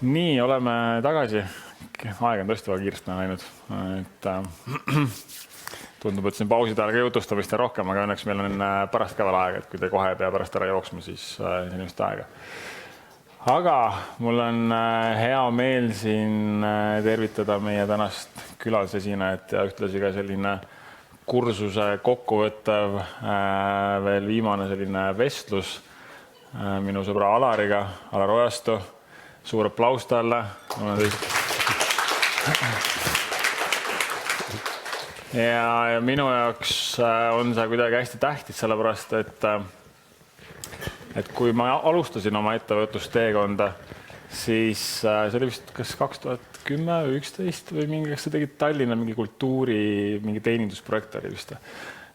Nii, oleme tagasi. Aeg on tõesti väga kiiresti läinud. Tundub, et siin pausid ajal ka jutustamist ja rohkem, aga õnneks meil on pärast ka veel aega, et kui te kohe ei pea pärast ära jooksma, siis inimest aega. Aga mul on hea meel siin tervitada meie tänast külalisesinejat ja ühtlasi ka selline kursuse kokkuvõttev veel viimane selline vestlus minu sõbra Alariga, Alar Ojastu. Suur aplaus talle. Ja minu jaoks on see kuidagi hästi tähtis, sellepärast, et kui ma alustasin oma ettevõtlusteekonda, siis see oli vist kas 2010 või 11 või mingi, kas sa tegid Tallinna mingi kultuuri, mingi teenindusprojekt oli vist.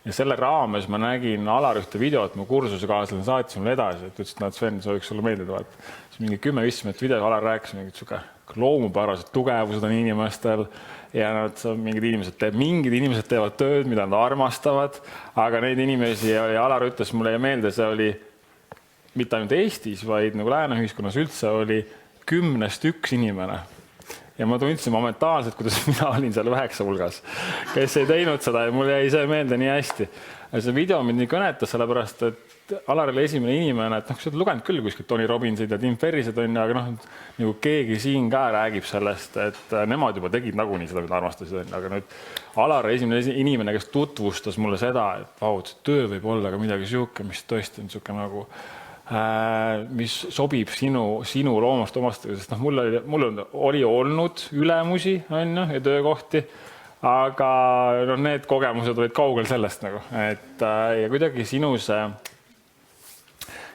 Ja selle raames ma nägin Alar ühte videot, mu kursusekaaslasena saatis mulle edasi, et ütles, et Sven, sooviks sulle meeldida. Siis mingi 10-15 minutit video Alar rääkis, mingid loomupärased tugevused on inimestel ja mingid inimesed teevad tööd, mida nad armastavad, aga neid inimesi oli, Alar ütles, mulle jäi meelde, see oli mitte ainult Eestis, vaid nagu lääneühiskonnas üldse oli 10-st 1 inimene. Ja ma tundsin momentaalselt, kuidas mina olin seal 9 hulgas, kes ei teinud seda ja mul jäi see meelde nii hästi. Ja see video mind nii kõnetas, sellepärast, et Alar oli esimene inimene, et sa oled lugenud küll kuskilt Tony Robbinsid ja Tim Ferrised on, aga nagu keegi siin ka räägib sellest, et nemad juba tegid nagunii seda, mida armastasid. Aga nüüd Alar esimene inimene, kes tutvustas mulle seda, et töö võib olla ka midagi siuke, mis tõesti on siuke nagu mis sobib sinu loomast omast, sest mul oli olnud ülemusi ja töökohti, aga need kogemused olid kaugel sellest nagu, et ja kuidagi sinu see,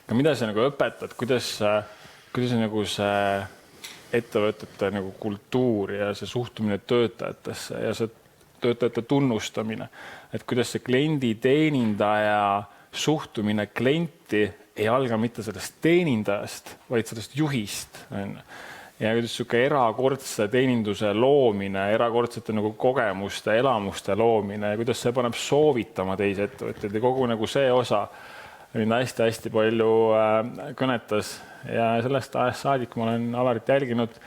ka mida sa nagu õpetad, kuidas nagu see ettevõtete nagu kultuur ja see suhtumine töötajatesse ja see töötajate tunnustamine, et kuidas see kliendi teenindaja suhtumine klienti ei alga mitte sellest teenindajast, vaid sellest juhist. Ja kuidas siuke erakordse teeninduse loomine, erakordsete nagu kogemuste, elamuste loomine ja kuidas see paneb soovitama teisi ettevõtteid ja kogu nagu see osa mind hästi palju kõnetas ja sellest ajast saadik ma olen Alarit jälginud,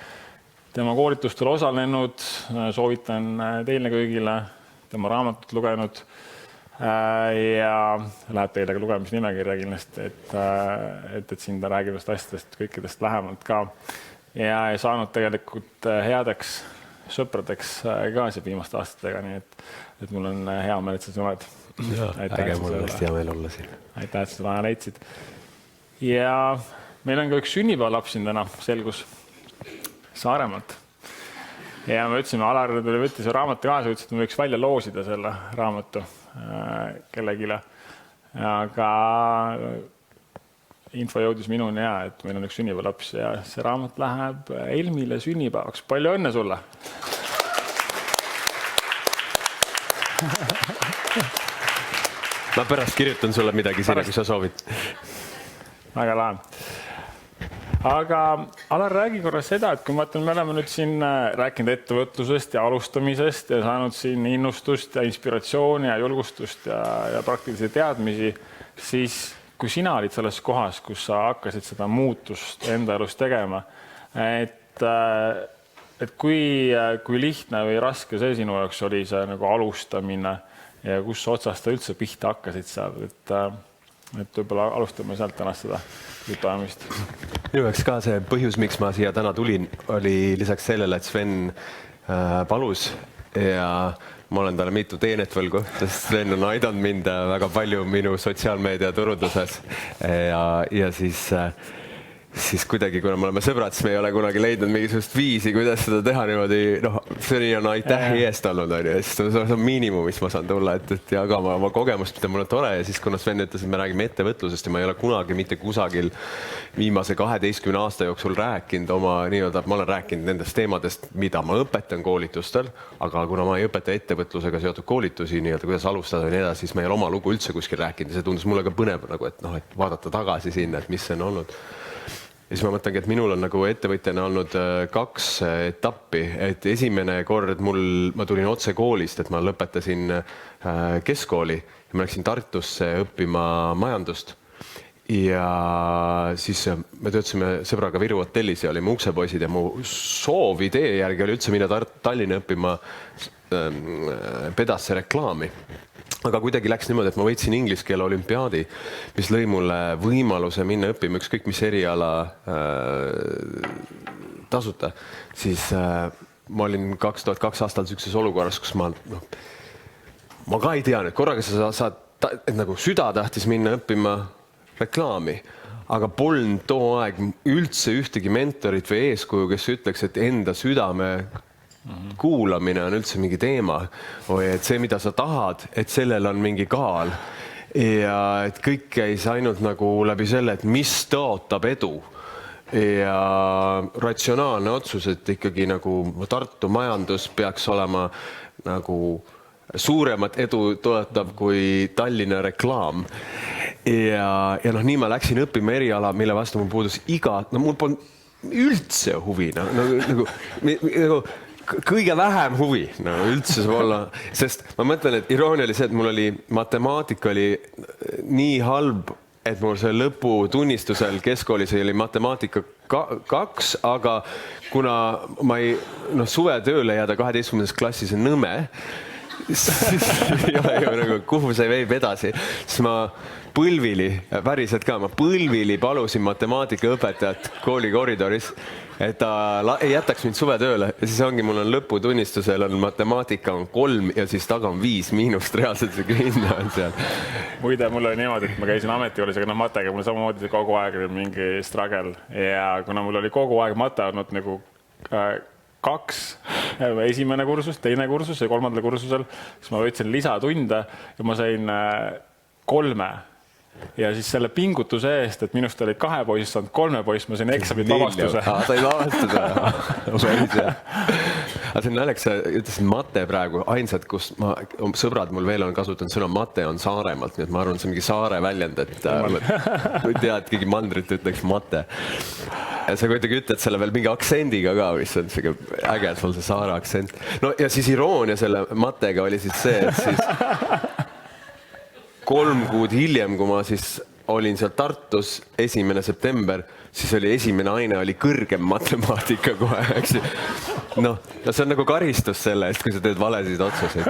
tema koolitustel osalenud, soovitan teile kõigile, tema raamatut lugenud ja läheb teile ka lugemisnimekirja kindlasti, et siin ta räägib asjadest kõikidest lähemalt ka ja saanud tegelikult headeks sõpradeks ka see viimaste aastatega, nii et mul on hea meel, et sa siin oled. Äge, mul on hästi hea meel olla siin. Aitäh, et sa vaja leidsid. Ja meil on ka üks sünnipäevalaps siin täna, selgus Saaremaalt. Ja me ütlesime, Alar võttis raamatu kaasa, ütles, et me võiks välja loosida selle raamatu kellegile. Aga info jõudis minuni ja, et meil on üks sünnipäevalaps ja see raamat läheb Elmile sünnipäevaks. Palju õnne sulle! Ma pärast kirjutan sulle midagi sinna, kui sa soovid. Väga lahe. Aga Alar, räägi korra seda, et kui me oleme nüüd siin rääkinud ettevõtlusest ja alustamisest ja saanud siin innustust ja inspiratsiooni ja julgustust ja praktilisi teadmisi, siis kui sina olid selles kohas, kus sa hakkasid seda muutust enda elus tegema, et kui lihtne või raske see sinu jaoks oli see nagu alustamine ja kus otsast sa üldse pihta hakkasid seal, et võib-olla alustame sealt tänast seda jutuajamist. Minu jaoks ka see põhjus, miks ma siia täna tulin, oli lisaks sellele, et Sven palus ja ma olen talle mitu teenet võlgu, sest Sven on aidanud mind väga palju minu sotsiaalmeedia turunduses ja siis kuidagi, kuna me oleme sõbrad, siis me ei ole kunagi leidnud mingisugust viisi, kuidas seda teha niimoodi, see on aitähi eest olnud, siis see on miinimum, mis ma saan tulla, et jagama oma kogemust, mida mul on tore ja siis kuna Sven ütles, et me räägime ettevõtlusest ja ma ei ole kunagi mitte kusagil viimase 12 aasta jooksul rääkinud ma olen rääkinud nendest teemadest, mida ma õpetan koolitustel, aga kuna ma ei õpeta ettevõtlusega seotud koolitusi, kuidas alustada ja nii edasi, siis ma ei ole oma lugu üldse kuskil rääkinud ja see tundus mulle ka põnev, et vaadata tagasi sinna, et mis see on olnud. Ja siis ma mõtlengi, et minul on nagu ettevõtjana olnud 2 etappi, et esimene kord ma tulin otse koolist, et ma lõpetasin keskkooli ja ma läksin Tartusse õppima majandust ja siis me töötasime sõbraga Viru hotellis ja olime uksepoisid ja mu soov idee järgi oli üldse minna Tallinna õppima pedasse reklaami. Aga kuidagi läks niimoodi, et ma võitsin inglise keele olümpiaadi, mis lõi mulle võimaluse minna õppima ükskõik mis eriala tasuta. Siis ma olin 2002 aastal sellises olukorras, kus ma ka ei tea nüüd, korraga sa saad, et nagu süda tahtis minna õppima reklaami, aga polnud too aeg üldse ühtegi mentorit või eeskuju, kes ütleks, et enda südame kuulamine on üldse mingi teema või et see, mida sa tahad, et sellel on mingi kaal ja et kõik käis ainult nagu läbi selle, et mis tõotab edu ja ratsionaalne otsus, et ikkagi nagu Tartu majandus peaks olema nagu suuremat edu toetav kui Tallinna reklaam. Ja nii ma läksin õppima eriala, mille vastu mul puudus mul polnud üldse huvi, nagu kõige vähem huvi üldse saab olla, sest ma mõtlen, et iroonia oli see, et mul oli matemaatika oli nii halb, et mul see lõputunnistusel keskkoolis oli matemaatika 2, aga kuna ma ei suvetööle jääda 12. klassis on Nõmme, siis ei ole ju nagu, kuhu see veib edasi, siis ma põlvili, päriselt ka, ma põlvili palusin matemaatikaõpetajat kooli koridoris, et ta ei jätaks mind suvetööle ja siis ongi, mul on lõputunnistusel on matemaatika on 3 ja siis taga on 5 miinust reaalselt see hinda on seal. Muide, mul oli niimoodi, et ma käisin ametikoolis, aga matega mul samamoodi kogu aeg oli mingi struggle ja kuna mul oli kogu aeg mate olnud nagu 2, esimene kursus, teine kursus ja 3. kursusel, siis ma võtsin lisatunde ja ma sain 3. Ja siis selle pingutuse eest, et minust oli 2 poisist saanud 3 poist, ma sain eksamit vabastuse. Sain vabastuse. Aga see on naljakas, sa ütlesid mate praegu, ainsad, kus sõbrad mul veel on kasutanud sõna mate on Saaremaalt, nii et ma arvan, see on mingi Saare väljend, et kui tead, keegi mandrit ütleks mate. Sa kuidagi ütled selle veel mingi aktsendiga ka, mis on siuke äge, sul see Saare aktsent. No ja siis iroonia selle matega oli siis see, et siis 3 kuud hiljem, kui ma siis olin seal Tartus 1. september, siis oli esimene aine oli kõrgem matemaatika kohe, eks ju. See on nagu karistus selle eest, kui sa teed valesid otsuseid.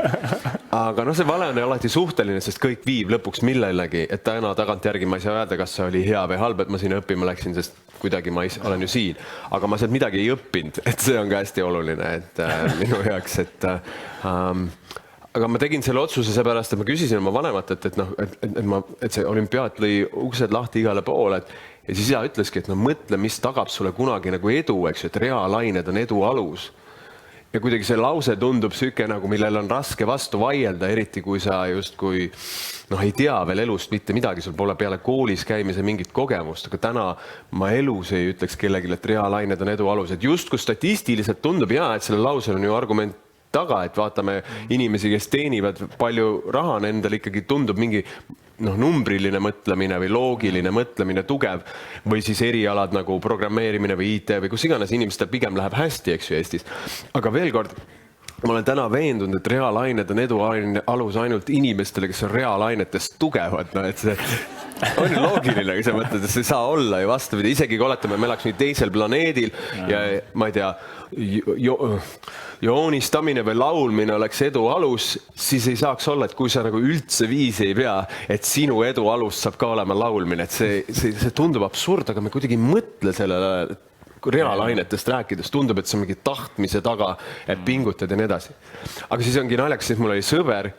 Aga see vale on alati suhteline, sest kõik viib lõpuks millelegi, et täna tagantjärgi ma ei saa öelda, kas see oli hea või halb, et ma sinna õppima läksin, sest kuidagi ma olen ju siin. Aga ma sealt midagi ei õppinud, et see on ka hästi oluline, et minu jaoks, aga ma tegin selle otsuse seepärast, et ma küsisin oma vanemat, et see olümpiaat lõi uksed lahti igale poole, ja siis isa ütleski, et mõtle, mis tagab sulle kunagi nagu edu, eks ju, et reaalained on edu alus. Ja kuidagi see lause tundub süke nagu, millel on raske vastu vaielda, eriti kui sa justkui ei tea veel elust mitte midagi, sul pole peale koolis käimise mingit kogemust, aga täna ma elus ei ütleks kellelegi, et reaalained on edu alus, et just kui statistiliselt tundub et selle lausel on ju argument taga, et vaatame inimesi, kes teenivad palju raha, nendel ikkagi tundub mingi numbriline mõtlemine või loogiline mõtlemine tugev või siis erialad nagu programmeerimine või IT või kus iganes inimestel pigem läheb hästi, eks ju, Eestis. Aga veel kord, ma olen täna veendunud, et reaalained on edu alus ainult inimestele, kes on reaalainetest tugevad, et see on ju loogiline, kui sa mõtled, et see ei saa olla ju vastupidi, isegi kui oletame, me oleks nüüd teisel planeedil ja ma ei tea, joonistamine või laulmine oleks edu alus, siis ei saaks olla, et kui sa nagu üldse viisi ei pea, et sinu edu alus saab ka olema laulmine, et see tundub absurd, aga me kuidagi ei mõtle sellele reaalainetest rääkides, tundub, et see on mingi tahtmise taga, et pingutad ja nii edasi. Aga siis ongi naljakas, siis mul oli sõber,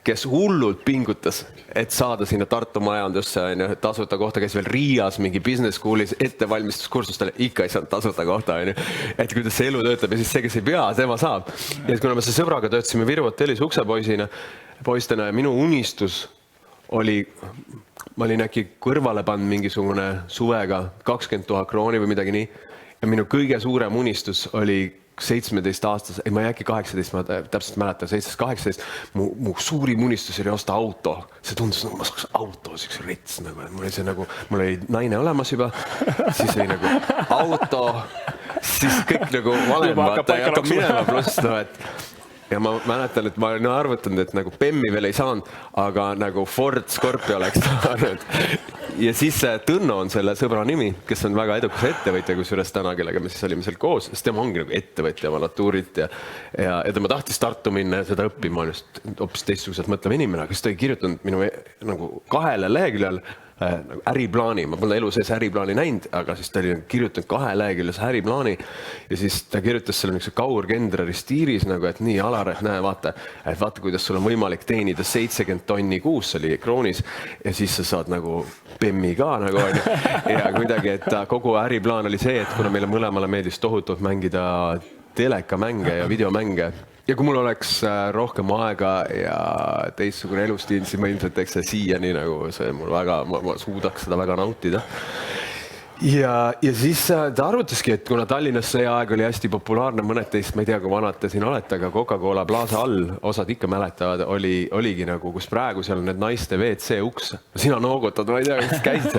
kes hullult pingutas, et saada sinna Tartu majandusse, tasuta kohta, käis veel Riias mingi business schoolis ettevalmistuskursustele, ikka ei saanud tasuta kohta, et kuidas see elu töötab ja siis see, kes ei pea, tema saab. Ja kuna me see sõbraga töötasime Viru hotellis uksepoistena ja minu unistus oli, ma olin äkki kõrvale pannud mingisugune suvega 20 000 krooni või midagi nii ja minu kõige suurem unistus oli 17 aastas, ei ma ei äkki 18, ma täpselt mäletan, 17-18, mu suurim unistus oli osta auto. See tundus nagu ma saaks auto, üks rets, mul oli naine olemas juba, siis oli nagu auto, siis kõik nagu valem vaata ja hakkab minema pluss, ja ma mäletan, et ma olen arvutanud, et nagu Bemmi veel ei saanud, aga nagu Ford Scorpio oleks saanud. ja siis Tõnno on selle sõbra nimi, kes on väga edukas ettevõtja, kusjuures täna, kellega me siis olime seal koos, sest tema ongi nagu ettevõtja oma natuurilt ja tema tahtis Tartu minna ja seda õppima, on just hoopis teistsuguselt mõtleva inimene, aga siis ta ei kirjutanud minu nagu 2 leheküljel nagu äriplaani, ma pole elu sees äriplaani näinud, aga siis ta oli kirjutanud 2 leheküljes äriplaani ja siis ta kirjutas selle niisuguse kaurkendreri stiilis nagu, et nii Alar, et näe, vaata, kuidas sul on võimalik teenida 70 tonni kuus, see oli kroonis ja siis sa saad nagu Bemmi ka nagu on ja kuidagi, et kogu äriplaan oli see, et kuna meile mõlemale meeldis tohutult mängida telekamänge ja videomänge ja kui mul oleks rohkem aega ja teistsugune elustiil, siis ma ilmselt teeks see siiani nagu see mul väga, ma suudaks seda väga nautida. Ja siis ta arvutaski, et kuna Tallinnas see aeg oli hästi populaarne, mõned teist, ma ei tea, kui vanad te siin olete, aga Coca-Cola Plaza all, osad ikka mäletavad, oligi nagu, kus praegu seal on need naiste WC uks. Sina noogutad, ma ei tea, kas käisid.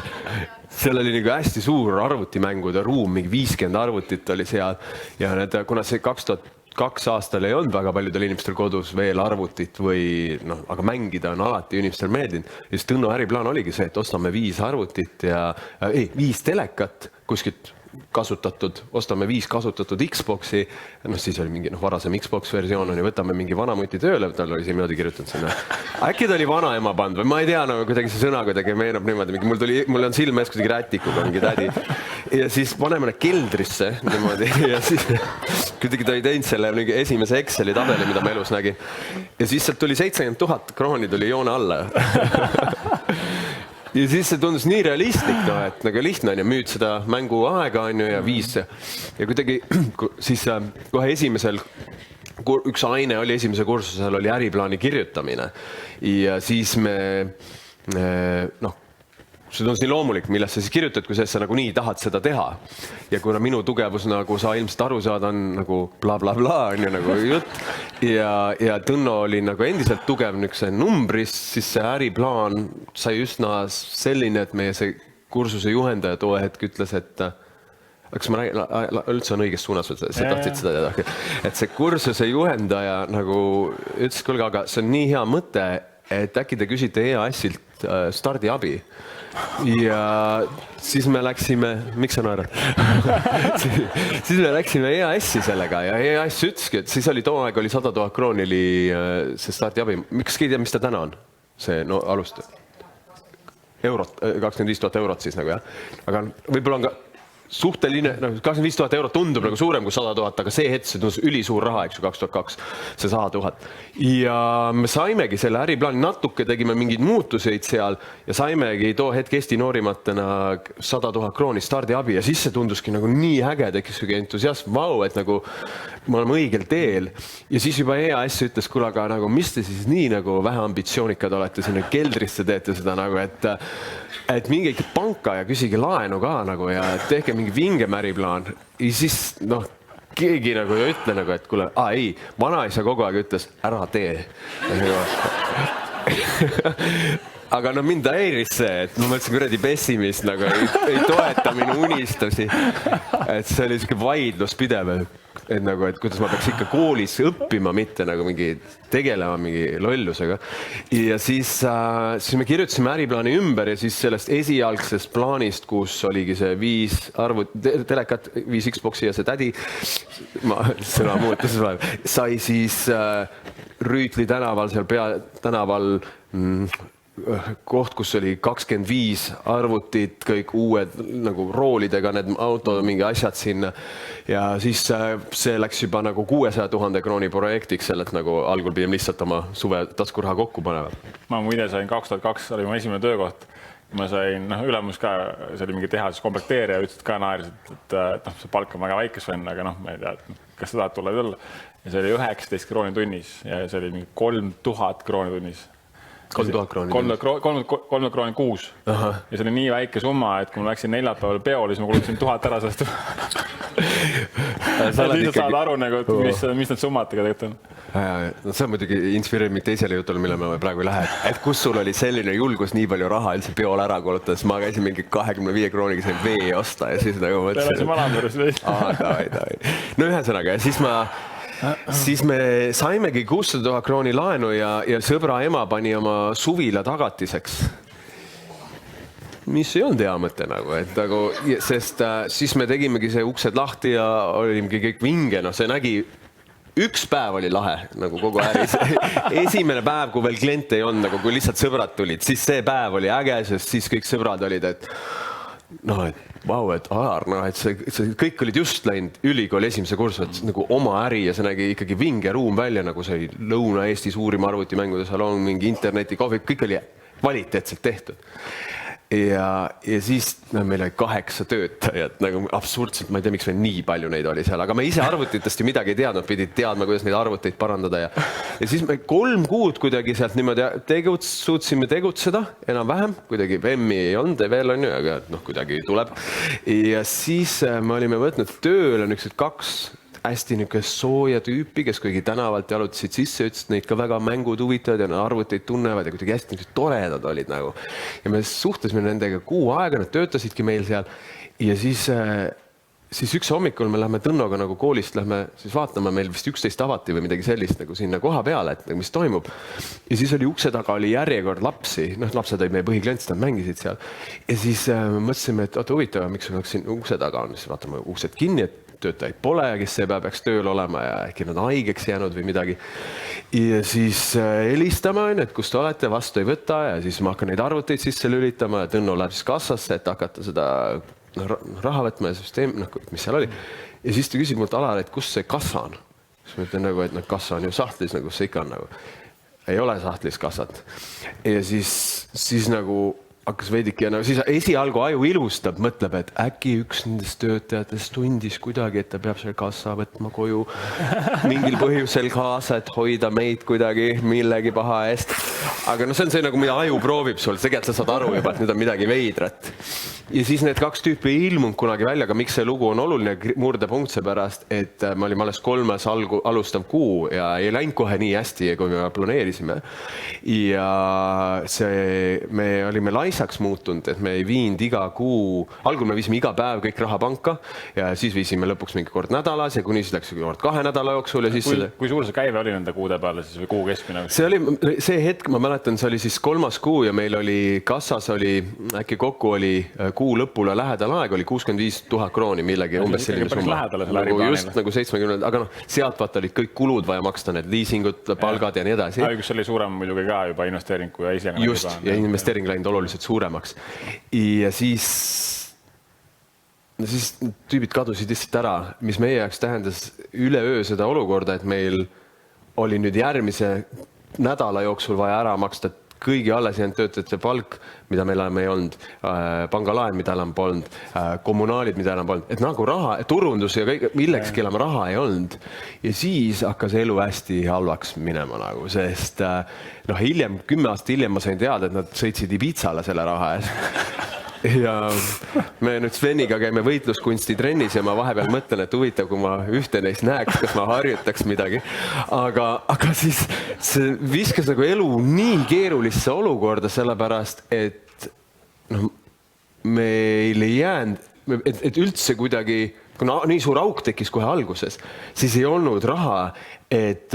Seal oli nagu hästi suur arvutimängude ruum, mingi 50 arvutit oli seal ja need, kuna see 2002 aastal ei olnud väga paljudel inimestel kodus veel arvutit või noh, aga mängida on alati inimestel meeldinud. Ja siis Tõnno äriplaan oligi see, et ostame 5 arvutit ja 5 telekat kuskilt kasutatud, ostame 5 kasutatud Xboxi, noh siis oli mingi varasem Xbox versioon on ja võtame mingi vanamuti tööle, tal oli siin niimoodi kirjutanud sinna. Äkki ta oli vanaema pandud või ma ei tea, nagu kuidagi see sõna kuidagi meenub niimoodi, mul on silme ees kuidagi rätikuga mingi tädi. Ja siis paneme need keldrisse niimoodi ja siis kuidagi ta ei teinud selle esimese Exceli tabeli, mida ma elus nägin. Ja siis sealt tuli 70 000 krooni tuli joone alla. Ja siis see tundus nii realistlik, no, et nagu lihtne on ja müüd seda mängu aega on ju ja 5 ja kuidagi siis kohe esimesel üks aine oli esimese kursusel oli äriplaani kirjutamine ja siis me noh, see tundus nii loomulik, millest sa siis kirjutad, kui sa nagu nii tahad seda teha. Ja kuna minu tugevus, nagu sa ilmselt aru saad, on nagu bla bla bla, on ju nagu jutt. Ja Tõnno oli nagu endiselt tugev niisuguse numbris, siis see äriplaan sai üsna selline, et meie see kursuse juhendaja too hetk ütles, et kas ma räägin, üldse on õiges suunas, sa tahtsid seda teada. Et see kursuse juhendaja nagu ütles, kuulge, aga see on nii hea mõte, et äkki te küsite EAS-ilt stardiabi. Ja siis me läksime, miks sa naerad? Siis me läksime EAS-i sellega ja EAS ütleski, et siis oli too aeg oli 100 000 krooni oli see stardiabi. Miks ei tea, mis ta täna on? See no, alust eurot, 25 000 eurot siis nagu jah. Aga võib-olla on ka suhteline, 25 000 eurot tundub nagu suurem kui 100 000, aga see hetk see tundus ülisuur raha, eks ju, 2002, see 100 000. Ja me saimegi selle äriplaani natuke, tegime mingeid muutuseid seal ja saimegi too hetk Eesti noorimatena 100 000 krooni stardiabi ja siis see tunduski nagu nii äge, tekkis entusiasm, vau, et nagu me oleme õigel teel. Ja siis juba EAS ütles, kuule, aga nagu, mis te siis nii nagu vähe ambitsioonikad olete sinna keldrisse teete seda nagu, et minge ikka panka ja küsige laenu ka nagu ja tehke mingi vingem äriplaan. Ja siis noh, keegi nagu ei ütle nagu, et kuule, ei, vanaisa kogu aeg ütles, ära tee. Aga no mind häiris see, et ma mõtlesin kuradi pessimist nagu ei toeta minu unistusi. Et see oli selline vaidlus pidev. Et nagu, et kuidas ma peaks ikka koolis õppima, mitte nagu mingi tegelema mingi lollusega. Ja siis me kirjutasime äriplaani ümber ja siis sellest esialgsest plaanist, kus oligi see 5 telekat, 5 Xboxi ja see tädi, sõna muutus, sai siis Rüütli tänaval, seal tänaval koht, kus oli 25 arvutit, kõik uued nagu roolidega, need auto, mingi asjad sinna. Ja siis see läks juba nagu 600 000 krooni projektiks, sellelt nagu algul pidime lihtsalt oma suve taskuraha kokku panema. Ma muide sain 2002, oli mu esimene töökoht. Ma sain ülemus ka, see oli mingi tehases komplekteerija, ütlesid ka naerisid, et see palk on väga väike Sven, aga ma ei tea, kas sa tahad tulla või tulla. Ja see oli 19 krooni tunnis ja see oli mingi 3000 krooni tunnis. 3000 krooni. 3000 krooni kuus. Ja see oli nii väike summa, et kui ma läksin neljapäeval peole, siis ma kulutasin 1000 ära sellest. Siis saad aru, et mis need summatega tegelikult on. See on muidugi inspireerib mind teisele jutule, mille me praegu ei lähe. Et kus sul oli selline julgus nii palju raha üldse peole ära kulutada, siis ma käisin mingi 25 krooniga sain vee osta ja siis nagu mõtlesin. No ühesõnaga, siis me saimegi 600 000 krooni laenu ja sõbra ema pani oma suvila tagatiseks. mis ei olnud hea mõte nagu, et nagu, sest siis me tegimegi see uksed lahti ja olimegi kõik vinge, noh, see nägi, üks päev oli lahe nagu kogu äris. Esimene päev, kui veel kliente ei olnud, nagu kui lihtsalt sõbrad tulid, siis see päev oli äge, sest siis kõik sõbrad olid, et noh, et vau, et Alar, noh, et see kõik olid just läinud ülikooli esimese kursu, et nagu oma äri ja see nägi ikkagi vinge ruum välja, nagu see oli Lõuna-Eesti suurim arvutimängude salon, mingi internetikohvik, kõik oli kvaliteetselt tehtud. Ja siis meil oli 8 töötajat, nagu absurdselt, ma ei tea, miks meil nii palju neid oli seal, aga me ise arvutitest ju midagi ei teadnud, pidid teadma, kuidas neid arvuteid parandada ja siis me 3 kuud kuidagi sealt niimoodi suutsime tegutseda enam-vähem, kuidagi VEM-i ei olnud veel on ju, aga noh, kuidagi tuleb. Ja siis me olime võtnud tööle niisugused 2 hästi niisugust sooja tüüpi, kes kuigi tänavalt jalutasid sisse, ütlesid neid ka väga mängud huvitavad ja arvuteid tunnevad ja kuidagi hästi toredad olid nagu. Ja me suhtlesime nendega kuu aega, nad töötasidki meil seal ja siis üks hommikul me lähme Tõnnoga nagu koolist, lähme siis vaatama, meil vist 11 avati või midagi sellist nagu sinna koha peale, et mis toimub. Ja siis oli ukse taga oli järjekord lapsi, noh lapsed olid meie põhikliendid, nad mängisid seal. Ja siis mõtlesime, et oota huvitav, miks meil siin ukse taga on, siis vaatame uksed kinni, et töötajaid pole, kes see päev peaks tööl olema ja äkki nad haigeks jäänud või midagi. Ja siis helistame, et kus te olete, vastu ei võta ja siis ma hakkan neid arvuteid sisse lülitama ja Tõnno läheb siis kassasse, et hakata seda raha võtma ja süsteem, mis seal oli. Ja siis ta küsib mult Alar, et kus see kassa on? Siis ma ütlen nagu, et kassa on ju sahtlis, nagu see ikka on nagu. Ei ole sahtlis kassat. Ja siis nagu hakkas veidike ja siis esialgu aju ilustab, mõtleb, et äkki üks nendest töötajatest tundis kuidagi, et ta peab selle kassa võtma koju mingil põhjusel kaasa, et hoida meid kuidagi millegi paha eest. Aga no see on see, nagu mida aju proovib sul, tegelikult sa saad aru juba, et nüüd on midagi veidrat. Ja siis need 2 tüüpi ei ilmunud kunagi välja, aga miks see lugu on oluline murdepunkt seepärast, et me olime alles 3. alustav kuu ja ei läinud kohe nii hästi, kui me planeerisime. Ja me olime laisaks muutunud, et me ei viinud iga kuu, algul me viisime iga päev kõik raha panka ja siis viisime lõpuks mingi kord nädalas ja kuni siis läks kord 2 nädala jooksul ja siis kui suur see käive oli nende kuude peale siis või kuu keskmine? See hetk, ma mäletan, see oli siis 3. kuu ja meil oli kassas oli, äkki kokku oli kuu lõpule lähedal aeg, oli 65 000 krooni millegi, umbes selline summa. Just nagu 70, aga noh, sealt vaata olid kõik kulud vaja maksta, need liisingud, palgad ja nii edasi. Kus oli suurem muidugi ka juba investeeringu ja ise. Just, ja investeering läinud oluliselt suuremaks. Ja siis tüübid kadusid lihtsalt ära, mis meie jaoks tähendas üleöö seda olukorda, et meil oli nüüd järgmise nädala jooksul vaja ära maksta kõigi alles jäänud töötajate palk, mida meil enam ei olnud, pangalaen, mida enam polnud, kommunaalid, mida enam polnud, et nagu raha, turundus ja kõik, millekski enam raha ei olnud. Ja siis hakkas elu hästi halvaks minema nagu, sest noh, 10 aastat hiljem ma sain teada, et nad sõitsid Ibizale selle raha ees. Ja me nüüd Sveniga käime võitluskunsti trennis ja ma vahepeal mõtlen, et huvitav, kui ma ühte neist näeks, kas ma harjutaks midagi. Aga siis see viskas nagu elu nii keerulisse olukorda, sellepärast, et no, meil ei jäänud, et üldse kuidagi, kuna nii suur auk tekkis kohe alguses, siis ei olnud raha, et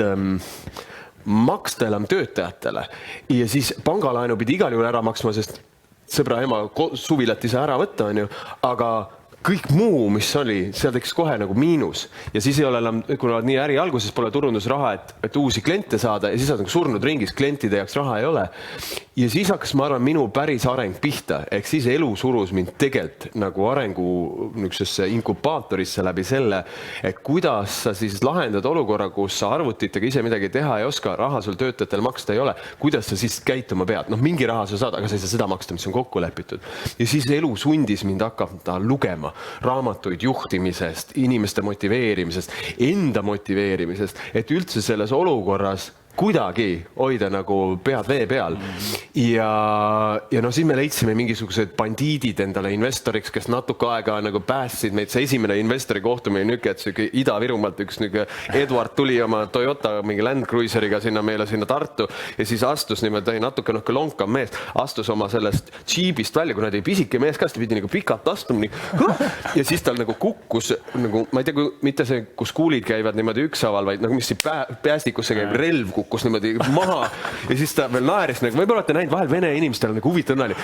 maksta enam töötajatele. Ja siis pangalaenu pidi igal juhul ära maksma, sest sõbra ema suvilat ei saa ära võtta, on ju, aga kõik muu, mis oli, seal tekkis kohe nagu miinus. Ja siis ei ole enam, kuna nii äri alguses pole turundusraha, et uusi kliente saada ja siis saad nagu surnud ringis, klientide jaoks raha ei ole. Ja siis hakkas, ma arvan, minu päris areng pihta. Ehk siis elu surus mind tegelikult nagu arengu niisugusesse inkubaatorisse läbi selle, et kuidas sa siis lahendad olukorra, kus sa arvutitega ise midagi teha ei oska, raha sul töötajatel maksta ei ole, kuidas sa siis käituma pead? Noh, mingi raha sa saad, aga sa ei saa seda maksta, mis on kokku lepitud. Ja siis elu sundis mind hakata lugema raamatuid juhtimisest, inimeste motiveerimisest, enda motiveerimisest, et üldse selles olukorras kuidagi hoida nagu pead vee peal. Ja no siis me leidsime mingisugused bandiidid endale investoriks, kes natuke aega nagu päästsid meid. See esimene investori kohtumine nüke, et Ida-Virumaalt üks nüke Edward tuli oma Toyota mingi Land Cruiseriga sinna meile sinna Tartu ja siis astus niimoodi natuke lonkam mees, astus oma sellest džiibist välja, kuna ta ei pisike mees ka, pidi nagu pikalt astuma ja siis tal nagu kukkus, nagu, ma ei tea, mitte see, kus kuulid käivad niimoodi üksaval, vaid nagu mis päästikusse käib relv kukkus niimoodi maha ja siis ta veel naeris, nagu võib-olla olete näinud vahel vene inimestel nagu huvitav naali.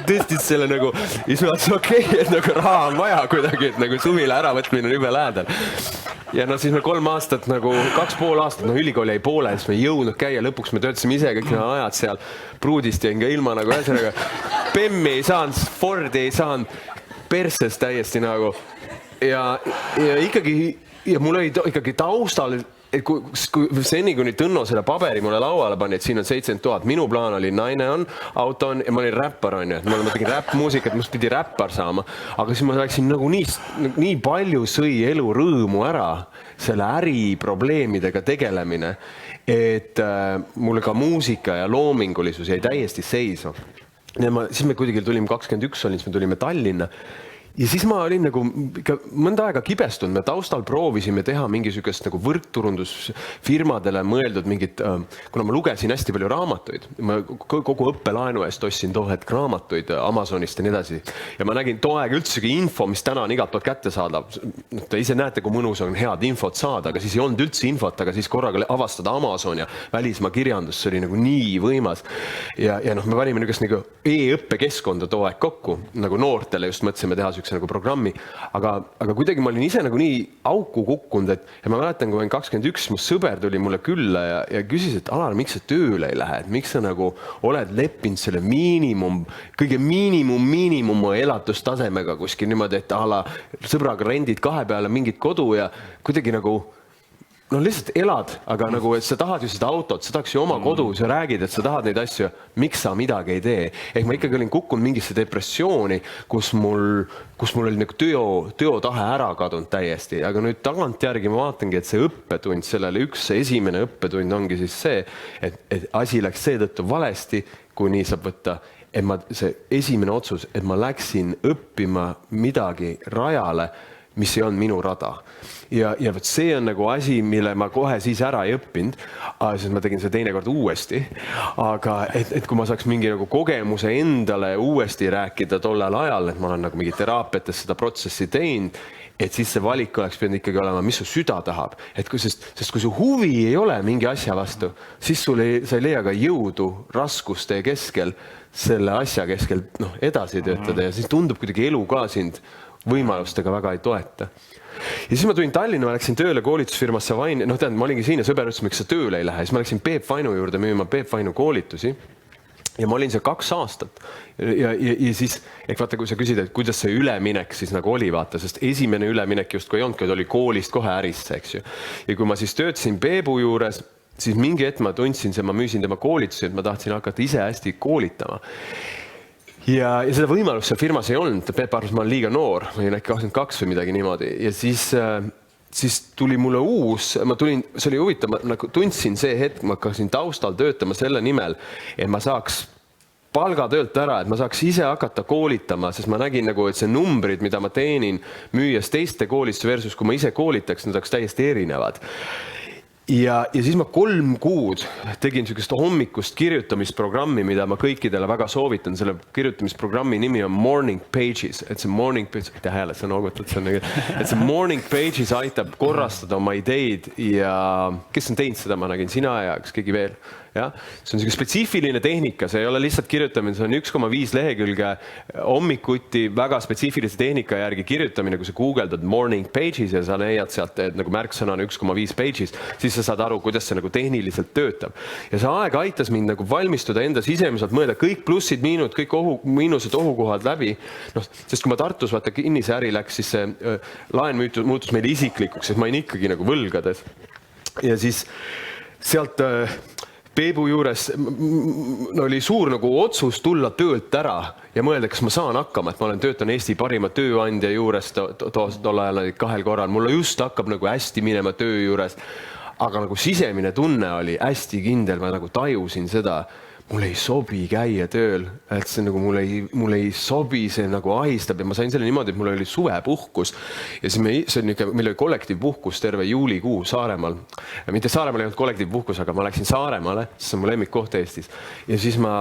tõstis selle nagu, ja siis ma mõtlesin, okei, et nagu raha on vaja kuidagi, et nagu suvila äravõtmine on jube lähedal. Ja no siis me 3 aastat nagu 2,5 aastat, no ülikooli jäi poole, siis me ei jõudnud käia, lõpuks me töötasime ise kõik need ajad seal, pruudist jäin ka ilma nagu ühesõnaga. Bemmi ei saanud, Fordi ei saanud, perses täiesti nagu. Ja ikkagi, ja mul oli ikkagi taustal, et kui seni, kuni Tõnno selle paberi mulle lauale pani, et siin on 70 000, minu plaan oli naine on, auto on ja ma olin räppar on ju, et ma tegin räppmuusikat, must pidi räppar saama, aga siis ma läksin nagu nii palju sõi elu rõõmu ära selle äriprobleemidega tegelemine, et mulle ka muusika ja loomingulisus jäi täiesti seisma. Siis me kuidagi tulime 21 olin, siis me tulime Tallinna. Ja siis ma olin nagu mõnda aega kibestunud, me taustal proovisime teha mingisugust nagu võrkturundusfirmadele mõeldud mingit, kuna ma lugesin hästi palju raamatuid, ma kogu õppelaenu eest ostsin too hetk raamatuid Amazonist ja nii edasi. Ja ma nägin too aeg üldsegi info, mis täna on igat poolt kätte saadav. Te ise näete, kui mõnus on head infot saada, aga siis ei olnud üldse infot, aga siis korraga avastada Amazon ja välismaa kirjandus, see oli nagu nii võimas. Ja noh, me panime niisugust nagu e-õppekeskkonda too aeg kokku, nagu noortele just mõtlesime teha nagu programmi, aga kuidagi ma olin ise nagu nii auku kukkunud, et ma mäletan, kui olin 21, mu sõber tuli mulle külla ja küsis, et Alar, miks sa tööle ei lähe, et miks sa nagu oled leppinud selle kõige miinimum elatustasemega kuskil niimoodi, et ala sõbraga rendid 2 peale mingit kodu ja kuidagi nagu no lihtsalt elad, aga nagu, et sa tahad ju seda autot, sa tahaks ju oma kodu, sa räägid, et sa tahad neid asju, miks sa midagi ei tee. Ehk ma ikkagi olin kukkunud mingisse depressiooni, kus mul oli nagu töötahe ära kadunud täiesti, aga nüüd tagantjärgi ma vaatangi, et see õppetund, sellele esimene õppetund ongi siis see, et asi läks seetõttu valesti, kui nii saab võtta, et see esimene otsus, et ma läksin õppima midagi rajale, mis ei olnud minu rada. Ja võt see on nagu asi, mille ma kohe siis ära ei õppinud, siis ma tegin see teinekord uuesti, aga et kui ma saaks mingi nagu kogemuse endale uuesti rääkida tollel ajal, et ma olen nagu mingi teraapiates seda protsessi teinud, et siis see valik oleks pidanud ikkagi olema, mis su süda tahab. Sest kui su huvi ei ole mingi asja vastu, siis sa ei leia ka jõudu raskuste keskel selle asja keskel edasi töötada ja siis tundub kuidagi elu ka sind võimalustega väga ei toeta. Ja siis ma tulin Tallinna, ma läksin tööle koolitusfirmasse Vain, ma olingi siin ja sõber ütles, miks sa tööle ei lähe. Siis ma läksin Peep Vainu juurde müüma Peep Vainu koolitusi ja ma olin seal 2 aastat. Ja siis, vaata, kui sa küsid, et kuidas see üleminek siis nagu oli, vaata, sest esimene üleminek just kui ei olnud, kui oli koolist kohe ärisse, eks ju. Ja kui ma siis töötasin Peebu juures, siis mingi hetk ma tundsin, ma müüsin tema koolitusi, et ma tahtsin hakata ise hästi koolitama. Ja seda võimalust seal firmas ei olnud, Peep arvas, ma olen liiga noor, ma olin äkki 22 või midagi niimoodi ja siis tuli mulle see oli huvitav, ma nagu tundsin see hetk, ma hakkasin taustal töötama selle nimel, et ma saaks palgatöölt ära, et ma saaks ise hakata koolitama, sest ma nägin nagu, et see numbrid, mida ma teenin müües teiste koolituste versus, kui ma ise koolitaks, need oleks täiesti erinevad. Ja siis ma 3 kuud tegin niisugust hommikust kirjutamisprogrammi, mida ma kõikidele väga soovitan. Selle kirjutamisprogrammi nimi on Morning Pages. Et see Morning Pages, mitte hääle, see on oogutad, et see Morning Pages aitab korrastada oma ideid ja kes on teinud seda, ma nägin, sina ja kas keegi veel. Ja? See on niisugune spetsiifiline tehnika, see ei ole lihtsalt kirjutamine, see on 1,5 lehekülge hommikuti väga spetsiifilise tehnika järgi kirjutamine, kui sa googeldad Morning Pages ja sa leiad sealt, et nagu märksõnana 1,5 pages, siis sa saad aru, kuidas see nagu tehniliselt töötab. Ja see aeg aitas mind nagu valmistuda enda sisemiselt, mõelda kõik plussid, kõik miinused, ohukohad läbi. Sest kui ma Tartus vaata kinnise äri läks, siis see laen muutus meile isiklikuks, sest ma olin ikkagi nagu võlgades. Ja siis sealt Peebu juures oli suur nagu otsus tulla töölt ära ja mõelda, kas ma saan hakkama, et ma olen töötanud Eesti parima tööandja juures tol ajal 2 korral. Mulle just hakkab nagu hästi minema töö juures, aga nagu sisemine tunne oli hästi kindel, ma nagu tajusin seda, mulle ei sobi käia tööl, et see nagu mulle ei sobi, see nagu ahistab ja ma sain selle niimoodi, et mul oli suvepuhkus ja siis meil oli kollektiivpuhkus terve juulikuu Saaremaal. Mitte Saaremaal ei olnud kollektiivpuhkus, aga ma läksin Saaremaale, see on mu lemmikkoht Eestis ja siis ma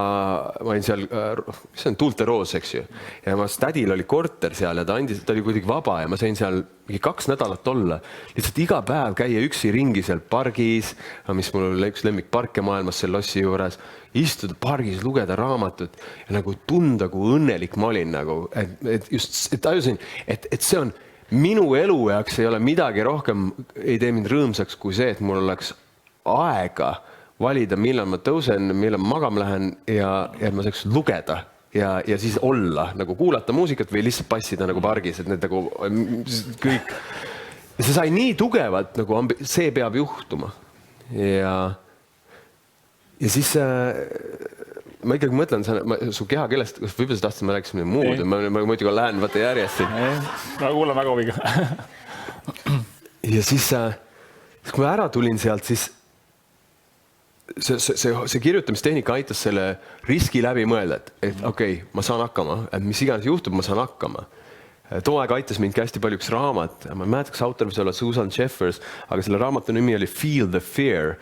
olin seal, mis on Tuulte Roos, eks ju, ja ma tädil oli korter seal ja ta oli kuidagi vaba ja ma sain seal 2 nädalat olla, lihtsalt iga päev käia üksi ringi seal pargis, mis mul oli üks lemmikparke maailmas selle lossi juures istuda pargis, lugeda raamatut ja nagu tunda, kui õnnelik ma olin nagu, et just tajusin, et see on minu elu jaoks ei ole midagi rohkem, ei tee mind rõõmsaks kui see, et mul oleks aega valida, millal ma tõusen, millal ma magama lähen ja ma saaks lugeda ja siis olla, nagu kuulata muusikat või lihtsalt passida nagu pargis, et need nagu kõik. Ja see sai nii tugevalt, nagu see peab juhtuma. Ja siis ma ikkagi mõtlen, su kehakeelest, võib-olla sa tahtsid, ma rääkis midagi muud, ma muidugi lähen vaata järjest. Ma kuulen väga huviga. Ja siis, kui ma ära tulin sealt, siis see kirjutamistehnika aitas selle riski läbi mõelda, et okei, ma saan hakkama, et mis iganes juhtub, ma saan hakkama. Too aeg aitas mind hästi palju üks raamat, ma ei mäleta, kas autor võis olla Susan Jeffers, aga selle raamatu nimi oli Feel the Fear,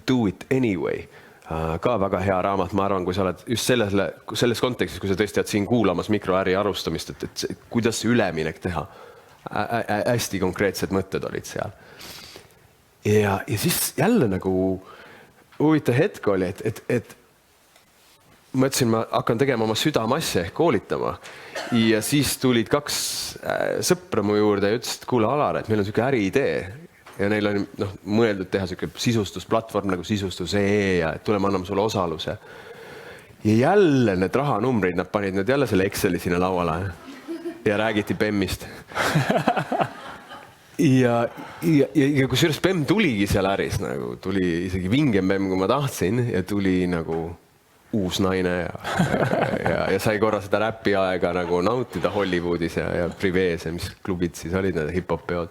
Do It Anyway. Ka väga hea raamat, ma arvan, kui sa oled just selles kontekstis, kui sa tõesti oled siin kuulamas mikroäri arustamist, et kuidas see üleminek teha. Hästi konkreetsed mõtted olid seal. Ja siis jälle nagu huvitav hetk oli, et ma ütlesin, ma hakkan tegema oma südamasse ehk koolitama ja siis tulid 2 sõpra mu juurde ja ütlesid, et kuule Alar, et meil on selline äriidee ja neil on mõeldud teha selline sisustusplatvorm nagu sisustus.ee ja tuleme anname sulle osaluse. Ja jälle need rahanumbrid, nad panid need jälle selle Exceli sinna lauale ja räägiti BEM-ist. Ja kusjuures BEM tuligi seal äris, nagu tuli isegi vingem BEM, kui ma tahtsin ja tuli nagu uus naine ja sai korra seda räppi aega nagu nautida Hollywoodis ja Privees ja mis klubid siis olid need hip-hop peod.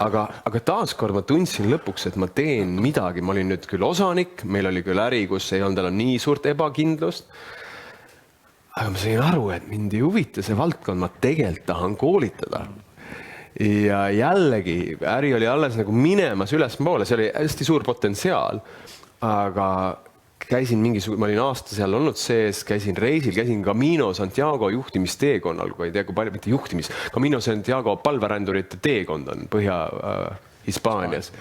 Aga taaskord ma tundsin lõpuks, et ma teen midagi, ma olin nüüd küll osanik, meil oli küll äri, kus ei olnud enam nii suurt ebakindlust, aga ma sain aru, et mind ei huvita see valdkond, ma tegelikult tahan koolitada. Ja jällegi, äri oli alles nagu minemas ülespoole, see oli hästi suur potentsiaal, aga käisin ma olin aasta seal olnud sees, käisin reisil, käisin Camino Santiago juhtimisteekonnal, kui ei tea, kui palju, mitte juhtimis, Camino Santiago palverändurite teekond on Põhja-Hispaanias.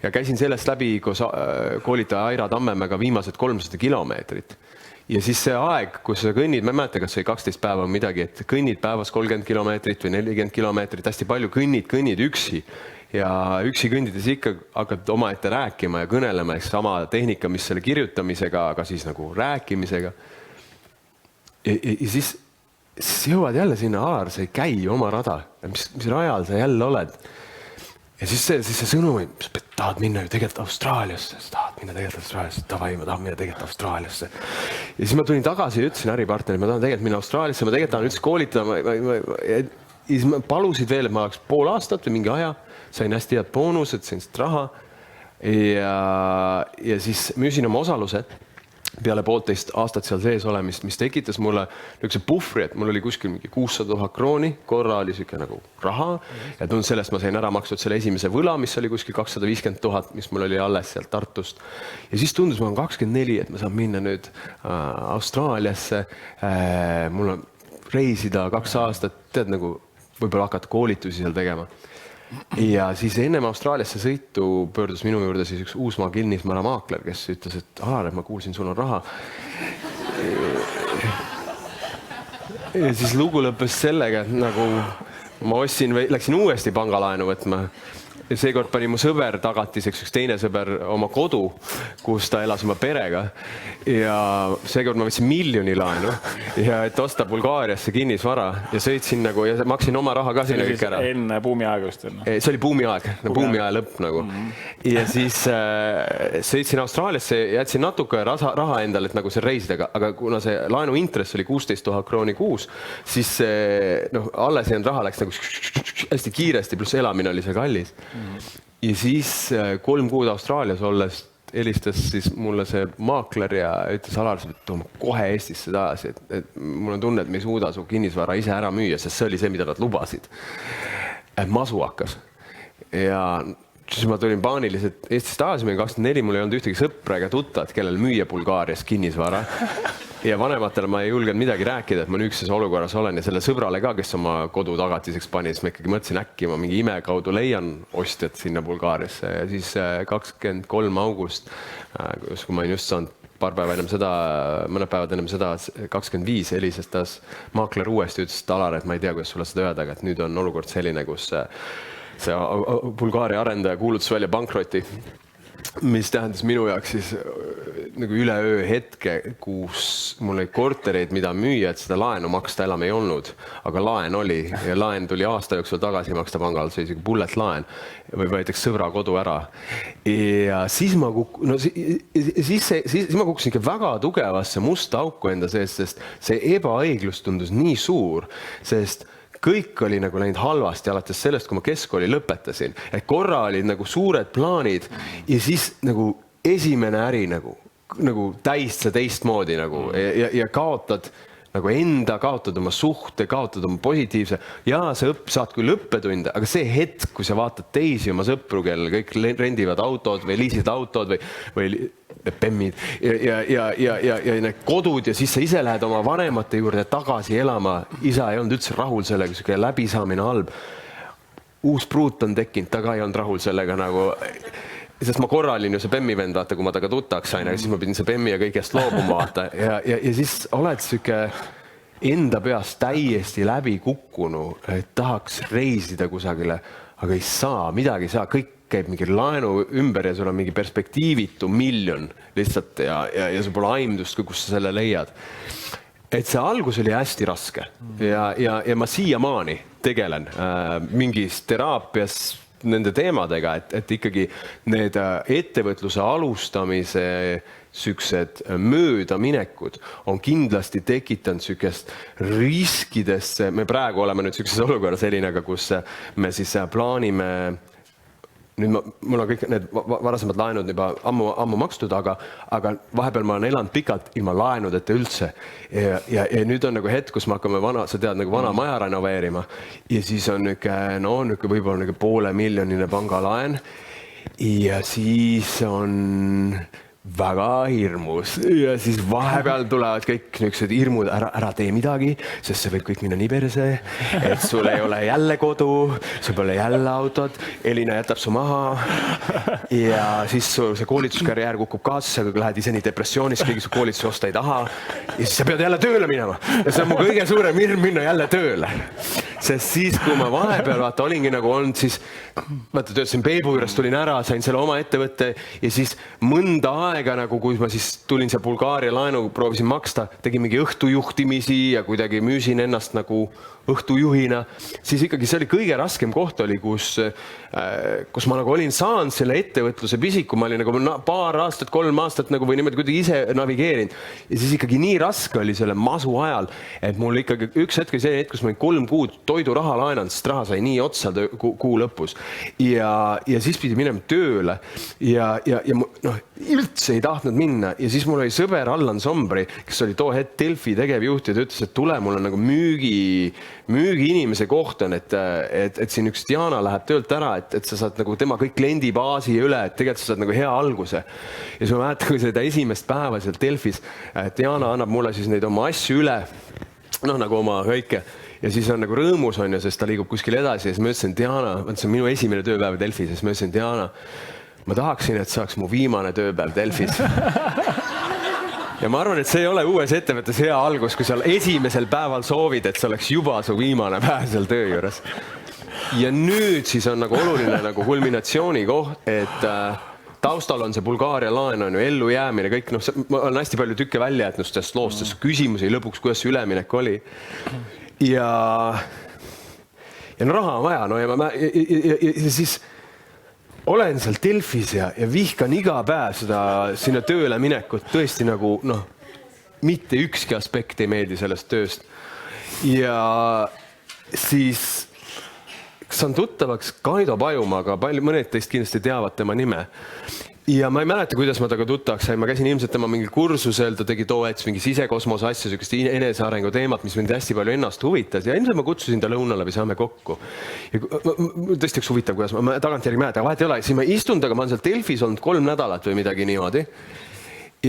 Ja käisin sellest läbi koos koolitaja Aira Tammemäega viimased 300 kilomeetrit. Ja siis see aeg, kus sa kõnnid, ma ei mäleta, kas see 12 päeva on midagi, et kõnnid päevas 30 kilomeetrit või 40 kilomeetrit, hästi palju kõnnid üksi. Ja üksi kõndides ikka hakkad omaette rääkima ja kõnelema, eks sama tehnika, mis selle kirjutamisega, aga siis nagu rääkimisega. Ja siis jõuad jälle sinna, Alar, sa ei käi oma rada. Mis rajal sa jälle oled? Ja siis see sõnum, et tahad minna ju tegelikult Austraaliasse, davai, ma tahan minna tegelikult Austraaliasse. Ja siis ma tulin tagasi ja ütlesin äripartnerile, ma tahan tegelikult minna Austraaliasse, ma tegelikult tahan üldse koolitada. Ja siis ma palusid veel, et ma oleks pool aastat või mingi aja, sain hästi head boonused, sain seda raha ja siis müüsin oma osaluse peale 1,5 aastat seal sees olemist, mis tekitas mulle niisuguse puhvri, et mul oli kuskil mingi 600 000 krooni, korra oli niisugune nagu raha ja tundus sellest ma sain ära makstud selle esimese võla, mis oli kuskil 250 000, mis mul oli alles sealt Tartust. Ja siis tundus, ma olen 24, et ma saan minna nüüd Austraaliasse, mul on reisida 2 aastat, tead nagu võib-olla hakata koolitusi seal tegema. Ja siis ennem Austraaliasse sõitu pöördus minu juurde siis üks Uusmaa kinnisvara maakler, kes ütles, et Alar, ma kuulsin, sul on raha. Ja siis lugu lõppes sellega, et nagu ma läksin uuesti pangalaenu võtma. Ja seekord pani mu sõber tagatiseks üks teine sõber oma kodu, kus ta elas oma perega. Ja seekord ma võtsin 1 miljoni laenu ja et osta Bulgaariasse kinnisvara ja sõitsin nagu ja maksin oma raha ka sinna kõik ära. Enne buumiaegust? See oli buumiaeg, buumiaja lõpp nagu. Ja siis sõitsin Austraaliasse ja jätsin natuke raha endale, et nagu see reisidega, aga kuna see laenu intress oli 16 000 krooni kuus, siis alles jäänud raha läks nagu hästi kiiresti, pluss elamine oli see kallis. Ja siis 3 kuud Austraalias olles helistas siis mulle see maakler ja ütles, Alar, sa pead tooma kohe Eestisse tagasi, et mul on tunne, et me ei suuda su kinnisvara ise ära müüa, sest see oli see, mida nad lubasid. Masu hakkas. Ja siis ma tulin paaniliselt Eestis tagasi, meil 24, mul ei olnud ühtegi sõpra ega tuttavat, kellel müüa Bulgaarias kinnisvara. Ja vanematele ma ei julgenud midagi rääkida, et ma nüüdses olukorras olen ja selle sõbrale ka, kes oma kodu tagatiseks pani, siis ma ikkagi mõtlesin äkki ma mingi ime kaudu leian ostjad sinna Bulgaariasse ja siis 23 august, kui ma olin just saanud mõned päevad ennem seda 25 helistas maakler uuesti, ütles, et Alar, et ma ei tea, kuidas sulle seda öelda, aga et nüüd on olukord selline, kus see Bulgaaria arendaja kuulutas välja pankroti, mis tähendas minu jaoks siis nagu üleöö hetke, kus mul oli kortereid, mida müüa, et seda laenu maksta enam ei olnud, aga laen oli ja laen tuli aasta jooksul tagasi maksta pangal, see oli isegi bullet laen või võetakse sõbra kodu ära. Ja siis ma kukkusin ikka väga tugevasse musta auku enda sees, sest see ebaõiglus tundus nii suur, sest kõik oli nagu läinud halvasti alates sellest, kui ma keskkooli lõpetasin. Et korra olid nagu suured plaanid ja siis nagu esimene äri nagu täist teistmoodi nagu ja kaotad nagu enda, kaotad oma suhte, kaotad oma positiivse ja sa saad küll õppetunde, aga see hetk, kui sa vaatad teisi oma sõpru, kellel kõik rendivad autod või liisivad autod või Bemmid ja need kodud ja siis sa ise lähed oma vanemate juurde tagasi elama. Isa ei olnud üldse rahul sellega, selline läbisaamine halb. Uus pruut on tekkinud, ta ka ei olnud rahul sellega nagu, sest ma korra olin ju see Bemmi vend, vaata, kui ma taga tuttaks sain, aga siis ma pidin see Bemmi ja kõigest loobuma, vaata. Ja siis oled siuke enda peas täiesti läbi kukkunu, et tahaks reisida kusagile, aga ei saa, midagi ei saa, kõik käib mingi laenu ümber ja sul on mingi perspektiivitu miljon lihtsalt ja sul pole aimdust, kus sa selle leiad. Et see algus oli hästi raske ja ma siiamaani tegelen mingis teraapias nende teemadega, et ikkagi need ettevõtluse alustamise süksed möödaminekud on kindlasti tekitanud sükest riskidesse. Me praegu oleme nüüd sükses olukorras selline, kus me siis plaanime. Nüüd mul on kõik need varasemad laenud juba ammu makstud, aga vahepeal ma olen elanud pikalt ilma laenudeta üldse. Ja nüüd on nagu hetk, kus me hakkame sa tead, nagu vana maja renoveerima ja siis on võib-olla 500 000 pangalaen ja siis on väga hirmus ja siis vahepeal tulevad kõik niisugused hirmud, ära tee midagi, sest see võib kõik minna nii perse, et sul ei ole jälle kodu, sul pole jälle autod, Elina jätab su maha ja siis see koolituskarjäär kukub kaasa, kui lähed ise nii depressioonis, keegi su koolitusi osta ei taha ja siis sa pead jälle tööle minema ja see on mu kõige suurem hirm minna jälle tööle. Sest siis, kui ma vahepeal olingi nagu olnud, siis töötasin Peebu juures, tulin ära, sain selle oma ettevõtte ja siis mõnda aega, nagu kui ma siis tulin see Bulgaaria laenu, proovisin maksta, tegin mingi õhtujuhtimisi ja kuidagi müüsin ennast nagu õhtujuhina, siis ikkagi see oli kõige raskem koht oli, kus ma nagu olin saanud selle ettevõtluse pisiku, ma olin nagu paar aastat, 3 aastat nagu või niimoodi kuidagi ise navigeerinud ja siis ikkagi nii raske oli selle masu ajal, et mul ikkagi üks hetk oli see hetk, kus ma olin 3 kuud toiduraha laenanud, sest raha sai nii otsa kuu lõpus ja siis pidi minema tööle ja üldse ei tahtnud minna ja siis mul oli sõber Allan Sombri, kes oli too hetk Delfi tegevjuht ja ta ütles, et tule, mul on nagu müügi inimese koht on, et siin üks Diana läheb töölt ära, et sa saad nagu tema kõik kliendibaasi üle, et tegelikult sa saad nagu hea alguse. Ja siis ma mäletan, kui seda esimest päeva seal Delfis, Diana annab mulle siis neid oma asju üle, nagu oma kõike. Ja siis on nagu rõõmus on ja sest ta liigub kuskil edasi ja siis ma ütlesin, Diana, see on minu esimene tööpäev Delfis ja siis ma ütlesin, Diana, ma tahaksin, et saaks mu viimane tööpäev Delfis. Ja ma arvan, et see ei ole uues ettevõttes hea algus, kui sa esimesel päeval soovid, et see oleks juba su viimane päev seal töö juures. Ja nüüd siis on nagu oluline nagu kulminatsiooni koht, et taustal on see Bulgaaria laen on ju ellu jäämine, kõik, ma olen hästi palju tükke välja jätnud sellest loost, sest küsimusi lõpuks, kuidas see üleminek oli. Ja raha on vaja, ja siis olen seal Delfis ja vihkan iga päev seda sinna tööle minekut, tõesti nagu, mitte ükski aspekt ei meeldi sellest tööst. Ja siis saan tuttavaks Kaido Pajumaaga, mõned teist kindlasti teavad tema nime. Ja ma ei mäleta, kuidas ma taga tuttavaks sain, ma käisin ilmselt tema mingil kursusel, ta tegi too hetk mingi sisekosmose asja, sellist enesearengu teemat, mis mind hästi palju ennast huvitas ja ilmselt ma kutsusin ta lõunale või saame kokku. Ja tõesti üks huvitav, kuidas ma tagantjärgi mäleta, aga vahet ei ole, siis ma istun taga, ma olen seal Delfis olnud 3 nädalat või midagi niimoodi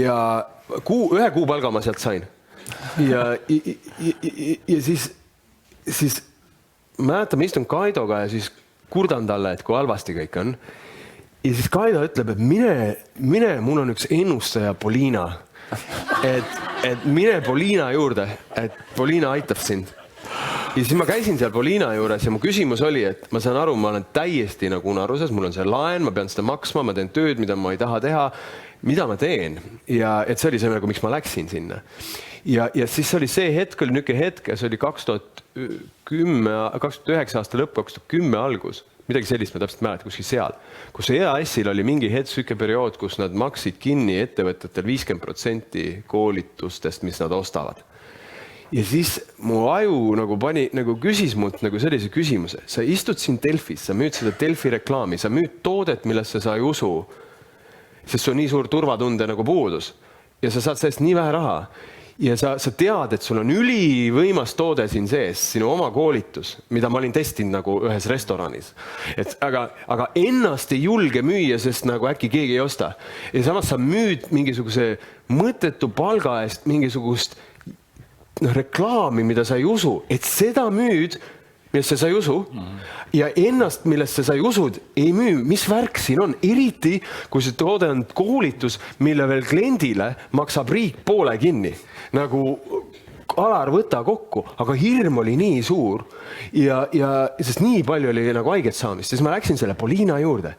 ja 1 kuu palga ma sealt sain. Ja siis mäletan, ma istun Kaidoga ja siis kurdan talle, et kui halvasti kõik on. Ja siis Kaido ütleb, et mine, mul on üks ennustaja Poliina, et mine Poliina juurde, et Poliina aitab sind. Ja siis ma käisin seal Poliina juures ja mu küsimus oli, et ma saan aru, ma olen täiesti nagu unaruses, mul on see laen, ma pean seda maksma, ma teen tööd, mida ma ei taha teha. Mida ma teen? Ja et see oli see nagu, miks ma läksin sinna. Ja siis oli see hetk, oli niisugune hetk ja see oli 2009 aasta lõpp, 2010 algus. Midagi sellist ma täpselt mäletan, kuskil seal, kus EAS-il oli mingi hetk süke periood, kus nad maksid kinni ettevõtetel 50% koolitustest, mis nad ostavad. Ja siis mu aju nagu küsis mult nagu sellise küsimuse. Sa istud siin Delfis, sa müüd seda Delfi reklaami, sa müüd toodet, millesse sa ei usu, sest see on nii suur turvatunde nagu puudus. Ja sa saad sellest nii vähe raha. Ja sa tead, et sul on ülivõimas toode siin sees, sinu oma koolitus, mida ma olin testinud nagu ühes restoranis. Aga ennast ei julge müüa, sest nagu äkki keegi ei osta. Ja samas sa müüd mingisuguse mõttetu palga eest mingisugust reklaami, mida sa ei usu, et seda müüd, millesse sa ei usu ja ennast, millesse sa ei usud, ei müü. Mis värk siin on? Eriti, kui see toode on koolitus, mille veel kliendile maksab riik poole kinni. Nagu Alar, võta kokku, aga hirm oli nii suur ja sest nii palju oli nagu haiget saamist. Siis ma läksin selle Poliina juurde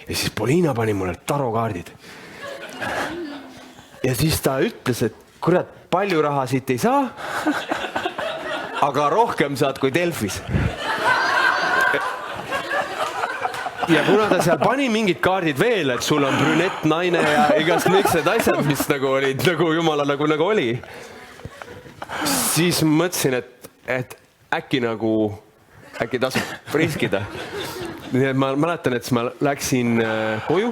ja siis Poliina pani mulle tarokaardid. Ja siis ta ütles, et kurat, palju raha siit ei saa, aga rohkem saad kui Delfis. Ja kuna ta seal pani mingid kaardid veel, et sul on brünett naine ja igast miksed asjad, mis nagu olid nagu jumala nagu oli, siis mõtlesin, et äkki tasub riskida. Ma mäletan, et ma läksin koju,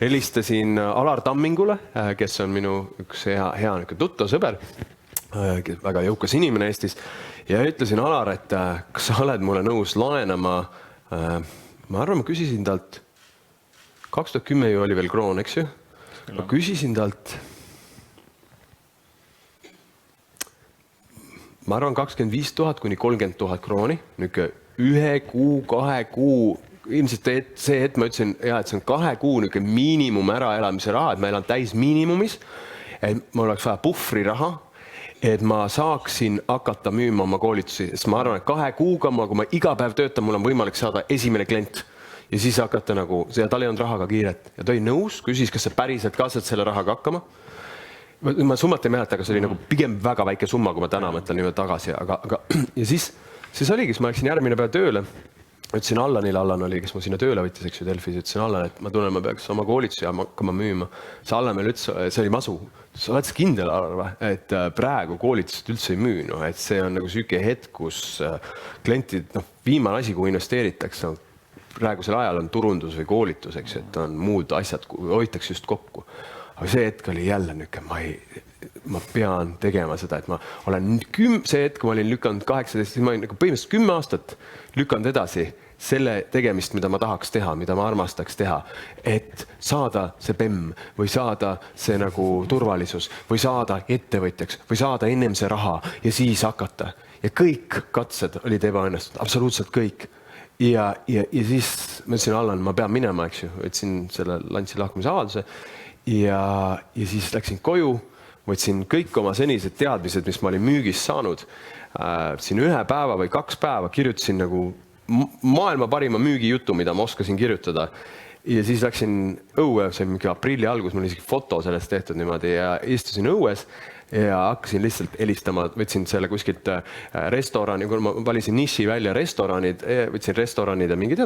helistasin Alar Tammingule, kes on minu üks hea tuttav sõber, väga jõukas inimene Eestis, ja ütlesin Alar, et kas sa oled mulle nõus laenama. Ma arvan, ma küsisin talt, 2010 ju oli veel kroon, eks ju? Ma küsisin talt, ma arvan 25 000 kuni 30 000 krooni, niisugune 1 kuu, 2 kuu, ilmselt see hetk ma ütlesin, et see on 2 kuu niisugune miinimum äraelamise raha, et ma elan täis miinimumis, et mul oleks vaja puhvri raha, et ma saaksin hakata müüma oma koolitusi, sest ma arvan, et 2 kuuga, kui ma iga päev töötan, mul on võimalik saada esimene klient ja siis hakata nagu, tal ei olnud rahaga kiiret ja ta oli nõus, küsis, kas sa päriselt ka saad selle rahaga hakkama. Ma summat ei mäleta, aga see oli nagu pigem väga väike summa, kui ma täna mõtlen niimoodi tagasi, ja siis oligi, siis ma läksin järgmine päev tööle. Ütlesin Allanile, Allan oli, kes mu sinna tööle võttis, eks ju Delfis, ütlesin Allan, et ma tunnen, ma peaks oma koolitusi hakkama müüma. See Allan meil üldse, see oli masu. Sa oled kindel, Alar, et praegu koolitust üldse ei müü, et see on nagu süke hetk, kus klientid, viimane asi, kuhu investeeritakse, praegusel ajal on turundus või koolitus, eks, et on muud asjad, hoitakse just kokku. Aga see hetk oli jälle ma pean tegema seda, et ma olen see hetk, kui ma olin lükanud 18, siis ma olin põhimõtteliselt 10 aastat lükanud edasi selle tegemist, mida ma tahaks teha, mida ma armastaks teha, et saada see PEM või saada see nagu turvalisus või saada ettevõtjaks või saada ennem see raha ja siis hakata. Ja kõik katsed olid ebaõnnestunud, absoluutselt kõik. Ja siis ma ütlesin, Allan, ma pean minema, eks ju, võtsin selle lantsi lahkumise avalduse ja siis läksin koju, võtsin kõik oma senised teadmised, mis ma olin müügis saanud. Siin 1 päeva või 2 päeva kirjutasin nagu maailma parima müügijutu, mida ma oskasin kirjutada. Ja siis läksin õue, see mingi aprilli algus, mul oli isegi foto sellest tehtud niimoodi ja istusin õues ja hakkasin lihtsalt helistama, võtsin selle kuskilt restorani, kui ma valisin niši välja restoranid, võtsin restoranid ja mingi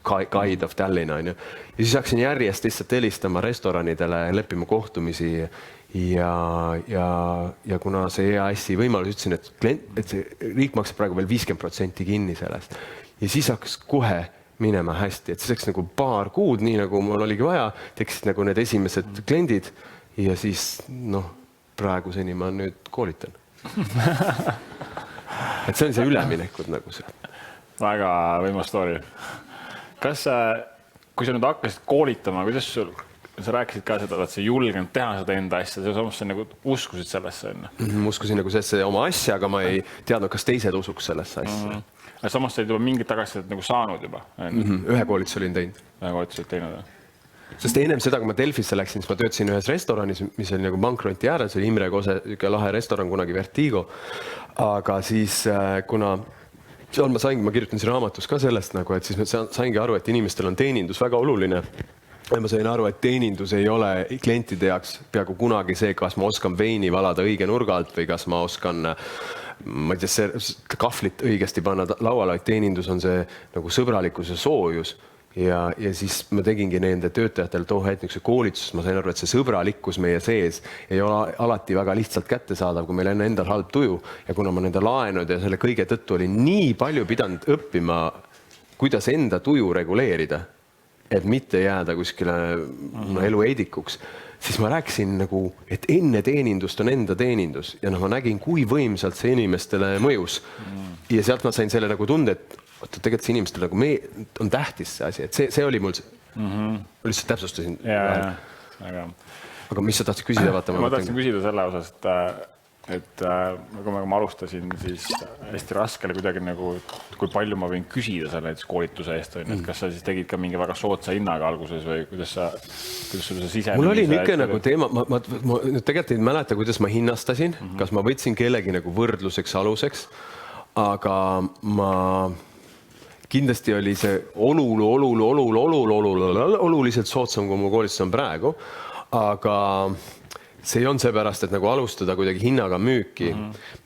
Guide of Tallinn. Ja siis hakkasin järjest lihtsalt helistama restoranidele, leppima kohtumisi ja kuna see EAS-i võimalus ütlesin, et see riik maksab praegu veel 50% kinni sellest ja siis hakkas kohe minema hästi, et see läks nagu paar kuud, nii nagu mul oligi vaja, tekkisid nagu need esimesed kliendid ja siis praegu seni ma nüüd koolitan. Et see on see üleminekud nagu see. Väga võimas story. Kas kui sa nüüd hakkasid koolitama, kuidas sul, sa rääkisid ka seda, et sa julgenud teha seda enda asja, sa nagu uskusid sellesse enne? Uskusin nagu sellesse oma asja, aga ma ei teadnud, kas teised usuks sellesse asja. Samas sa olid juba mingit tagasisidet nagu saanud juba? Ühe koolitus olin teinud. Ühe koolitus olid teinud. Sest ennem seda, kui ma Delfisse läksin, siis ma töötasin ühes restoranis, mis oli nagu pankroti äärel, see oli Imre Kose, lahe restoran, kunagi Vertigo. Aga siis, kuna seal ma kirjutasin raamatus ka sellest, nagu, et siis ma saingi aru, et inimestel on teenindus väga oluline. Ja ma sain aru, et teenindus ei ole klientide jaoks peaaegu kunagi see, kas ma oskan veini valada õige nurga alt või kas ma oskan ma ei tea, kahvlit õigesti panna lauale, et teenindus on see nagu sõbralikkus ja soojus. Ja siis ma tegingi nende töötajatele too hetk niisuguse koolitust, ma sain aru, et see sõbralikkus meie sees ei ole alati väga lihtsalt kättesaadav, kui meil on endal halb tuju. Ja kuna ma nende laenud ja selle kõige tõttu oli nii palju pidanud õppima, kuidas enda tuju reguleerida, et mitte jääda kuskile elu eedikuks, siis ma rääkisin nagu, et enne teenindust on enda teenindus ja ma nägin, kui võimsalt see inimestele mõjus. Ja sealt ma sain selle nagu tunde, et tegelikult see inimestel nagu on tähtis see asi, et see oli mul lihtsalt täpsustasin. Aga mis sa tahtsid küsida? Ma tahtsin küsida selle osas, et kui ma alustasin, siis hästi raske oli kuidagi nagu, kui palju ma võin küsida selle koolituse eest, et kas sa siis tegid ka mingi väga sootsa hinnaga alguses või kuidas sul see sisemine... Mul oli niisugune nagu teema, ma tegelikult ei mäleta, kuidas ma hinnastasin, kas ma võtsin kellegi nagu võrdluseks aluseks, aga ma kindlasti oli see oluliselt sootsam, kui mu koolitus on praegu, aga see ei olnud seepärast, et nagu alustada kuidagi hinnaga müüki.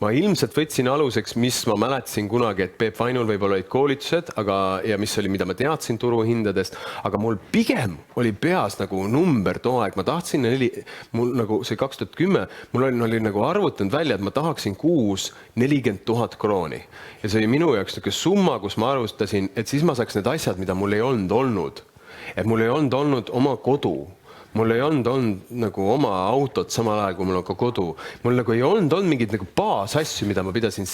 Ma ilmselt võtsin aluseks, mis ma mäletasin kunagi, et Peep Vainul võib-olla olid koolitused, ja mis oli, mida ma teadsin turuhindadest, aga mul pigem oli peas nagu number too aeg. Ma tahtsin, mul nagu see 2010, mul oli nagu arvutanud välja, et ma tahaksin kuus 40 000 krooni. Ja see oli minu jaoks niisugune summa, kus ma arvustasin, et siis ma saaks need asjad, mida mul ei olnud. Et mul ei olnud oma kodu. Mul ei olnud nagu oma autot samal ajal, kui mul on ka kodu. Mul nagu ei olnud mingid nagu baasasju, mida ma pidasin,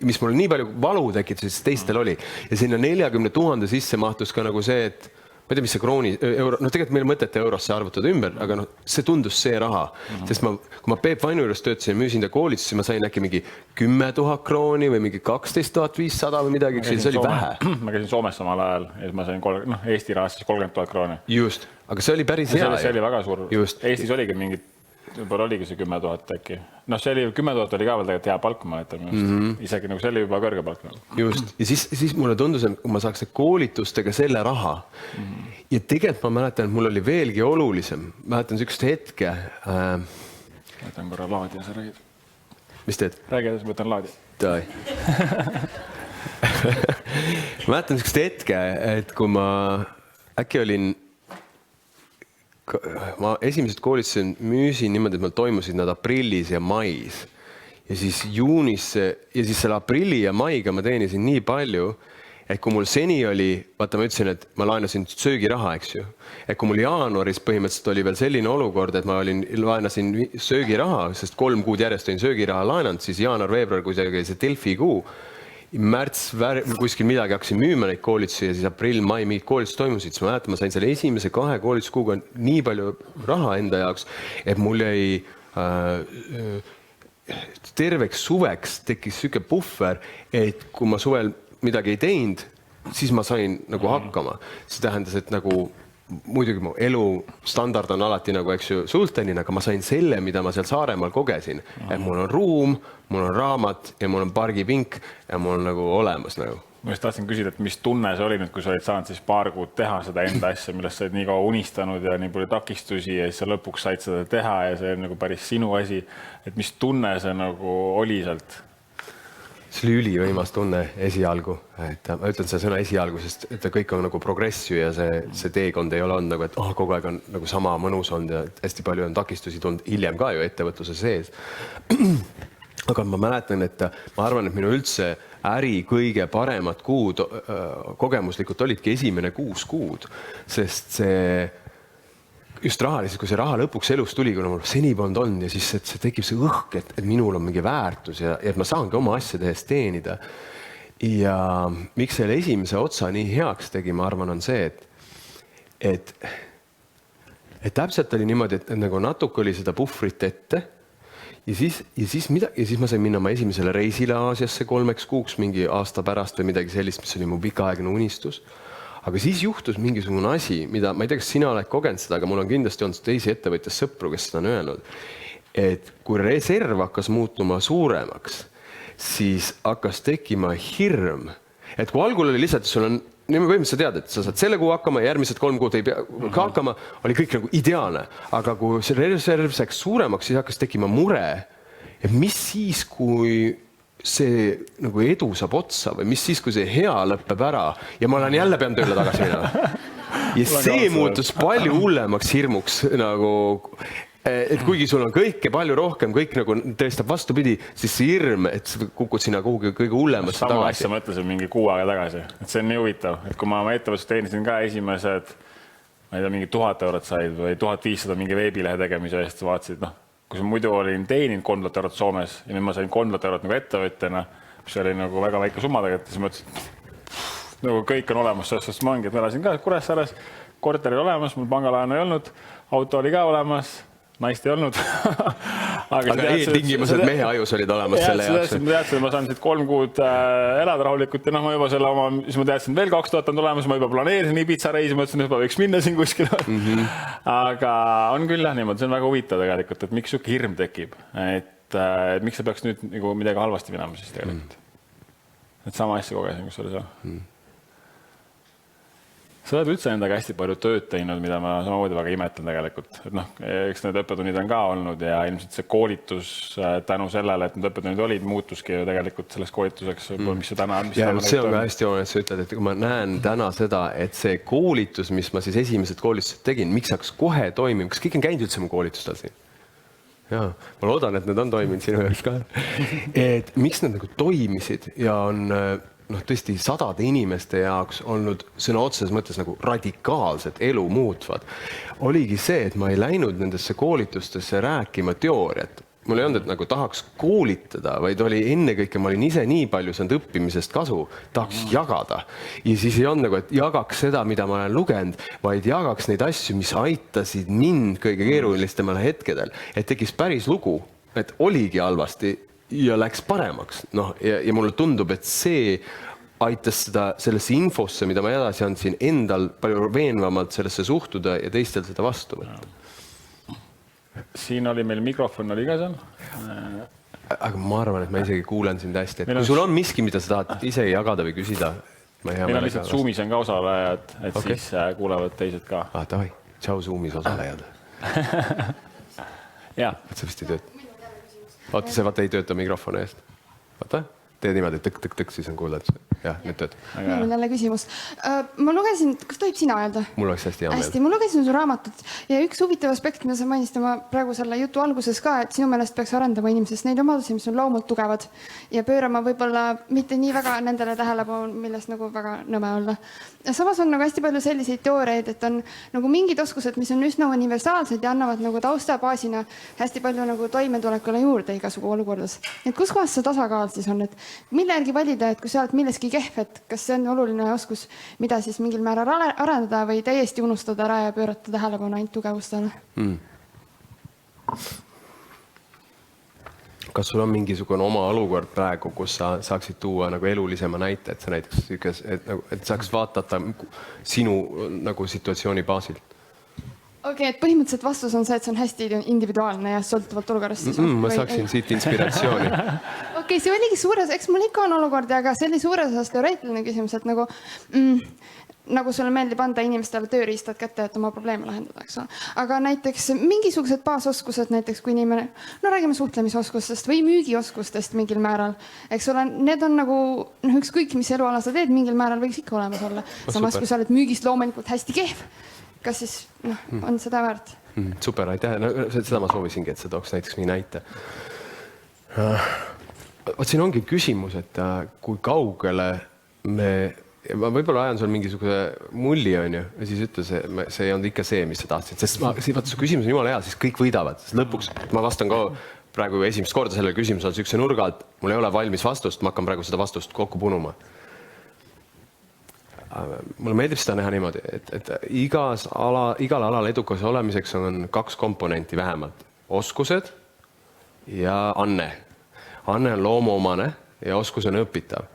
mis mul nii palju valu tekitas, siis teistel oli. Ja sinna 40 000 sisse mahtus ka nagu see, et ma ei tea, mis see krooni, euro, tegelikult meil mõtet eurosse arvutada ümber, aga see tundus see raha. Sest kui ma Peep Vainu juures töötasin ja müüsin ta koolitusi, ma sain äkki mingi 10 000 krooni või mingi 12 500 või midagi, see oli vähe. Ma käisin Soomes samal ajal ja ma sain Eesti rahast 30 000 krooni. Just, aga see oli päris hea. See oli väga suur. Eestis oligi mingid, võib-olla oligi see 10 000 äkki. See oli 10 000 oli ka veel tegelikult hea palk, ma mõtlen. Isegi nagu see oli juba kõrge palk. Just, ja siis mulle tundus, et ma saaks koolitustega selle raha. Ja tegelikult ma mäletan, et mul oli veelgi olulisem. Mäletan sükst hetke. Võtan korra laadi ja sa räägid. Mis teed? Räägi, siis võtan laadi. Tai. Mäletan sükst hetke, et kui ma äkki olin ma esimesed koolitused müüsin niimoodi, et meil toimusid nad aprillis ja mais. Ja siis juunis ja siis selle aprilli ja maiga ma teenisin nii palju, et kui mul seni oli, vaata ma ütlesin, et ma laenasin söögiraha, eks ju. Et kui mul jaanuaris põhimõtteliselt oli veel selline olukord, et ma laenasin söögiraha, sest 3 kuud järjest olin söögiraha laenanud, siis jaanuar, veebruar, kui see Delfi kuu, märts kuskil midagi hakkasin müüma neid koolitusi ja siis aprill, mai mingid koolitused toimusid, siis ma mäletan, ma sain selle esimese 2 koolituskuuga nii palju raha enda jaoks, et mul jäi terveks suveks tekkis siuke puhver, et kui ma suvel midagi ei teinud, siis ma sain nagu hakkama. See tähendas, et nagu muidugi mu elu standard on alati nagu, eks ju, sultanina, aga ma sain selle, mida ma seal Saaremaal kogesin. Et mul on ruum, mul on raamat ja mul on pargipink ja mul on nagu olemas nagu. Ma just tahtsin küsida, et mis tunne see oli nüüd, kui sa olid saanud siis paar kuud teha seda enda asja, millest sa olid nii kaua unistanud ja nii palju takistusi ja siis sa lõpuks said seda teha ja see on nagu päris sinu asi. Et mis tunne see nagu oli sealt? See oli ülivõimas tunne esialgu. Et ma ütlen seda sõna esialgu, sest et kõik on nagu progressu ja see teekond ei ole olnud nagu, et kogu aeg on nagu sama mõnus olnud ja hästi palju on takistusi tulnud hiljem ka ju ettevõtluse sees. Aga ma mäletan, et ma arvan, et minu üldse äri kõige paremad kuud kogemuslikult olidki esimene 6 kuud, sest see just rahaliselt, kui see raha lõpuks elus tuli, kuna mul seni polnud on ja siis see tekib see õhk, et minul on mingi väärtus ja et ma saangi oma asjade eest teenida. Ja miks selle esimese otsa nii heaks tegi, ma arvan, on see, et täpselt oli niimoodi, et nagu natuke oli seda puhvrit ette ja siis ma sain minna oma esimesele reisile Aasiasse 3 kuuks mingi aasta pärast või midagi sellist, mis oli mu pikaaegne unistus. aga siis juhtus mingisugune asi, mida ma ei tea, kas sina oled kogenud seda, aga mul on kindlasti olnud teisi ettevõtjas sõpru, kes seda on öelnud, et kui reserv hakkas muutuma suuremaks, siis hakkas tekkima hirm, et kui algul oli lihtsalt, sul on põhimõtteliselt tead, et sa saad selle kuu hakkama ja järgmised 3 kuud ei pea ka hakkama, oli kõik nagu ideaalne. Aga kui see reserv saaks suuremaks, siis hakkas tekkima mure, et mis siis, kui see nagu edu saab otsa või mis siis, kui see hea lõpeb ära ja ma olen jälle pean tööle tagasi minema. Ja see muutus palju hullemaks hirmuks nagu... Et kuigi sul on kõike palju rohkem, kõik nagu tõestab vastupidi, siis see hirm, et sa kukud sinna kuhugi kõige hullemasse tagasi. Sama asja mõtlesin mingi 6 aega tagasi, et see on nii huvitav, et kui ma ettevõttes teenisin ka esimesed, ma ei tea, mingi 1000 eurot said või 1500 mingi veebilehe tegemise eest, vaatasid, kui sa muidu olin teeninud 3000 eurot Soomes ja nüüd ma sain 3000 eurot nagu ettevõtjana, mis oli nagu väga väike summa tegelikult, siis mõtlesin, nagu kõik on olemas, sest ma ongi, et ma elasin ka Kuressaares, korter oli olemas, mul pangalaenu ei olnud, auto oli ka olemas, naist ei olnud. aga eeltingimused mehe ajus olid olemas selle jaoks. Ma teadsin, et ma saan siit 3 kuud elada rahulikult ja ma juba selle oma, siis ma teadsin, veel 2000 on tulemas, ma juba planeerisin Ibiza reisi, mõtlesin, et ma võiks minna siin kuskile. Aga on küll jah niimoodi, see on väga huvitav tegelikult, et miks siuke hirm tekib, et miks sa peaks nüüd nagu midagi halvasti minema siis tegelikult. Et sama asja kogesin, kus oli see. Sa oled üldse endaga hästi palju tööd teinud, mida ma samamoodi väga imetlen tegelikult. Et eks need õppetunnid on ka olnud ja ilmselt see koolitus tänu sellele, et need õppetunnid olid, muutuski ju tegelikult selles koolituseks, mis see täna on. Ja see on ka hästi oluline, et sa ütled, et kui ma näen täna seda, et see koolitus, mis ma siis esimesed koolitused tegin, miks saaks kohe toimima, kas kõik on käinud üldse mu koolitustel siin? Jaa, ma loodan, et need on toiminud sinu jaoks ka. Et miks need nagu toimisid ja on... tõesti sadade inimeste jaoks olnud sõna otseses mõttes nagu radikaalselt elu muutvad, oligi see, et ma ei läinud nendesse koolitustesse rääkima teooriat. Mul ei olnud, et nagu tahaks koolitada, vaid oli ennekõike, ma olin ise nii palju saanud õppimisest kasu, tahaks jagada. Ja siis ei olnud nagu, et jagaks seda, mida ma olen lugenud, vaid jagaks neid asju, mis aitasid mind kõige keerulisemale hetkedel. Et tekkis päris lugu, et oligi halvasti ja läks paremaks. Ja mulle tundub, et see aitas sellesse infosse, mida ma edasi andsin, endal palju veenvamalt sellesse suhtuda ja teistel seda vastu võtta. Siin oli meil mikrofon oli ka seal. Aga ma arvan, et ma isegi kuulen sind hästi. Kui sul on miski, mida sa tahad ise jagada või küsida, ma hea meil on lihtsalt Zoomis on ka osalejad, et siis kuulevad teised ka. Davai, tšau Zoomis osalejad. Jaa. See vist ei tööta. Vaata, see vaata ei tööta mikrofoni eest. Vaata, teed niimoodi, tõk-tõk-tõk, siis on kuulda, et jah, nüüd töötab. Mul on jälle küsimus. Ma lugesin, kas tohib sina öelda? Mul oleks hästi hea meel. Hästi, ma lugesin su raamatut ja üks huvitav aspekt, mida sa mainisid oma praegu selle jutu alguses ka, et sinu meelest peaks arendama inimesest neid omadusi, mis on loomult tugevad ja pöörama võib-olla mitte nii väga nendele tähelepanu, millest nagu väga nõme olla. Samas on nagu hästi palju selliseid teooriaid, et on nagu mingid oskused, mis on üsna universaalsed ja annavad nagu taustabaasina hästi palju nagu toimetulekule juurde igasugu olukordas. Et kus kohas see tasakaal siis on, et mille järgi valida, et kui sa oled milleski kehv, et kas see on oluline oskus, mida siis mingil määral arendada või täiesti unustada ära ja pöörata tähelepanu ainult tugevustele? Kas sul on mingisugune oma olukord praegu, kus sa saaksid tuua nagu elulisema näite, et sa näiteks, et saaks vaatata sinu nagu situatsiooni baasilt? Okei, et põhimõtteliselt vastus on see, et see on hästi individuaalne ja sõltuvalt olukorrast. Ma saaksin siit inspiratsiooni. Okei, see oligi suures, eks mul ikka on olukord, aga see oli suures osas teoreetiline küsimus, et nagu sulle meeldib anda inimestele tööriistad kätte, et oma probleeme lahendada, eks ole. Aga näiteks mingisugused baasoskused, näiteks kui inimene, räägime suhtlemisoskustest või müügioskustest mingil määral, eks ole, need on nagu ükskõik, mis eluala sa teed, mingil määral võiks ikka olemas olla. Samas, kui sa oled müügist loomulikult hästi kehv, kas siis on seda väärt? Super, aitäh. Seda ma soovisingi, et sa tooks näiteks mingi näite. Siin ongi küsimus, et kui kaugele ma võib-olla ajan sul mingisuguse mulli on ju, ja siis ütle see ei olnud ikka see, mis sa tahtsid, sest vaata su küsimus on jumala hea, siis kõik võidavad, sest lõpuks ma vastan ka praegu esimest korda sellele küsimusele sükse nurga alt, mul ei ole valmis vastust, ma hakkan praegu seda vastust kokku punuma. Mulle meeldib seda näha niimoodi, et igal alal edukas olemiseks on 2 komponenti vähemalt. Oskused ja anne. Anne on loomuomane ja oskus on õpitav.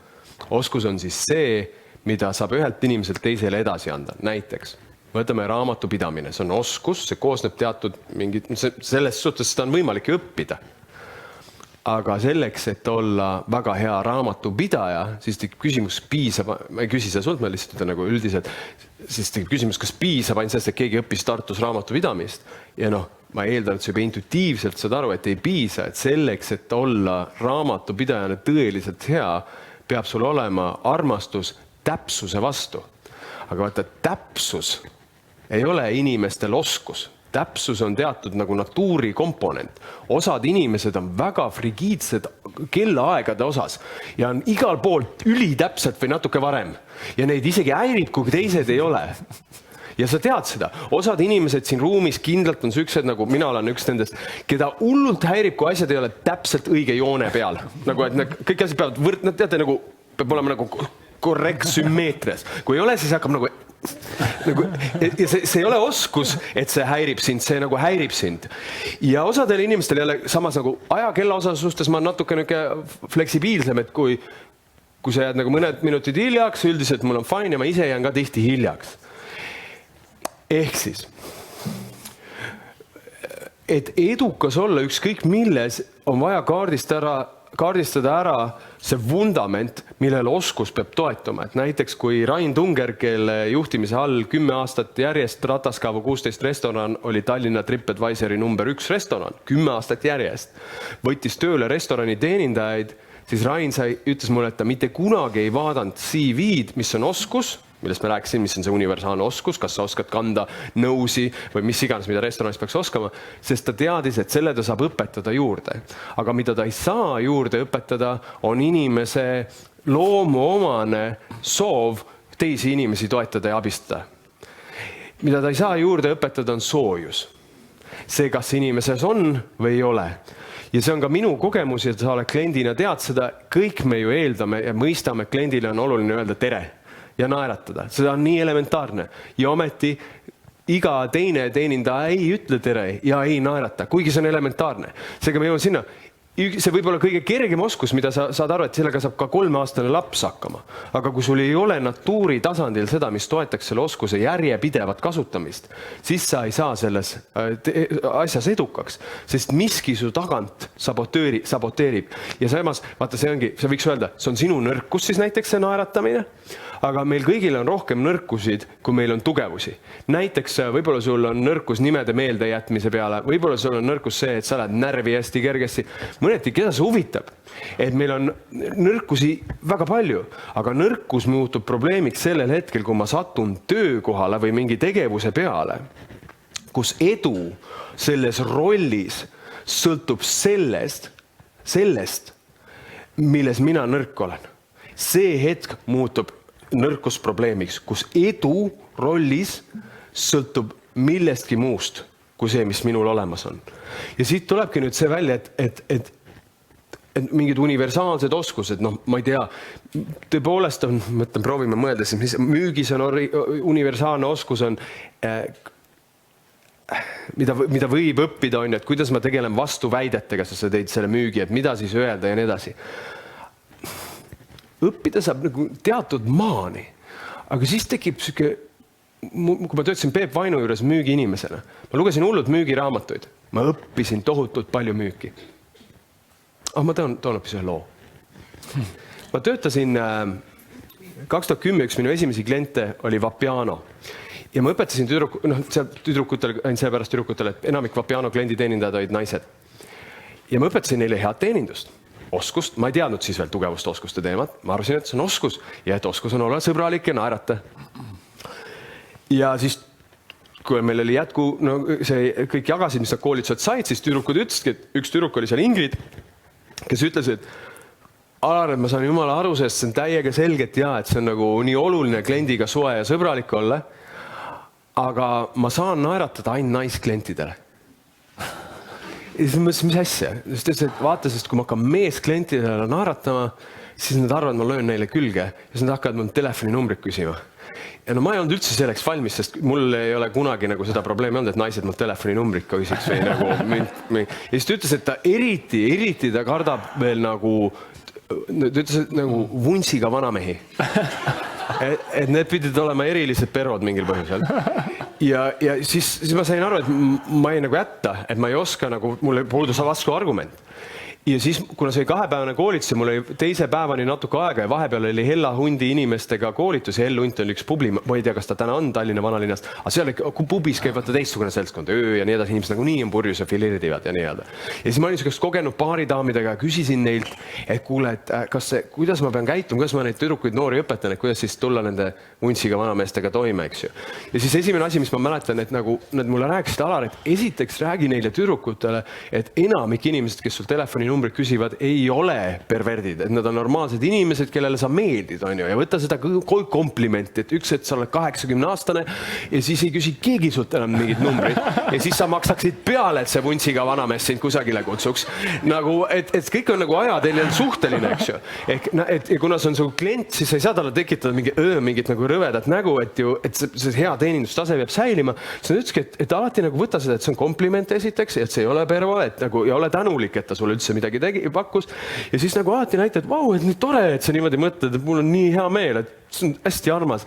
Oskus on siis see, mida saab ühelt inimeselt teisele edasi anda. Näiteks võtame raamatupidamine, see on oskus, see koosneb teatud mingid, selles suhtes seda on võimalik õppida. Aga selleks, et olla väga hea raamatupidaja, siis tekib küsimus, piisab, ma ei küsi seda sult, ma lihtsalt ütlen nagu üldiselt, siis tekib küsimus, kas piisab ainult sellest, et keegi õppis Tartus raamatupidamist ja ma eeldan, et sa juba intuitiivselt saad aru, et ei piisa, et selleks, et olla raamatupidajana tõeliselt hea, peab sul olema armastus täpsuse vastu. Aga vaata, täpsus ei ole inimestel oskus. Täpsus on teatud nagu natuuri komponent. Osad inimesed on väga frigiidsed kellaaegade osas ja on igal pool ülitäpselt või natuke varem. Ja neid isegi häirib, kui teised ei ole. Ja sa tead seda. Osad inimesed siin ruumis kindlalt on süksed, nagu mina olen üks nendest, keda hullult häirib, kui asjad ei ole täpselt õige joone peal. Nagu, et kõik asjad peavad nad teate, nagu, peab olema nagu korrekt sümmeetrias. Kui ei ole, siis hakkab nagu ja see ei ole oskus, et see häirib sind, see nagu häirib sind. Ja osadel inimestel jälle samas nagu ajakella osas suhtes ma natuke fleksibiilsem, et kui sa jääd nagu mõned minutid hiljaks, üldiselt mul on fine ja ma ise jään ka tihti hiljaks. Ehk siis, et edukas olla ükskõik milles, on vaja kaardistada ära see vundament, millele oskus peab toetuma. Et näiteks kui Rain Tunger, kelle juhtimise all 10 aastat järjest Rataskaavu 16 restoran oli Tallinna TripAdvisori number 1 restoran, 10 aastat järjest, võttis tööle restorani teenindajaid, siis Rain ütles mulle, et ta mitte kunagi ei vaadanud CV-d, mis on oskus, millest me rääkisin, mis on see universaalne oskus, kas sa oskad kanda nõusi või mis iganes, mida restoranis peaks oskama, sest ta teadis, et selle ta saab õpetada juurde. Aga mida ta ei saa juurde õpetada, on inimese loomuomane soov teisi inimesi toetada ja abistada. Mida ta ei saa juurde õpetada, on soojus. See, kas inimeses on või ei ole. Ja see on ka minu kogemus, et sa oled kliendina tead seda, kõik me ju eeldame ja mõistame, et kliendile on oluline öelda tere ja naeratada. Seda on nii elementaarne. Ja ometi iga teine teenindaja ei ütle tere ja ei naerata, kuigi see on elementaarne. Seega me jõuame sinna. See võib olla kõige kergem oskus, mida sa saad aru, et sellega saab ka 3-aastane laps hakkama. Aga kui sul ei ole natuuri tasandil seda, mis toetaks selle oskuse järjepidevat kasutamist, siis sa ei saa selles asjas edukaks, sest miski su tagant saboteerib. Ja samas, vaata, see võiks öelda, see on sinu nõrkus siis näiteks see naeratamine, aga meil kõigil on rohkem nõrkusid, kui meil on tugevusi. Näiteks võib-olla sul on nõrkus nimede meelde jätmise peale, võib-olla sul on nõrkus see, et sa oled närvi hästi kergesti. Mõneti, keda see huvitab, et meil on nõrkusi väga palju, aga nõrkus muutub probleemiks sellel hetkel, kui ma satun töökohale või mingi tegevuse peale, kus edu selles rollis sõltub sellest, milles mina nõrk olen. See hetk muutub nõrkusprobleemiks, kus edu rollis sõltub millestki muust kui see, mis minul olemas on. Ja siit tulebki nüüd see välja, et mingid universaalsed oskused, ma ei tea, tõepoolest on, mõtlen, proovime mõelda, mis müügis on universaalne oskus on, mida võib õppida on, et kuidas ma tegelen vastuväidetega, sest sa teid selle müügi, et mida siis öelda ja nii edasi. Õppida saab nagu teatud maani, aga siis tekib süke, kui ma töötasin Peep Vainu juures müügi inimesena, ma lugesin hullult müügiraamatuid, ma õppisin tohutult palju müüki. Ma toon hoopis ühe loo. Ma töötasin 2010, üks minu esimesi kliente oli Vapiano ja ma õpetasin tüdrukutele, ainult seepärast tüdrukutele, et enamik Vapiano klienditeenindajad olid naised. Ja ma õpetasin neile head teenindust. Oskust, ma ei teadnud siis veel tugevust oskuste teemat, ma arvasin, et see on oskus ja et oskus on olla sõbralik ja naerata. Ja siis, kui meil oli see kõik jagasid, mis nad koolitused said, siis tüdrukud ütlesidki, et üks tüdruk oli seal Ingrid, kes ütles, et Alar, et ma saan jumala aru, sest see on täiega selgelt et see on nagu nii oluline kliendiga soe ja sõbralik olla, aga ma saan naeratada ainult naisklientidele. Ja siis mõtlesin, mis asja? Sest vaata, sest kui ma hakkan meesklientidele naeratama, siis nad arvavad, ma löön neile külge ja siis nad hakkavad mul telefoninumbrit küsima. Ja ma ei olnud üldse selleks valmis, sest mul ei ole kunagi nagu seda probleemi olnud, et naised mul telefoninumbrit küsiks või nagu ja siis ta ütles, et ta eriti ta kardab veel nagu, ta ütles, et nagu vunsiga vanamehi. et need pidid olema erilised perod mingil põhjusel. Ja siis ma sain aru, et ma jäin nagu jätta, et ma ei oska nagu, mulle puudus vastu argument. Ja siis, kuna see 2-päevane koolitus, mul oli teise päevani natuke aega ja vahepeal oli Hella Hundi inimestega koolitus ja Hella Hunt oli üks publi, ma ei tea, kas ta täna on Tallinna vanalinnast, aga seal pubis käib vaata teistsugune seltskond, öö ja nii edasi, inimesed nagu nii on purjus ja fileerivad ja nii edasi. Ja siis ma olin selleks kogenud baaridaamidega ja küsisin neilt, et kuule, et kuidas ma pean käituma, kuidas ma neid tüdrukuid noori õpetan, et kuidas siis tulla nende vuntsiga vanameestega toime, eks ju. Ja siis esimene asi, mis ma mäletan, et nagu nad mulle rääkisid Alar, et esiteks räägi neile tüdrukutele, et enamik inimesed, kes sul telefoninumbrid küsivad, ei ole perverdid, et nad on normaalsed inimesed, kellele sa meeldid, on ju, ja võtta seda komplimenti, et üks, et sa oled 80-aastane ja siis ei küsi keegi sult enam mingid numbrid ja siis sa maksaksid peale, et see vuntsiga vanamees sind kusagile kutsuks. Nagu, et kõik on nagu ajateljel suhteline, eks ju. Et kuna see on su klient, siis ei saa talle tekitada mingit nagu rõvedat nägu, et see hea teenindustase peab säilima. See on ütleski, et alati nagu võta seda, et see on kompliment esiteks, et see ei ole pervo, et nagu ja ole tänulik, et ta sulle üldse midagi pakkus. Ja siis nagu alati näitad, vau, et nii tore, et sa niimoodi mõtled, et mul on nii hea meel, et see on hästi armas.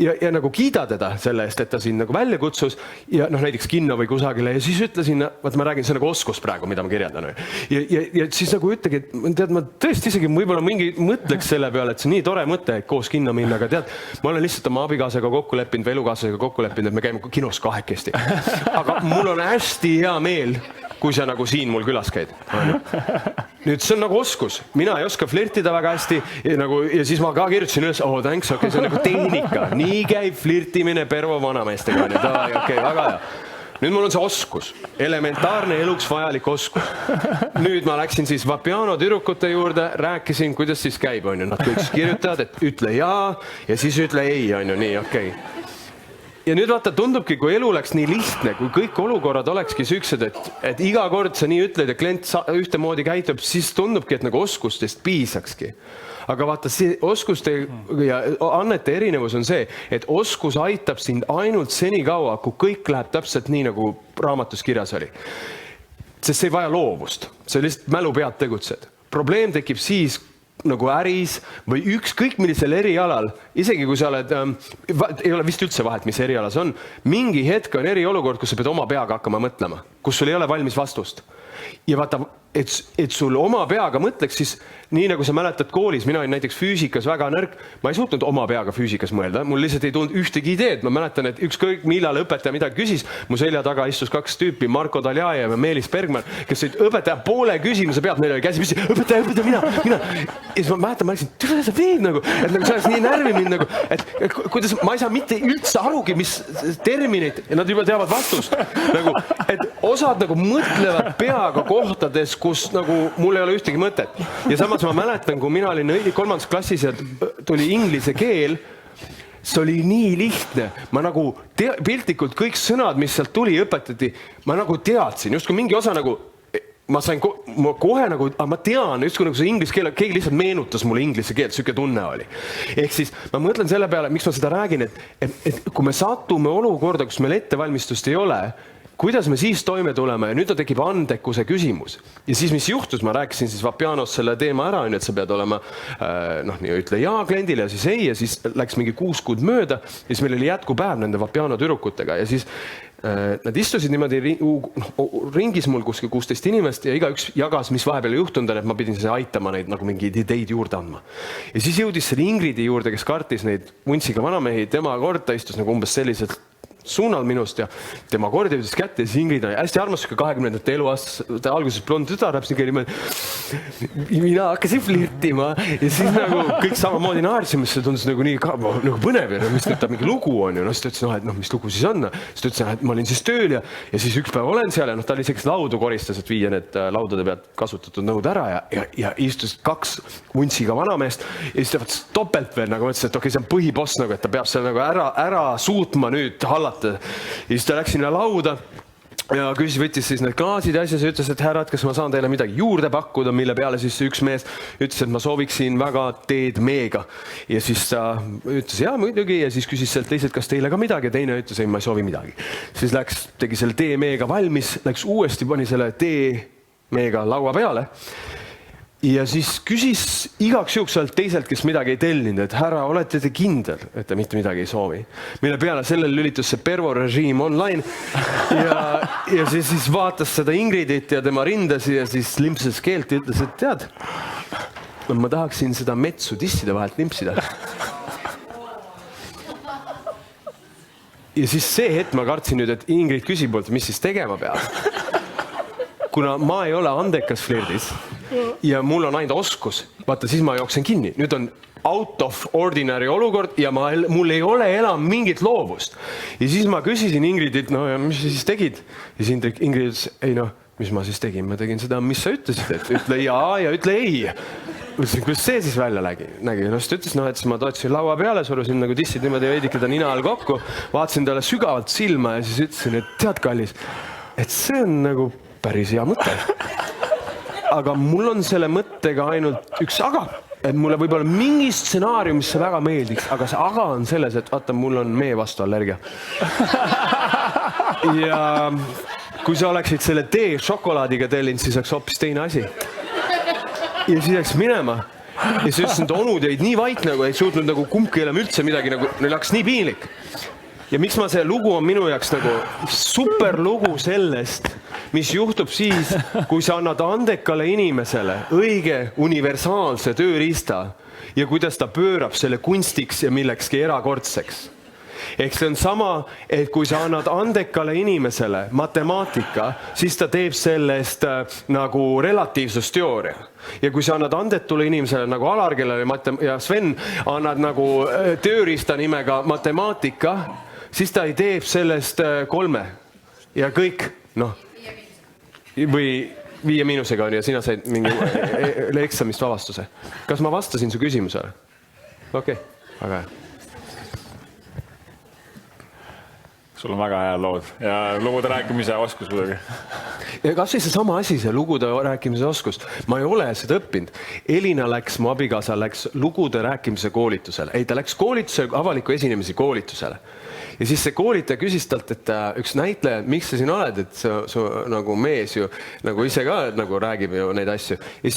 Ja nagu kiida teda selle eest, et ta siin nagu välja kutsus ja näiteks kinno või kusagile ja siis ütle sinna, vaata ma räägin, see nagu oskus praegu, mida ma kirjeldan. Ja siis nagu ütlegi, et tead, ma tõesti isegi võib-olla mingi mõtleks selle peale, et see nii tore mõte, et koos kinno minna, aga tead, ma olen lihtsalt oma abikaasaga kokku leppinud või elukaaslasega kokku leppinud, et me käime kinos kahekesti. Aga mul on hästi hea meel, kui sa nagu siin mul külas käid. Nüüd see on nagu oskus. Mina ei oska flirtida väga hästi ja siis ma ka kirjutasin üles, thanks, okay, see on nagu tehnika. Nii käib flirtimine pervo vanameestega. Okay, väga hea. Nüüd mul on see oskus. Elementaarne eluks vajalik oskus. Nüüd ma läksin siis Vapiano tüdrukute juurde, rääkisin, kuidas siis käib. Nad kõik kirjutavad, et ütle jaa ja siis ütle ei. Nii, okei. Ja nüüd vaata, tundubki, kui elu läks nii lihtne, kui kõik olukorrad olekski süksed, et iga kord sa nii ütled ja klient ühtemoodi käitub, siis tundubki, et nagu oskustest piisakski. Aga vaata, see oskuste ja annete erinevus on see, et oskus aitab sind ainult senikaua, kui kõik läheb täpselt nii, nagu raamatus kirjas oli. Sest see ei vaja loovust, see lihtsalt mälu pead tegutsed. Probleem tekib siis, nagu äris või ükskõik millisel erialal, isegi kui sa oled, ei ole vist üldse vahet, mis eriala see on, mingi hetk on eriolukord, kus sa pead oma peaga hakkama mõtlema, kus sul ei ole valmis vastust. Ja vaata, et sul oma peaga mõtleks, siis nii nagu sa mäletad koolis, mina olin näiteks füüsikas väga nõrk, ma ei suutnud oma peaga füüsikas mõelda, mul lihtsalt ei tulnud ühtegi ideed, ma mäletan, et ükskõik millal õpetaja midagi küsis, mu selja taga istus 2 tüüpi, Marko Taljajev ja Meelis Bergman, kes olid õpetaja poole küsimuse pealt, neil oli käsi püsti, õpetaja, mina. Ja siis ma mäletan, ma läksin, tule sa veel nagu, et nagu see oleks nii närvi mind nagu, et kuidas ma ei saa mitte üldse arugi, mis terminid, ja nad juba teavad vastust, nagu, et osad nagu mõtlevad peaga kohtades, kus nagu mul ei ole ühtegi mõtet. Ja samas ma mäletan, kui mina olin 3. klassis ja tuli inglise keel, see oli nii lihtne. Ma nagu piltlikult kõik sõnad, mis sealt tuli, õpetati, ma nagu teadsin, just kui mingi osa nagu, ma sain kohe nagu, ma tean, just kui nagu see inglise keel, keegi lihtsalt meenutas mulle inglise keelt, süke tunne oli. Ehk siis ma mõtlen selle peale, miks ma seda räägin, et kui me satume olukorda, kus meil ettevalmistust ei ole, kuidas me siis toime tuleme ja nüüd tekib andekuse küsimus. Ja siis, mis juhtus, ma rääkisin siis Vapianos selle teema ära, et sa pead olema, nii ütle jaa kliendile ja siis ei, ja siis läks mingi 6 kuud mööda ja siis meil oli jätkupäev nende Vapiano tüdrukutega ja siis nad istusid niimoodi ringis mul kuskil 16 inimest ja igaüks jagas, mis vahepeal juhtunud on, et ma pidin aitama neid nagu mingeid ideid juurde andma. Ja siis jõudis selle Ingridi juurde, kes kartis neid vuntsiga vanamehi, tema kord ta istus nagu umbes selliselt suunal minust ja tema kord jõudis kätte ja siis Ingrid oli hästi armas 20. eluaastas alguses blond tütar, mina hakkasin flirtima ja siis nagu kõik samamoodi naersime, see tundus nagu nii nagu põnev ja mis ta mingi lugu on ja siis ta ütles, et mis lugu siis on. Siis ta ütles, et ma olin siis tööl ja siis üks päev olen seal ja ta oli isegi laudu koristas, et viia need laudade pealt kasutatud nõud ära ja istus 2 vuntsiga vanameest ja siis ta võttis topelt veel nagu mõtles, et okei, see on põhiboss nagu, et ta peab seal nagu ära suutma nüüd hallata. Ja siis ta läks sinna lauda ja võttis siis need klaasid ja asjas ja ütles, et härrad, kas ma saan teile midagi juurde pakkuda, mille peale siis üks mees ütles, et ma sooviksin väga teed meega. Ja siis ta ütles, jaa, muidugi, ja siis küsis sealt teised, kas teile ka midagi, ja teine ütles, ei, ma ei soovi midagi. Siis tegi selle tee meega valmis, läks uuesti, pani selle tee meega laua peale. ja siis küsis igaks juhuks sealt teiselt, kes midagi ei tellinud, et härra, olete te kindel, et te mitte midagi ei soovi. Mille peale sellel lülitus see Pervo režiim online ja siis vaatas seda Ingridit ja tema rindasi ja siis limpsas keelt ja ütles, et tead, ma tahaksin seda metsu tisside vahelt limpsida. Ja siis see hetk ma kartsin nüüd, et Ingrid küsib poolt, mis siis tegema peab. Kuna ma ei ole andekas flirdis ja mul on ainult oskus, vaata siis ma jooksen kinni. Nüüd on out of ordinary olukord ja mul ei ole enam mingit loovust. Ja siis ma küsisin Ingridit, no ja mis sa siis tegid? Ja siis Ingrid ütles, ei noh, mis ma siis tegin? Ma tegin seda, mis sa ütlesid, et ütle jaa ja ütle ei. Ütlesin, kuidas see siis välja nägi? No siis ta ütles, et siis ma toetasin laua peale, surusin nagu tissid niimoodi veidike ta nina all kokku, vaatasin talle sügavalt silma ja siis ütlesin, et tead, kallis, et see on nagu päris hea mõte. Aga mul on selle mõttega ainult üks aga, et mulle võib olla mingi stsenaarium, mis see väga meeldiks, aga see aga on selles, et vaata, mul on mee vastu allergia. Ja kui sa oleksid selle tee šokolaadiga tellinud, siis oleks hoopis teine asi. Ja siis läks minema ja siis ütlesin, et onud jäid nii vait nagu, ei suutnud nagu kumbki enam üldse midagi, nagu neil hakkas nii piinlik. Ja miks ma see lugu on minu jaoks nagu super lugu sellest, mis juhtub siis, kui sa annad andekale inimesele õige universaalse tööriista ja kuidas ta pöörab selle kunstiks ja millekski erakordseks. Ehk see on sama, et kui sa annad andekale inimesele matemaatika, siis ta teeb sellest nagu relatiivsusteooria. Ja kui sa annad andetule inimesele nagu Alar, kellele ja Sven annad nagu tööriista nimega matemaatika, siis ta ei teeb sellest 3 ja kõik, noh, või 5 miinusega on ja sina said mingi eksamist vabastuse. Kas ma vastasin su küsimusele? Okei, väga hea. Sul on väga hea lood ja lugude rääkimise oskus muidugi. Ja kas see sama asi, see lugude rääkimise oskus? Ma ei ole seda õppinud. Elina läks, mu abikaasa läks lugude rääkimise koolitusele. Ei, ta läks koolitusele, avaliku esinemise koolitusele. Ja siis see koolitaja küsis talt, et üks näitleja, miks sa siin oled, et su nagu mees ju nagu ise ka nagu räägib ju neid asju. Ja siis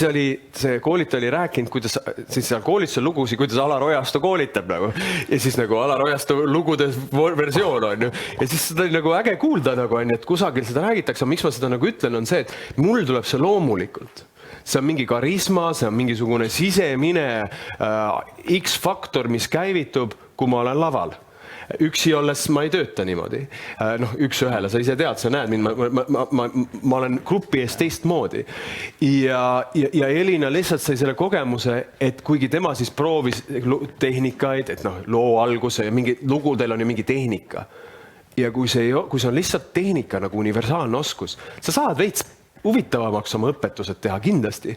see koolitaja oli rääkinud, kuidas siis seal koolitusel lugusi, kuidas Alar Ojastu koolitab nagu. Ja siis nagu Alar Ojastu lugude versioon on ju. Ja siis seda oli nagu äge kuulda nagu on, et kusagil seda räägitakse. Miks ma seda nagu ütlen, on see, et mul tuleb see loomulikult. See on mingi karisma, see on mingisugune sisemine X-faktor, mis käivitub, kui ma olen laval. Üksi olles ma ei tööta niimoodi. Noh, üks ühele, sa ise tead, sa näed mind, ma olen grupi ees teistmoodi. Ja Elina lihtsalt sai selle kogemuse, et kuigi tema siis proovis tehnikaid, et noh, loo alguse ja mingi lugudel on ju mingi tehnika. Ja kui see on lihtsalt tehnika nagu universaalne oskus, sa saad veits huvitavamaks oma õpetused teha kindlasti,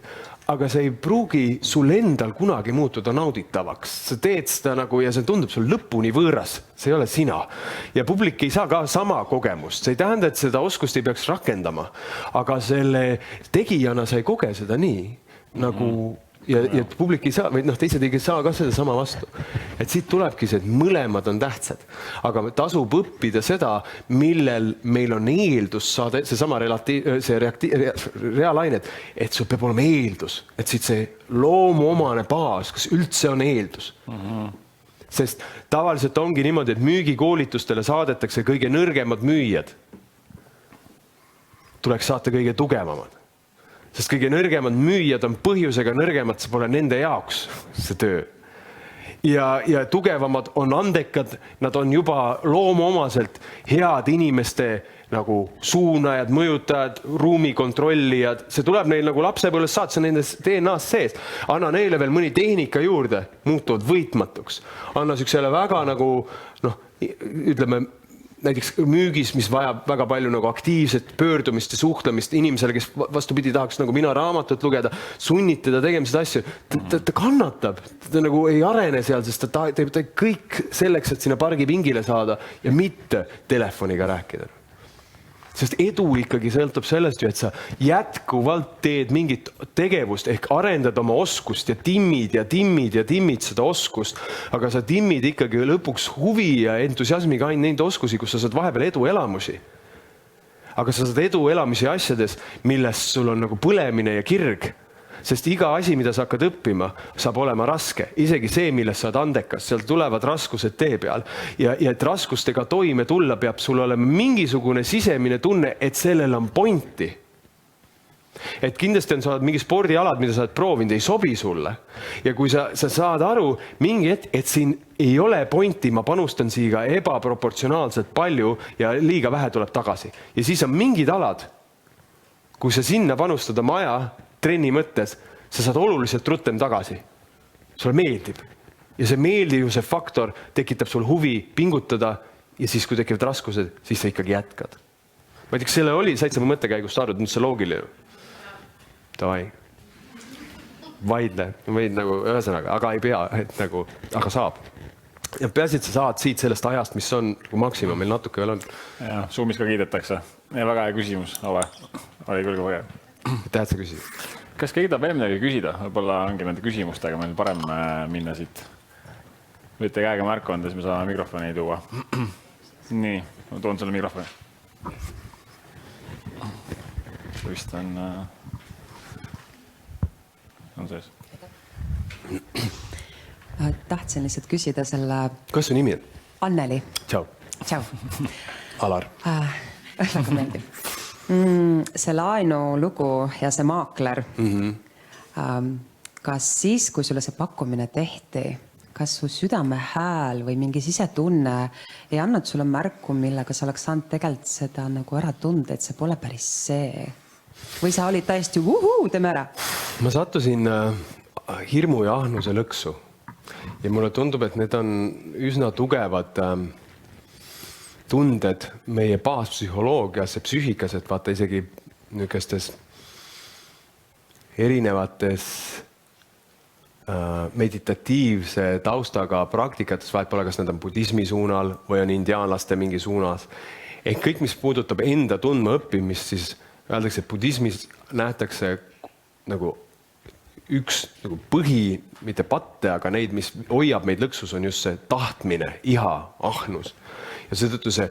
aga see ei pruugi sul endal kunagi muutuda nauditavaks. Sa teed seda nagu ja see tundub sul lõpuni võõras. See ei ole sina. Ja publik ei saa ka sama kogemust. See ei tähenda, et seda oskust ei peaks rakendama. Aga selle tegijana sa ei koge seda nii nagu ja publik ei saa, või noh, teised ei saa ka seda sama vastu. Et siit tulebki see, et mõlemad on tähtsad. Aga tasub õppida seda, millel meil on eeldus saada, seesama reaalainet, et sul peab olema eeldus. Et siit see loomuomane baas, kas üldse on eeldus. Sest tavaliselt ongi niimoodi, et müügikoolitustele saadetakse kõige nõrgemad müüjad. Tuleks saata kõige tugevamad. Sest kõige nõrgemad müüjad on põhjusega nõrgemad, see pole nende jaoks see töö. Ja tugevamad on andekad, nad on juba loomuomaselt head inimeste nagu suunajad, mõjutajad, ruumikontrollijad. See tuleb neil nagu lapsepõlvest saad, see on nendes DNA-s sees. Anna neile veel mõni tehnika juurde, muutuvad võitmatuks. Anna süksele väga nagu, noh, ütleme, näiteks müügis, mis vajab väga palju nagu aktiivset pöördumist ja suhtlemist inimesele, kes vastupidi tahaks nagu mina raamatut lugeda, sunnid teda tegema seda asju. Ta kannatab, ta nagu ei arene seal, sest ta teeb kõik selleks, et sinna pargipingile saada ja mitte telefoniga rääkida. Sest edu ikkagi sõltub sellest ju, et sa jätkuvalt teed mingit tegevust ehk arendad oma oskust ja timmid seda oskust, aga sa timmid ikkagi lõpuks huvi ja entusiasmiga ainult neid oskusi, kus sa saad vahepeal edu elamusi. Aga sa saad edu elamisi asjades, millest sul on nagu põlemine ja kirg. sest iga asi, mida sa hakkad õppima, saab olema raske. Isegi see, milles sa oled andekas, seal tulevad raskused tee peal. Ja et raskustega toime tulla, peab sul olema mingisugune sisemine tunne, et sellel on pointi. Et kindlasti on sa oled mingi spordialad, mida sa oled proovinud, ei sobi sulle. Ja kui sa saad aru mingi hetk, et siin ei ole pointi, ma panustan siia ebaproportsionaalselt palju ja liiga vähe tuleb tagasi. Ja siis on mingid alad, kui sa sinna panustad oma aja trenni mõttes, sa saad oluliselt rutem tagasi. Sulle meeldib. Ja see meeldivuse faktor tekitab sul huvi pingutada ja siis, kui tekivad raskused, siis sa ikkagi jätkad. Ma ei tea, kas selle oli, said sa mu mõttekäigust aru, et nüüd see loogiline. Davai. Vaidle, võid nagu ühesõnaga, aga ei pea, et nagu, aga saab. Ja peaasi, et sa saad siit sellest ajast, mis on maksimum, meil natuke veel on. Ja, Zoomis ka kiidetakse. Ja väga hea küsimus, Ove. Oli küll kogu aeg. Tähed sa küsida? Kas keegi tahab veel midagi küsida? Võib-olla ongi nende küsimustega meil parem minna siit. Võite käega märku anda, siis me saame mikrofoni tuua. Nii, ma toon selle mikrofoni. Vist on sees. Tahtsin lihtsalt küsida selle... Kas su nimi on? Anneli. Tšau. Tšau. Alar. Väga meeldib. See laenu lugu ja see maakler. Kas siis, kui sulle see pakkumine tehti, kas su südame hääl või mingi sisetunne ei andnud sulle märku, millega sa oleks saanud tegelikult seda nagu ära tunda, et see pole päris see? Või sa olid täiesti teeme ära? Ma sattusin hirmu ja ahnuse lõksu ja mulle tundub, et need on üsna tugevad tunded meie baaspsühholoogias ja psüühikas, et vaata isegi niisugustes erinevates meditatiivse taustaga praktikates, vahet pole, kas need on budismi suunal või on indiaanlaste mingi suunas. Et kõik, mis puudutab enda tundma õppimist, siis öeldakse, et budismis nähtakse nagu üks nagu põhi, mitte patte, aga neid, mis hoiab meid lõksus, on just see tahtmine, iha, ahnus. Ja seetõttu see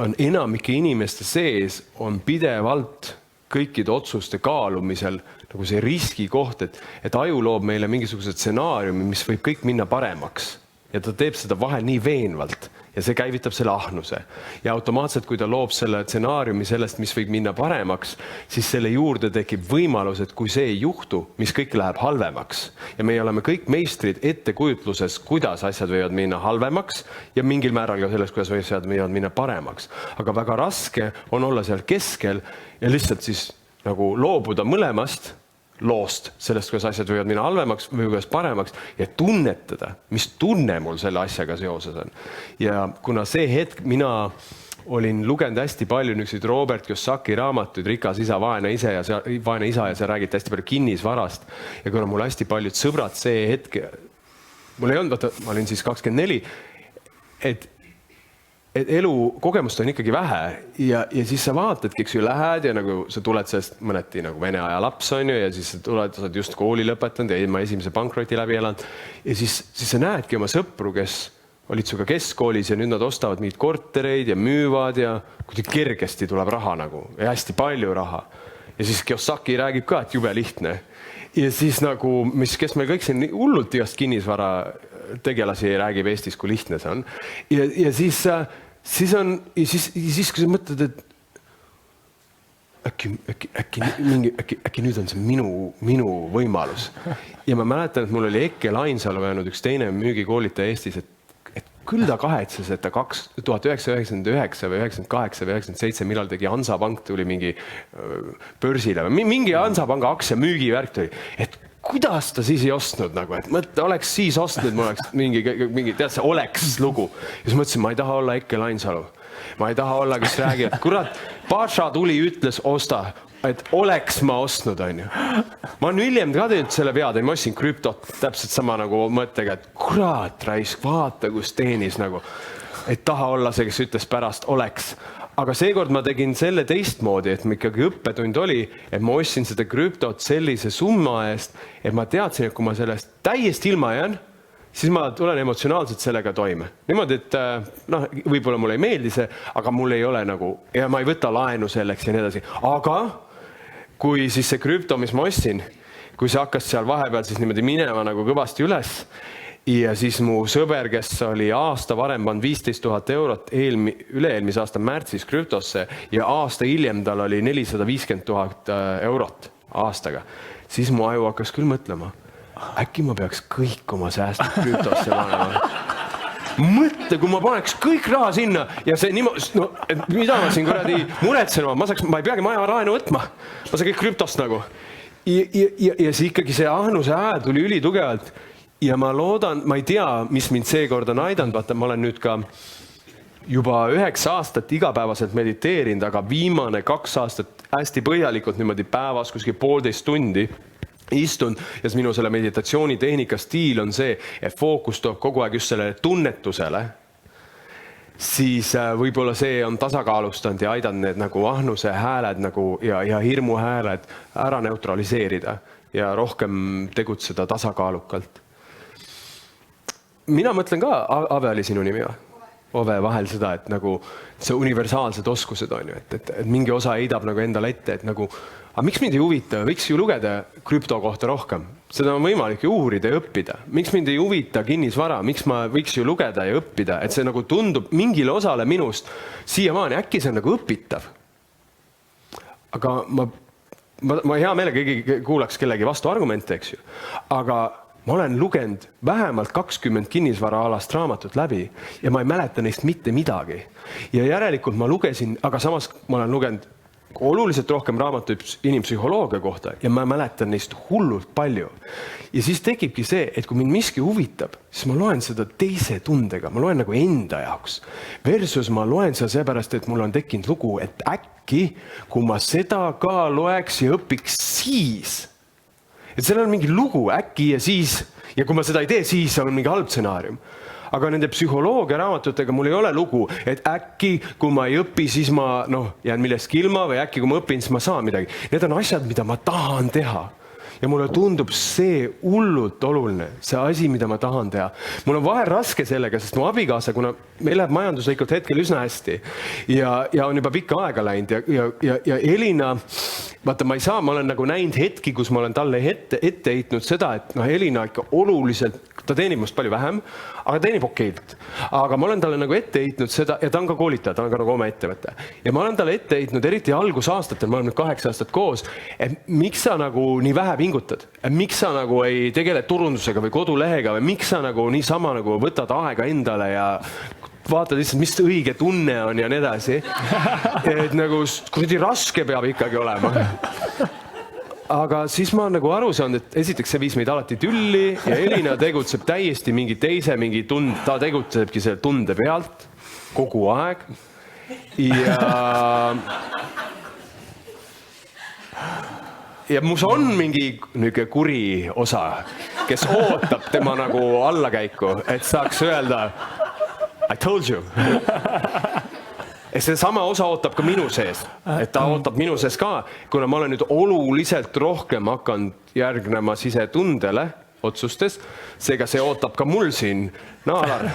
on enamike inimeste sees on pidevalt kõikide otsuste kaalumisel nagu see riski koht, et aju loob meile mingisuguse stsenaariumi, mis võib kõik minna paremaks. Ja ta teeb seda vahel nii veenvalt ja see käivitab selle ahnuse. Ja automaatselt, kui ta loob selle stsenaariumi sellest, mis võib minna paremaks, siis selle juurde tekib võimalus, et kui see ei juhtu, mis kõik läheb halvemaks. Ja me oleme kõik meistrid ettekujutluses, kuidas asjad võivad minna halvemaks ja mingil määral ka selles, kuidas asjad võivad minna paremaks. Aga väga raske on olla seal keskel ja lihtsalt siis nagu loobuda mõlemast loost, sellest, kuidas asjad võivad minna halvemaks või kuidas paremaks ja tunnetada, mis tunne mul selle asjaga seoses on. Ja kuna see hetk, mina olin lugenud hästi palju niisuguseid Robert Kiyosaki raamatuid, Rikas isa, vaene isa ja see räägiti hästi palju kinnisvarast ja kuna mul hästi paljud sõbrad see hetk, mul ei olnud, vaata, ma olin siis 24, et elu kogemust on ikkagi vähe ja siis sa vaatadki, eks ju, lähed ja nagu sa tuled sellest mõneti nagu vene aja laps on ju ja siis sa tuled, sa oled just kooli lõpetanud ja ma esimese pankroti läbi elanud ja siis sa näedki oma sõpru, kes olid suga keskkoolis ja nüüd nad ostavad mingid kortereid ja müüvad ja kuidagi kergesti tuleb raha nagu ja hästi palju raha. Ja siis Kiyosaki räägib ka, et jube lihtne. Ja siis nagu, kes meil kõik siin hullult igast kinnisvara tegelasi räägib Eestis, kui lihtne see on. Ja siis kui sa mõtled, et äkki nüüd on see minu võimalus. Ja ma mäletan, et mul oli Eke Lainsalu öelnud üks teine müügikoolitaja Eestis, et küll ta kahetses, et ta 1999 või 98 või 97, millal tegi Hansapank, tuli mingi börsile või mingi Hansapanga aktsia müügivärk tuli, et kuidas ta siis ei ostnud nagu, et mõtle, oleks siis ostnud, mul oleks mingi tead see oleks lugu. Ja siis mõtlesin, ma ei taha olla Eke Lainsalu. Ma ei taha olla, kes räägib, kurat, Paša tuli, ütles, osta, et oleks ma ostnud, on ju. Ma olen hiljem ka teinud selle pead, ma ostsin krüptot täpselt sama nagu mõttega, et kurat, raisk, vaata, kus teenis nagu, et taha olla see, kes ütles pärast oleks. Aga seekord ma tegin selle teistmoodi, et ma ikkagi õppetund oli, et ma ostsin seda krüptot sellise summa eest, et ma teadsin, et kui ma sellest täiesti ilma jään, siis ma tulen emotsionaalselt sellega toime. Niimoodi, et võib-olla mulle ei meeldi see, aga mul ei ole nagu, ja ma ei võta laenu selleks ja nii edasi. Aga kui siis see krüpto, mis ma ostsin, kui see hakkas seal vahepeal siis niimoodi minema nagu kõvasti üles ja siis mu sõber, kes oli aasta varem pannud 15 000 eurot üle-eelmise aasta märtsis krüptosse ja aasta hiljem tal oli 450 000 eurot aastaga, siis mu aju hakkas küll mõtlema, äkki ma peaks kõik oma säästud krüptosse panema. Mõtle, kui ma paneks kõik raha sinna ja see niimoodi, no mida ma siin kuradi muretsen, ma ei peagi maja laenu võtma, ma saan kõik krüptost nagu. Ja see ikkagi see ahnuse hääl tuli ülitugevalt ja ma loodan, ma ei tea, mis mind seekord on aidanud, vaata, ma olen nüüd ka juba 9 aastat igapäevaselt mediteerinud, aga viimane 2 aastat hästi põhjalikult niimoodi päevas kuskil 1,5 tundi istun ja minu selle meditatsioonitehnika stiil on see, et fookus toob kogu aeg just sellele tunnetusele, siis võib-olla see on tasakaalustanud ja aidanud need nagu ahnuse hääled nagu ja hirmu hääled ära neutraliseerida ja rohkem tegutseda tasakaalukalt. Mina mõtlen ka, Ave oli sinu nimi või? Ove vahel seda, et nagu see universaalsed oskused on ju, et mingi osa heidab nagu endale ette, et nagu aga miks mind ei huvita, võiks ju lugeda krüpto kohta rohkem. Seda on võimalik ju uurida ja õppida. Miks mind ei huvita kinnisvara, miks ma võiks ju lugeda ja õppida, et see nagu tundub mingile osale minust siiamaani, äkki see on nagu õpitav. Aga ma hea meelega kuulaks kellegi vastu argumente, eks ju. Aga ma olen lugenud vähemalt 20 kinnisvaraalast raamatut läbi ja ma ei mäleta neist mitte midagi. Ja järelikult ma lugesin, aga samas ma olen lugenud oluliselt rohkem raamatuid inimpsühholoogia kohta ja ma mäletan neist hullult palju. Ja siis tekibki see, et kui mind miski huvitab, siis ma loen seda teise tundega, ma loen nagu enda jaoks. Versus ma loen seda seepärast, et mul on tekkinud lugu, et äkki, kui ma seda ka loeks ja õpiks siis, et seal on mingi lugu äkki ja siis, ja kui ma seda ei tee, siis on mingi halb stsenaarium. Aga nende psühholoogia raamatutega mul ei ole lugu, et äkki, kui ma ei õpi, siis ma jään millestki ilma või äkki, kui ma õpin, siis ma saan midagi. Need on asjad, mida ma tahan teha. Ja mulle tundub see hullult oluline, see asi, mida ma tahan teha. Mul on vahel raske sellega, sest mu abikaasa, kuna meil läheb majanduslikult hetkel üsna hästi ja on juba pikka aega läinud ja Elina, vaata, ma olen nagu näinud hetki, kus ma olen talle ette heitnud seda, et Elina ikka oluliselt, ta teenib must palju vähem, aga teenib okeilt. Aga ma olen talle nagu ette heitnud seda, ja ta on ka koolitaja, ta on ka nagu oma ettevõte. Ja ma olen talle ette heitnud, eriti algusaastatel, ma olen nüüd 8 aastat koos, et miks sa nagu nii vähe pingutad? Miks sa nagu ei tegele turundusega või kodulehega või miks sa nagu niisama nagu võtad aega endale ja vaatad lihtsalt, mis õige tunne on ja nii edasi. Et nagu kuidagi raske peab ikkagi olema. Aga siis ma olen nagu aru saanud, et esiteks see viis meid alati tülli ja Elina tegutseb täiesti mingi teise, ta tegutsebki selle tunde pealt kogu aeg. Ja mus on mingi kuri osa, kes ootab tema nagu allakäiku, et saaks öelda I told you. See sama osa ootab ka minu sees, et ta ootab minu sees ka, kuna ma olen nüüd oluliselt rohkem hakanud järgnema sisetundele otsustes, seega see ootab ka mul siin. Alar,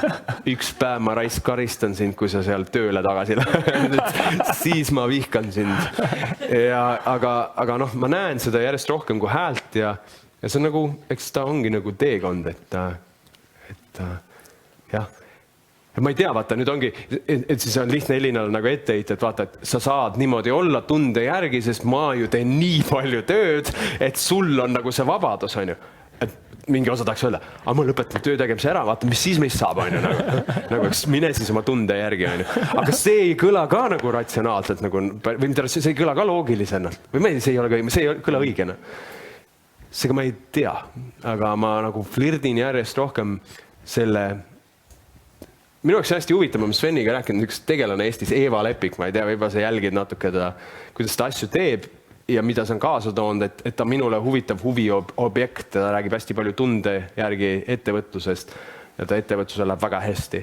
üks päev ma karistan sind, kui sa seal tööle tagasi lähed, siis ma vihkan sind. Aga ma näen seda järjest rohkem kui häält ja see on nagu, eks ta ongi nagu teekond, et jah. Ma ei tea, vaata, nüüd ongi, et siis on lihtne Elinale nagu etteheita, et vaata, et sa saad niimoodi olla tunde järgi, sest ma ju teen nii palju tööd, et sul on nagu see vabadus, on ju. Et mingi osa tahaks öelda, aga ma lõpetan töö tegemise ära, vaata, mis siis meist saab, on ju. Nagu eks mine siis oma tunde järgi, on ju. Aga see ei kõla ka nagu ratsionaalselt, või see ei kõla ka loogilisena. Või see ei kõla õigena. Seega ma ei tea, aga ma nagu flirdin järjest rohkem selle. Minu jaoks hästi huvitav, ma Sveniga rääkinud, üks tegelane Eestis, Eva Lepik, ma ei tea, võib-olla sa jälgid natuke kuidas ta asju teeb ja mida see on kaasa toonud, et ta minule huvitav huviobjekt, ta räägib hästi palju tunde järgi ettevõtlusest ja ta ettevõtlusel läheb väga hästi.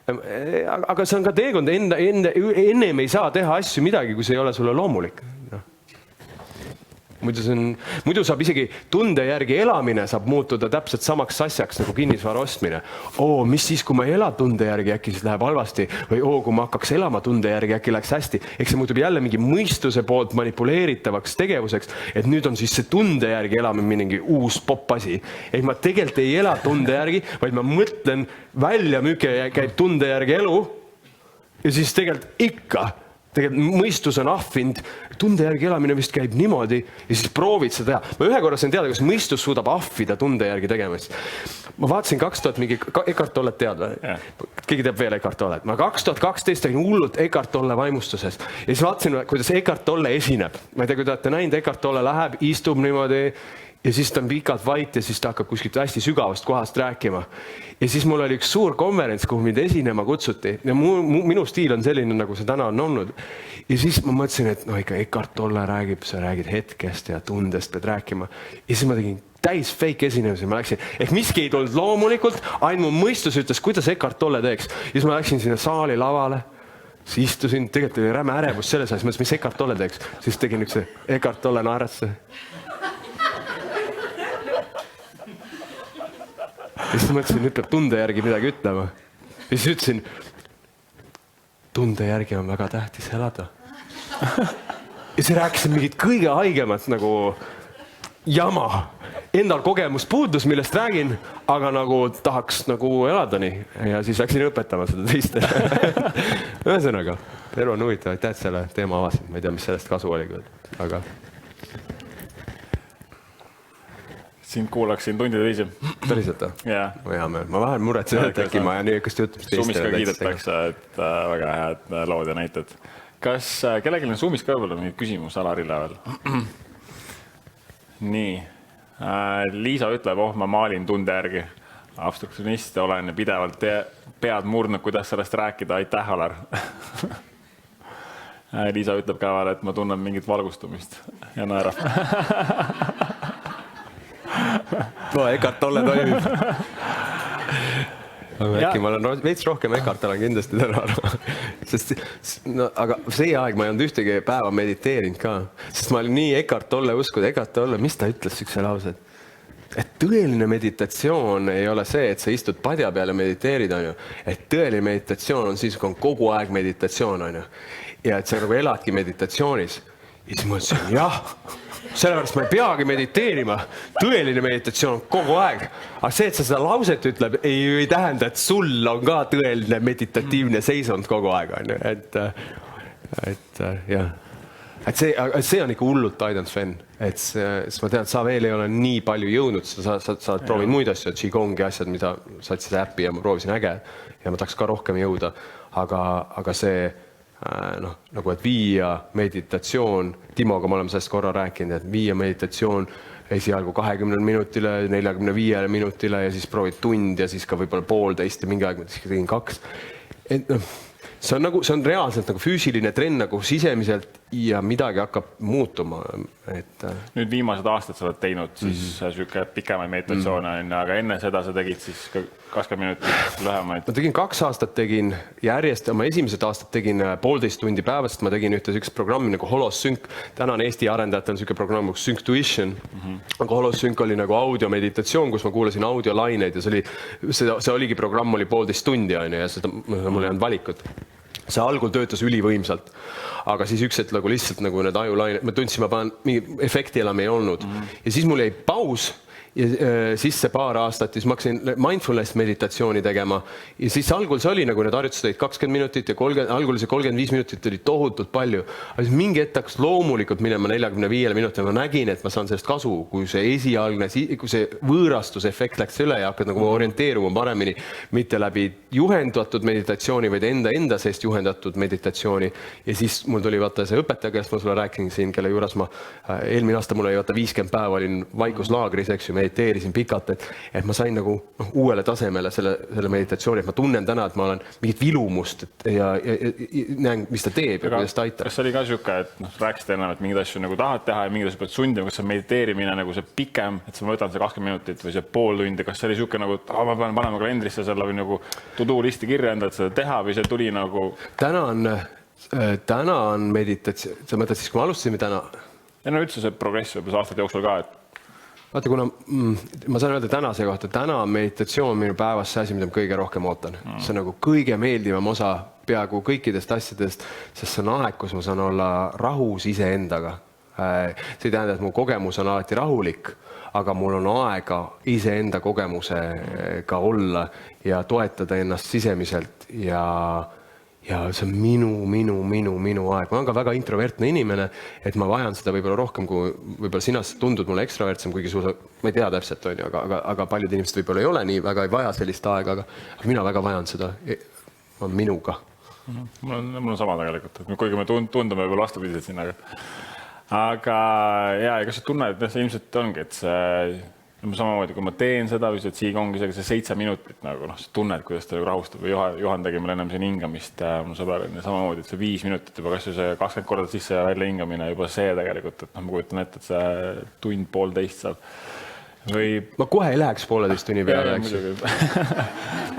Aga see on ka teekond, ennem ei saa teha asju midagi, kui see ei ole sulle loomulik. muidu saab isegi tunde järgi elamine saab muutuda täpselt samaks asjaks nagu kinnisvara ostmine. Mis siis, kui ma ei ela tunde järgi, äkki siis läheb halvasti või kui ma hakkaks elama tunde järgi, äkki läks hästi. Eks see muutub jälle mingi mõistuse poolt manipuleeritavaks tegevuseks, et nüüd on siis see tunde järgi elamine mingi uus poppasi. Ehk ma tegelikult ei ela tunde järgi, vaid ma mõtlen välja, müüke käib tunde järgi elu ja siis tegelikult ikka mõistus on ahvind, tunde järgi elamine vist käib niimoodi ja siis proovid seda teha. Ma ühe korra sain teada, kas mõistus suudab ahvida tunde järgi tegemist. Ma vaatasin 2000 mingi Eckart Tollet tead või? Keegi teab veel Eckart Tollet. Ma 2012 tegin hullult Eckart Tolle vaimustuses ja siis vaatasin, kuidas Eckart Tolle esineb. Ma ei tea, kui te olete näinud, Eckart Tolle läheb, istub niimoodi ja siis ta on pikalt vait ja siis ta hakkab kuskilt hästi sügavast kohast rääkima. Ja siis mul oli üks suur konverents, kuhu mind esinema kutsuti ja minu stiil on selline, nagu see täna on olnud. Ja siis ma mõtlesin, et ikka Eckart Tolle räägib, sa räägid hetkest ja tundest pead rääkima. Ja siis ma tegin täis fake esinemise, ma läksin, ehk miski ei tulnud loomulikult, ainult mu mõistus ütles, kuidas Eckart Tolle teeks. Ja siis ma läksin sinna saali lavale, siis istusin, tegelikult oli räme ärevus selles asjas, mõtlesin, mis Eckart Tolle teeks. Siis tegin üks Eckart Tolle naerasse. Ja siis mõtlesin, nüüd peab tunde järgi midagi ütlema. Ja siis ütlesin, tunde järgi on väga tähtis elada. Ja see rääkisin mingit kõige haigemat nagu jama. Endal kogemus puudus, millest räägin, aga nagu tahaks nagu elada nii. Ja siis läksin õpetama seda teiste. Ühesõnaga, Tervo on huvitav, aitäh, et selle teema avasid. Ma ei tea, mis sellest kasu oli küll, aga... Sind kuulaksin tundide viisi. Päriselt või? Jaa. Ma vähem muretsen, et äkki ma jään niisugust jutumist teistele. Sumis ka kiidetakse, et väga head lood ja näited. Kas kellelgi on Sumis ka võib-olla mingid küsimus Alarile veel? Nii. Liisa ütleb, ma maalin tunde järgi. Abstruktsionist olen pidevalt pead murdnud, kuidas sellest rääkida. Aitäh, Alar. Liisa ütleb ka veel, et ma tunnen mingit valgustumist ja naerab. Eckart Tolle toimib. Äkki ma olen veits rohkem Eckart olen kindlasti täna. Aga see aeg ma ei olnud ühtegi päeva mediteerinud ka. Sest ma olin nii Eckart Tolle uskud. Eckart Tolle, mis ta ütles üks laused? Et tõeline meditatsioon ei ole see, et sa istud padja peale ja mediteerid. Et tõeline meditatsioon on siis, kui on kogu aeg meditatsioon. Ja et sa nagu eladki meditatsioonis. Ja siis ma ütlesin, jah, sellepärast ma ei peagi mediteerima. Tõeline meditatsioon on kogu aeg. Aga see, et sa seda lauset ütleb, ei tähenda, et sul on ka tõeline meditatiivne seisund kogu aeg. Jah. Et see on ikka hullult aidanud Sven. Sest ma tean, et sa veel ei ole nii palju jõudnud. Sa oled proovinud muid asju, Qigongi asjad, mida sa oled seda äppi ja ma proovisin äge. Ja ma tahaks ka rohkem jõuda. Aga see... nagu et viia meditatsioon, Timoga me oleme sellest korra rääkinud, et viia meditatsioon esialgu 20 minutile, 45 minutile ja siis proovid tund ja siis ka võib-olla poolteist ja mingi aeg ma tegin 2. See on reaalselt nagu füüsiline trenn nagu sisemiselt ja midagi hakkab muutuma. Nüüd viimased aastad sa oled teinud siis pikemaid meditatsioone, aga enne seda sa tegid siis 20 minutit lühemaid. Ma tegin 2 aastat tegin järjest, oma esimesed aastad tegin 1,5 tundi päevast, ma tegin üks programmi nagu Holosync. Tänane Eesti arendajate on selline programm nagu Synctuition. Aga Holosync oli nagu audiomeditatsioon, kus ma kuulasin audiolaineid ja see oligi programm oli 1,5 tundi ja seda mul ei olnud valikut. See algul töötas ülivõimsalt, aga siis üks hetk lihtsalt nagu need ajulained, ma tundsin, ma panen mingi efekti enam ei olnud. Ja siis mul jäi paus ja siis see paar aastat, siis ma hakkasin mindfulness meditatsiooni tegema ja siis algul see oli nagu need harjutused olid 20 minutit ja algul see 35 minutit oli tohutult palju. Aga siis mingi hetk hakkas loomulikult minema 45 minutit ja ma nägin, et ma saan sellest kasu, kui see esialgne, kui see võõrastusefekt läks üle ja hakkad nagu orienteeruma paremini, mitte läbi juhendatud meditatsiooni, vaid enda seest juhendatud meditatsiooni. Ja siis mul tuli vaata see õpetaja, kellest ma sulle rääkin siin, kelle juures ma eelmine aasta mul oli 50 päeva olin vaikuslaagris, eks ju, mediteerisin pikalt, et ma sain nagu uuele tasemele selle meditatsiooni, et ma tunnen täna, et ma olen mingit vilumust ja näen, mis ta teeb ja kuidas ta aitab. Kas see oli ka siuke, et rääkisid enam, et mingid asju nagu tahad teha ja mingid asju pead sundima, kas see mediteerimine nagu see pikem, et ma võtan see 20 minutit või see pool tundi, kas see oli siuke nagu, et ma pean panema kalendrisse selle või nagu to-do listi kirja enda, et seda teha või see tuli nagu... Täna on meditatsioon, sa mõtled siis, kui me alustasime täna? ja no üldse see progress võib aastate jooksul ka, et vaata, kuna ma saan öelda tänase kohta, täna on meditatsioon minu päevas see asi, mida ma kõige rohkem ootan. See on nagu kõige meeldivam osa peaaegu kõikidest asjadest, sest see on aeg, kus ma saan olla rahus iseendaga. See ei tähenda, et mu kogemus on alati rahulik, aga mul on aega iseenda kogemusega olla ja toetada ennast sisemiselt ja see on minu aeg. Ma olen ka väga introvertne inimene, et ma vajan seda võib-olla rohkem, kui võib-olla sina tundud mulle ekstravertsem, kuigi ma ei tea täpselt, aga paljud inimesed võib-olla ei ole nii, väga ei vaja sellist aega, aga mina väga vajan seda, on minuga. Mul on sama tegelikult, kuigi me tundume võib-olla vastupidised siin, aga ja kas sa tunned, et see ilmselt ongi, et see samamoodi, kui ma teen seda, või et siin ongi see 7 minutit, nagu sa tunned, kuidas ta rahustab või Juhan tegi meil ennem siin hingamist, mu sõber on samamoodi, et see 5 minutit juba, kas see 20 korda sisse ja välja hingamine, juba see tegelikult, et ma kujutan ette, et see tund 1,5 saab. Ma kohe ei läheks 1,5 tunni peale, eks.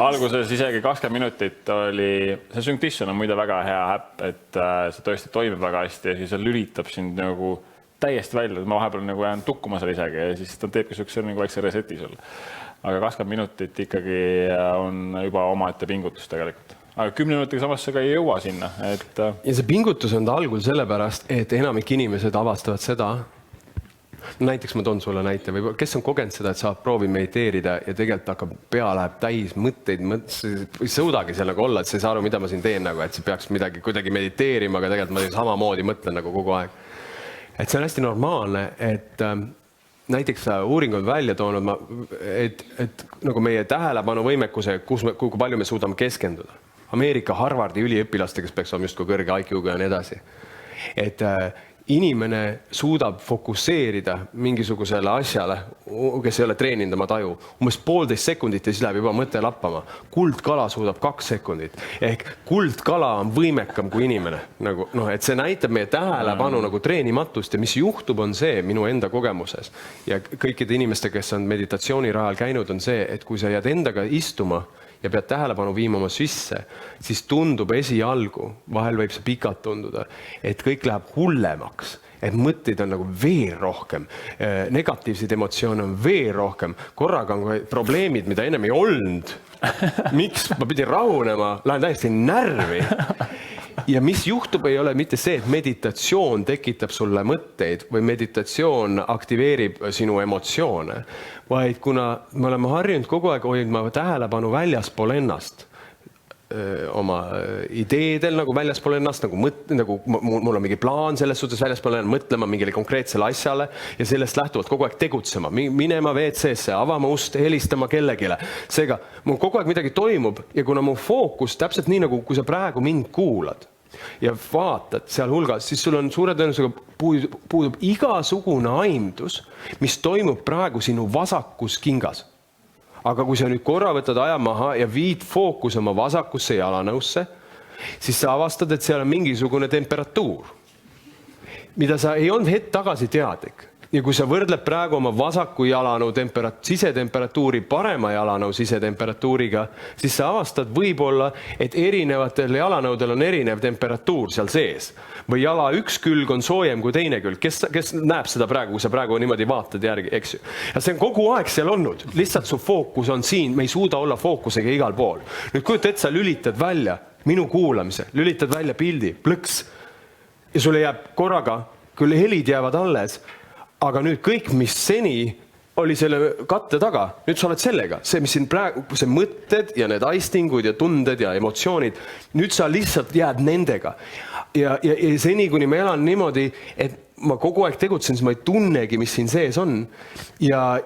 Alguses isegi 20 minutit oli, see Synctition on muide väga hea äpp, et see tõesti toimib väga hästi ja siis see lülitab sind nagu täiesti välja, ma vahepeal nagu jään tukkuma seal isegi ja siis ta teebki sükse nagu väikse reseti sul. Aga 20 minutit ikkagi on juba omaette pingutus tegelikult. Aga 10 minutiga samas ka ei jõua sinna. Ja see pingutus on ta algul sellepärast, et enamik inimesed avastavad seda. Näiteks ma toon sulle näite, või kes on kogenud seda, et saab proovi mediteerida ja tegelikult hakkab pea läheb täis mõtteid, ei suudagi seal nagu olla, et sa ei saa aru, mida ma siin teen, nagu, et see peaks midagi kuidagi mediteerima, aga tegelikult ma samamoodi mõtlen nagu kogu aeg. Et see on hästi normaalne, et näiteks uuring on välja toonud, et nagu meie tähelepanu võimekuse, kui palju me suudame keskenduda. Ameerika Harvardi üliõpilaste, kes peaks olema just kui kõrge IQ-ga ja nii edasi. Et inimene suudab fokusseerida mingisugusele asjale, kes ei ole treeninud oma taju. Umbes 1,5 sekundit ja siis läheb juba mõte lappama. Kuldkala suudab 2 sekundit. Ehk kuldkala on võimekam kui inimene. Nagu, et see näitab meie tähelepanu nagu treenimatust ja mis juhtub on see minu enda kogemuses. Ja kõikide inimeste, kes on meditatsiooni rajal käinud, on see, et kui sa jääd endaga istuma ja pead tähelepanu viima oma sisse, siis tundub esialgu, vahel võib see pikalt tunduda, et kõik läheb hullemaks, et mõtteid on nagu veel rohkem, negatiivseid emotsioone on veel rohkem, korraga on probleemid, mida ennem ei olnud. Miks ma pidin rahunema, lähen täiesti närvi. Ja mis juhtub, ei ole mitte see, et meditatsioon tekitab sulle mõtteid või meditatsioon aktiveerib sinu emotsioone, vaid kuna me oleme harjunud kogu aeg hoidma tähelepanu väljaspool ennast, oma ideedel nagu väljaspool ennast, nagu mul on mingi plaan selles suhtes väljaspool ennast, mõtlema mingile konkreetsele asjale ja sellest lähtuvalt kogu aeg tegutsema, minema WC-sse, avama ust, helistama kellegile. Seega, mul kogu aeg midagi toimub ja kuna mu fookus täpselt nii, nagu kui sa praegu mind kuulad ja vaatad seal hulgas, siis sul on suure tõenäosusega puudub igasugune aimdus, mis toimub praegu sinu vasakus kingas. Aga kui sa nüüd korra võtad aja maha ja viid fookus oma vasakusse jalanõusse, siis sa avastad, et seal on mingisugune temperatuur, mida sa ei olnud hetk tagasi teadlik. Ja kui sa võrdled praegu oma vasaku jalanõu sisetemperatuuri parema jalanõu sisetemperatuuriga, siis sa avastad võib-olla, et erinevatel jalanõudel on erinev temperatuur seal sees. Või jala üks külg on soojem kui teine külg. Kes näeb seda praegu, kui sa praegu niimoodi vaatad järgi, eks ju? Ja see on kogu aeg seal olnud. Lihtsalt su fookus on siin, me ei suuda olla fookusega igal pool. Nüüd kujuta, et sa lülitad välja minu kuulamise, lülitad välja pildi, plõks. Ja sulle jääb korraga, küll helid jäävad alles, aga nüüd kõik, mis seni oli selle katte taga, nüüd sa oled sellega. See, mis siin praegu, see mõtted ja need aistingud ja tunded ja emotsioonid, nüüd sa lihtsalt jääd nendega. Ja seni, kuni ma elan niimoodi, et ma kogu aeg tegutsen, siis ma ei tunnegi, mis siin sees on. Ja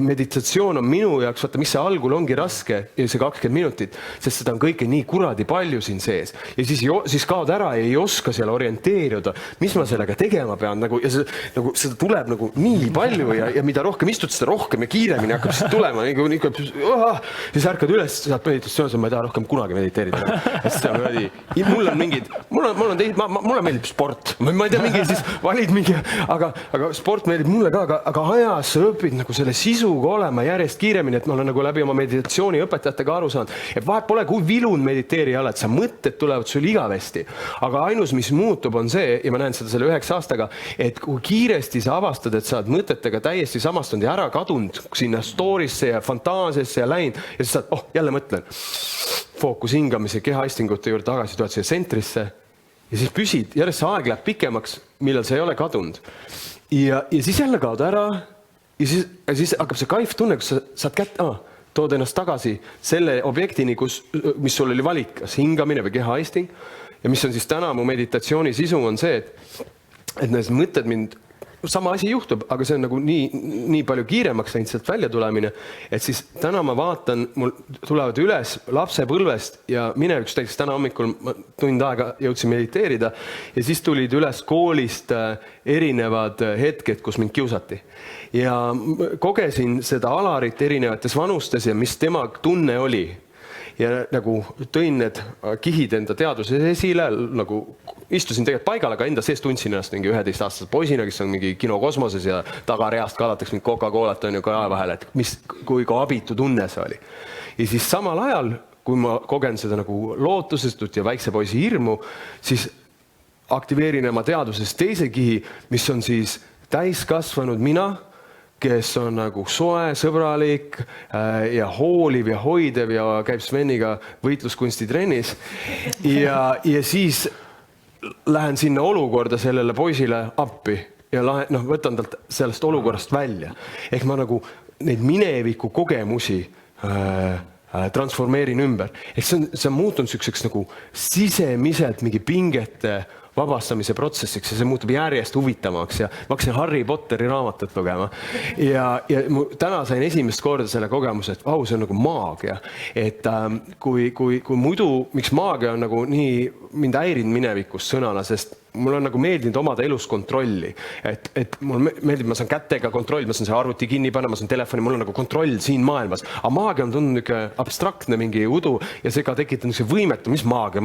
meditatsioon on minu jaoks, vaata, mis see algul ongi raske, ja see 20 minutit, sest seda on kõike nii kuradi palju siin sees. Ja siis kaod ära ja ei oska seal orienteeruda, mis ma sellega tegema pean. Ja seda tuleb nagu nii palju ja mida rohkem istud, seda rohkem ja kiiremini hakkab siis tulema. Siis ärkad üles, saad meditatsioon, ma ei taha rohkem kunagi mediteerida. Mulle meeldib sport. Ma ei tea, mingi, siis valid mingi, aga sport meeldib mulle ka, aga ajas sa õpid nagu selle sisuga olema järjest kiiremini, et ma olen nagu läbi oma meditatsiooniõpetajatega aru saanud, et vahet pole, kui vilun mediteerija oled, sa mõtted tulevad sul igavesti. Aga ainus, mis muutub, on see, ja ma näen seda selle 9 aastaga, et kui kiiresti sa avastad, et sa oled mõtetega täiesti samastunud ja ära kadunud sinna story'sse ja fantaasiasse ja läinud ja siis saad, jälle mõtlen, fookus hingamise, kehaistingute juurde tagasi, tuled siia sentrisse ja siis püsid, järjest see aeg läheb pikemaks, millal sa ei ole kadunud. Ja siis jälle kaod ära ja siis hakkab see kaif tunne, kus sa saad kätte, tood ennast tagasi selle objektini, mis sul oli valik, kas hingamine või kehaisting. Ja mis on siis täna mu meditatsiooni sisu on see, et need mõtted mind, sama asi juhtub, aga see on nagu nii palju kiiremaks läinud sealt välja tulemine, et siis täna ma vaatan, mul tulevad üles lapsepõlvest ja minevikus näiteks täna hommikul tund aega jõudsin mediteerida ja siis tulid üles koolist erinevad hetked, kus mind kiusati. Ja kogesin seda Alarit erinevates vanustes ja mis tema tunne oli. Ja nagu tõin need kihid enda teaduses esile, nagu istusin tegelikult paigal, aga enda sees tundsin ennast mingi 11-aastase poisina, kes on mingi kino kosmoses ja tagareast kaadatakse mingi Coca-Colat on ju ka aja vahel, et kui abitu tunne see oli. Ja siis samal ajal, kui ma kogen seda nagu lootusestut ja väikse poisi hirmu, siis aktiveerin oma teaduses teise kihi, mis on siis täiskasvanud mina, kes on nagu soe, sõbralik ja hooliv ja hoidev ja käib Sveniga võitluskunstitrennis. Ja siis lähen sinna olukorda sellele poisile appi ja võtan talt sellest olukorrast välja. Ehk ma nagu neid mineviku kogemusi transformeerin ümber. Ehk see on muutunud selliseks nagu sisemiselt mingi pingete vabastamise protsessiks ja see muutub järjest huvitavamaks ja ma hakkasin Harry Potteri raamatut lugema ja täna sain esimest korda selle kogemuse, et see on nagu maagia, et kui muidu, miks maagia on nagu nii mind häirinud minevikus sõnana, sest mul on nagu meeldinud omada elus kontrolli, et mul meeldib, ma saan kätega kontroll, ma saan see arvuti kinni panna, ma saan telefoni, mul on nagu kontroll siin maailmas, aga maagia on tundnud niisugune abstraktne mingi udu ja see ka tekitab niisugune võimetu, mis maagia,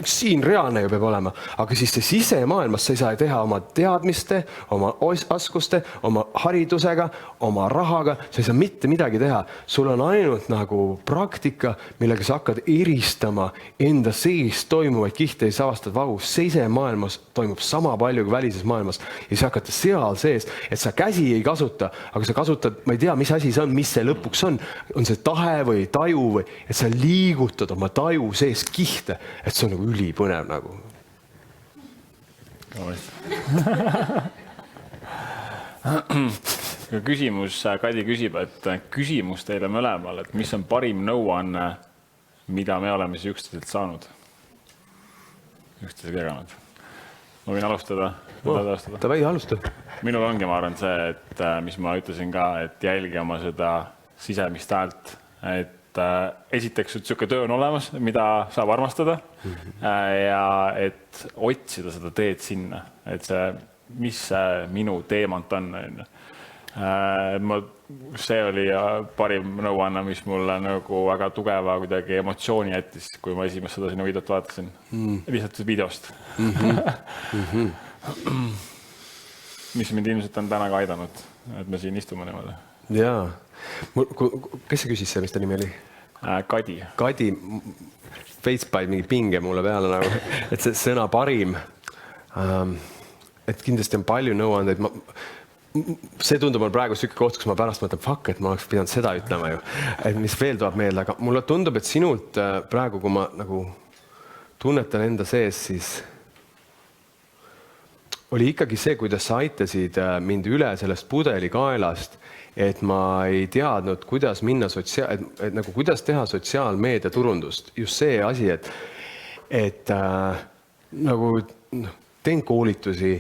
siin reaalne ju peab olema, aga siis see sisemaailmas sa ei saa teha oma teadmiste, oma oskuste, oma haridusega, oma rahaga, sa ei saa mitte midagi teha, sul on ainult nagu praktika, millega sa hakkad eristama enda sees toimuvaid kihte ja sa avastad, sisemaailmas toimub sama palju kui välises maailmas ja siis hakata seal sees, et sa käsi ei kasuta, aga sa kasutad, ma ei tea, mis asi see on, mis see lõpuks on see tahe või taju või, et sa liigutad oma taju sees kihte, et see on nagu ülipõnev nagu. Küsimus, Kadi küsib, et küsimus teile mõlemal, et mis on parim nõuanne, mida me oleme siis üksteiselt saanud? Üksteisega jaganud. Ma võin alustada. Tavai, alusta. Minul ongi, ma arvan, see, et mis ma ütlesin ka, et jälgi oma seda sisemist häält, et esiteks siuke töö on olemas, mida saab armastada ja et otsida seda teed sinna, et see, mis minu teemant on. See oli parim nõuanne, mis mulle nagu väga tugeva kuidagi emotsiooni jättis, kui ma esimest seda sinna videot vaatasin. Lihtsalt videost. Mis mind ilmselt on täna ka aidanud, et me siin istume niimoodi. Jaa. Kes see küsis see, mis ta nimi oli? Kadi. Kadi, Facepaid mingi pinge mulle peale nagu, et see sõna parim, et kindlasti on palju nõuandeid. See tundub on praegu siuke koht, kus ma pärast mõtlen, et ma oleks pidanud seda ütlema ju, et mis veel tuleb meelde, aga mulle tundub, et sinult praegu, kui ma nagu tunnetan enda sees, siis oli ikkagi see, kuidas sa aitasid mind üle sellest pudelikaelast, et ma ei teadnud, kuidas minna kuidas teha sotsiaalmeedia turundust. Just see asi, et nagu teen koolitusi,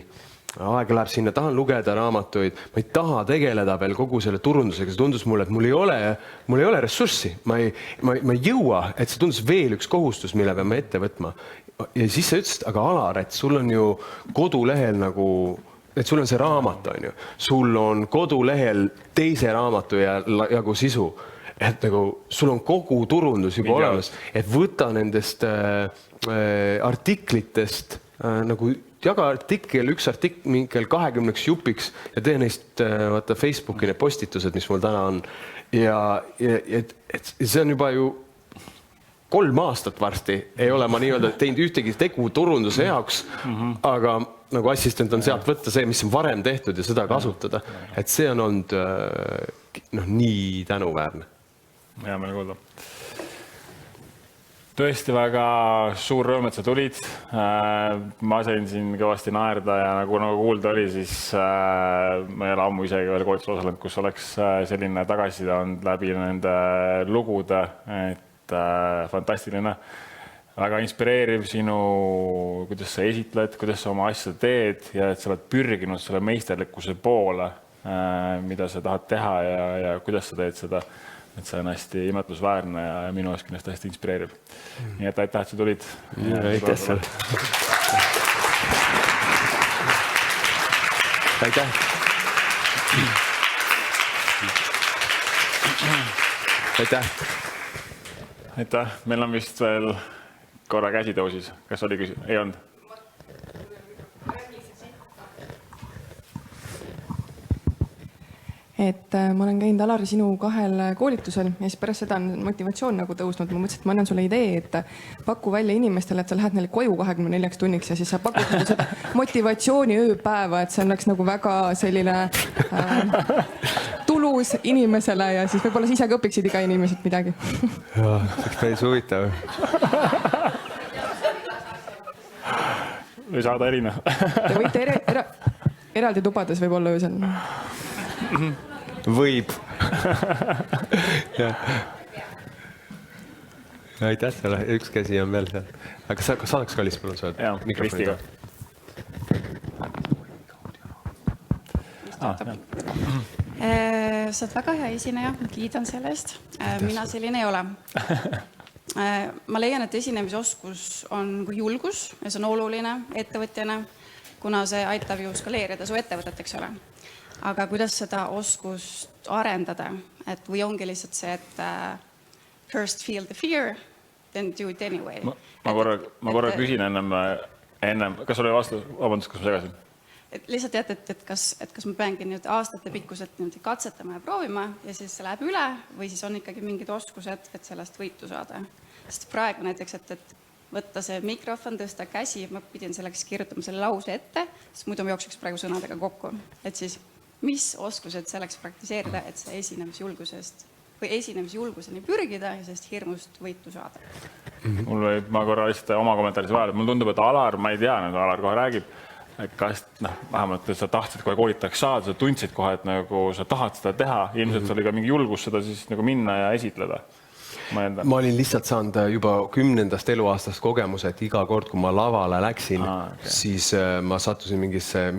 aega läheb sinna, tahan lugeda raamatuid, ma ei taha tegeleda veel kogu selle turundusega, see tundus mulle, et mul ei ole ressurssi, ma ei jõua, et see tundus veel üks kohustus, mille peame ette võtma. Ja siis sa ütlesid, aga Alar, et sul on ju kodulehel nagu, et sul on see raamat, on ju, sul on kodulehel teise raamatu jagu sisu, et nagu sul on kogu turundus juba olemas, et võta nendest artiklitest nagu jaga artikkel, üks artikkel 20 jupiks ja tee neist vaata Facebooki need postitused, mis mul täna on. Ja et see on juba ju 3 aastat varsti, ei ole ma nii-öelda teinud ühtegi tegu turunduse jaoks, aga nagu assistent on sealt võtta see, mis on varem tehtud ja seda kasutada. Et see on olnud nii tänuväärne. Hea meil kuulda. Tõesti väga suur rõõm, et sa tulid. Ma sain siin kõvasti naerda ja nagu kuulda oli, siis ma ei ole ammu isegi veel koolitusel osalenud, kus oleks selline tagasiside olnud läbi nende lugude, et fantastiline. Väga inspireeriv sinu, kuidas sa esitled, kuidas sa oma asja teed ja et sa oled pürginud selle meisterlikkuse poole, mida sa tahad teha ja kuidas sa teed seda. Et see on hästi imetlusväärne ja minu eest kindlasti hästi inspireerib. Nii et aitäh, et sa tulid. Aitäh seal. Aitäh. Aitäh. Aitäh. Meil on vist veel korra käsi tõusis. Kas oli küsimus? Ei olnud? Et ma olen käinud, Alari, sinu 2 koolitusel ja siis pärast seda on motivatsioon nagu tõusnud. Ma mõtlesin, et ma annan sulle idee, et paku välja inimestele, et sa lähed neile koju 24 tunniks ja siis sa pakud nagu seda motivatsiooni ööpäeva, et see oleks nagu väga selline tulus inimesele ja siis võib-olla sa ise ka õpiksid iga inimeselt midagi. Jaa, see oleks päris huvitav. Või saada erinev. Te võite eraldi tubades võib-olla öösel. Võib. Aitäh sulle, üks käsi on veel seal. Aga kas saadaks kallis palun sa mikrofoniga? Sa oled väga hea esineja, ma kiidan selle eest. Mina selline ei ole. Ma leian, et esinemisoskus on julgus ja see on oluline ettevõtjana, kuna see aitab ju skaleerida su ettevõtet, eks ole. Aga kuidas seda oskust arendada? Et või ongi lihtsalt see, et first feel the fear, then do it anyway. Ma korra küsin ennem. Kas oli vastu? Vabandust, kas ma segasin? Lihtsalt tead, et kas ma peangi nüüd aastate pikkuselt katsetama ja proovima ja siis see läheb üle või siis on ikkagi mingid oskused, et sellest võitu saada. Sest praegu näiteks, et võtta see mikrofon, tõsta käsi, ma pidin selleks kirjutama selle lause ette, sest muidu ma jookseks praegu sõnadega kokku. Et siis, mis oskused selleks praktiseerida, et see esinemisjulguseni pürgida ja sellest hirmust võitu saada? Ma korra lihtsalt oma kommentaaris vahel, et mul tundub, et Alar, ma ei tea, Alar kohe räägib, kas vähemalt sa tahtsid kohe koolitaks saada, sa tundsid kohe, et nagu sa tahad seda teha, ilmselt oli ka mingi julgus seda siis nagu minna ja esitleda. Ma olin lihtsalt saanud juba 10. eluaastast kogemuse, et iga kord, kui ma lavale läksin, siis ma sattusin mingisse,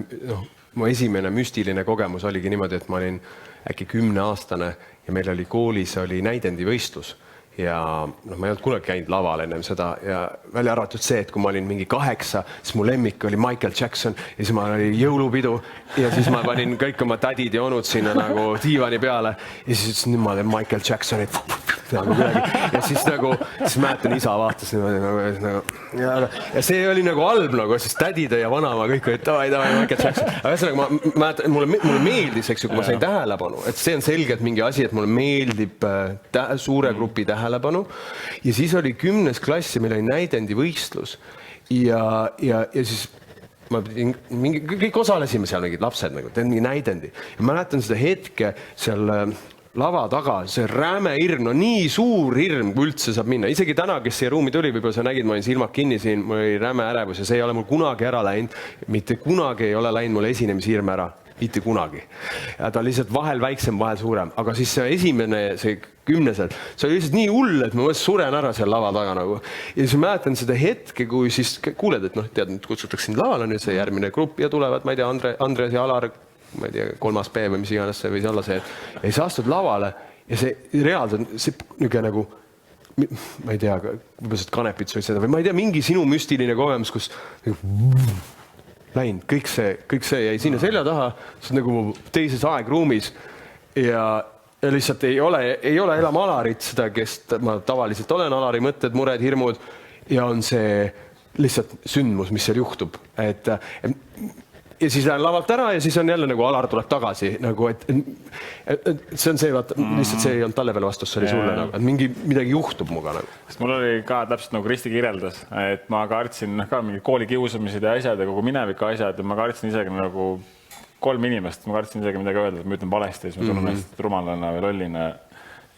mu esimene müstiline kogemus oligi niimoodi, et ma olin äkki 10-aastane ja meil oli koolis näidendivõistlus. Ja ma ei olnud kunagi käinud laval ennem seda ja välja arvatud see, et kui ma olin mingi 8, siis mu lemmik oli Michael Jackson ja siis ma olin jõulupidu ja siis ma panin kõik oma tädid ja onud sinna nagu diivani peale ja siis ütlesin, nüüd ma olen Michael Jacksonit ja siis mäletan, isa vaatas niimoodi ja see oli nagu halb, siis tädide ja vanama kõik olid davai Michael Jackson. Aga ühesõnaga, mulle meeldis, eks ju, kui ma sain tähelepanu, et see on selgelt mingi asi, et mulle meeldib suure grupi tähelepanu. Ja siis oli 10. klass ja meil oli näidendivõistlus ja siis ma pidin, kõik osalesime seal mingid lapsed, teen mingi näidendi. Ja ma mäletan seda hetke seal lava taga, see räme hirm, nii suur hirm, kui üldse saab minna. Isegi täna, kes siia ruumi tuli, võib-olla sa nägid, ma olin silmad kinni siin, mul oli räme ärevus ja see ei ole mul kunagi ära läinud. Mitte kunagi ei ole läinud mulle esinemishirm ära. Mitte kunagi. Ja ta oli lihtsalt vahel väiksem, vahel suurem. Aga siis see esimene, see 10. see oli lihtsalt nii hull, et ma suren ära seal lava taga nagu. Ja siis mäletan seda hetke, kui siis kuuled, et tead, nüüd kutsutakse sind lavale, nüüd see järgmine grupp ja tulevad, ma ei tea, Andres ja Alar, ma ei tea, 3. B või mis iganes see võis olla see. Ja siis astud lavale ja see reaalselt, see nagu, ma ei tea, võib-olla see kanepit suitseda või ma ei tea, mingi sinu müstiline kogemus, kus läinud, kõik see jäi sinna selja taha, see on nagu teises aegruumis ja lihtsalt ei ole enam Alarit seda, kes ma tavaliselt olen, Alari mõtted, mured, hirmud ja on see lihtsalt sündmus, mis seal juhtub, et ja siis lähen lavalt ära ja siis on jälle nagu Alar tuleb tagasi nagu, et see on see, vaata, lihtsalt see ei olnud talle veel vastus, see oli sulle nagu, et midagi juhtub muga nagu. Sest mul oli ka täpselt nagu Kristi kirjeldas, et ma kartsin ka mingi kooli kiusamised ja asjad ja kogu mineviku asjad ja ma kartsin isegi nagu 3 inimest, ma kartsin isegi midagi öelda, et ma ütlen valesti, siis ma tunnen hästi rumalana või lollina.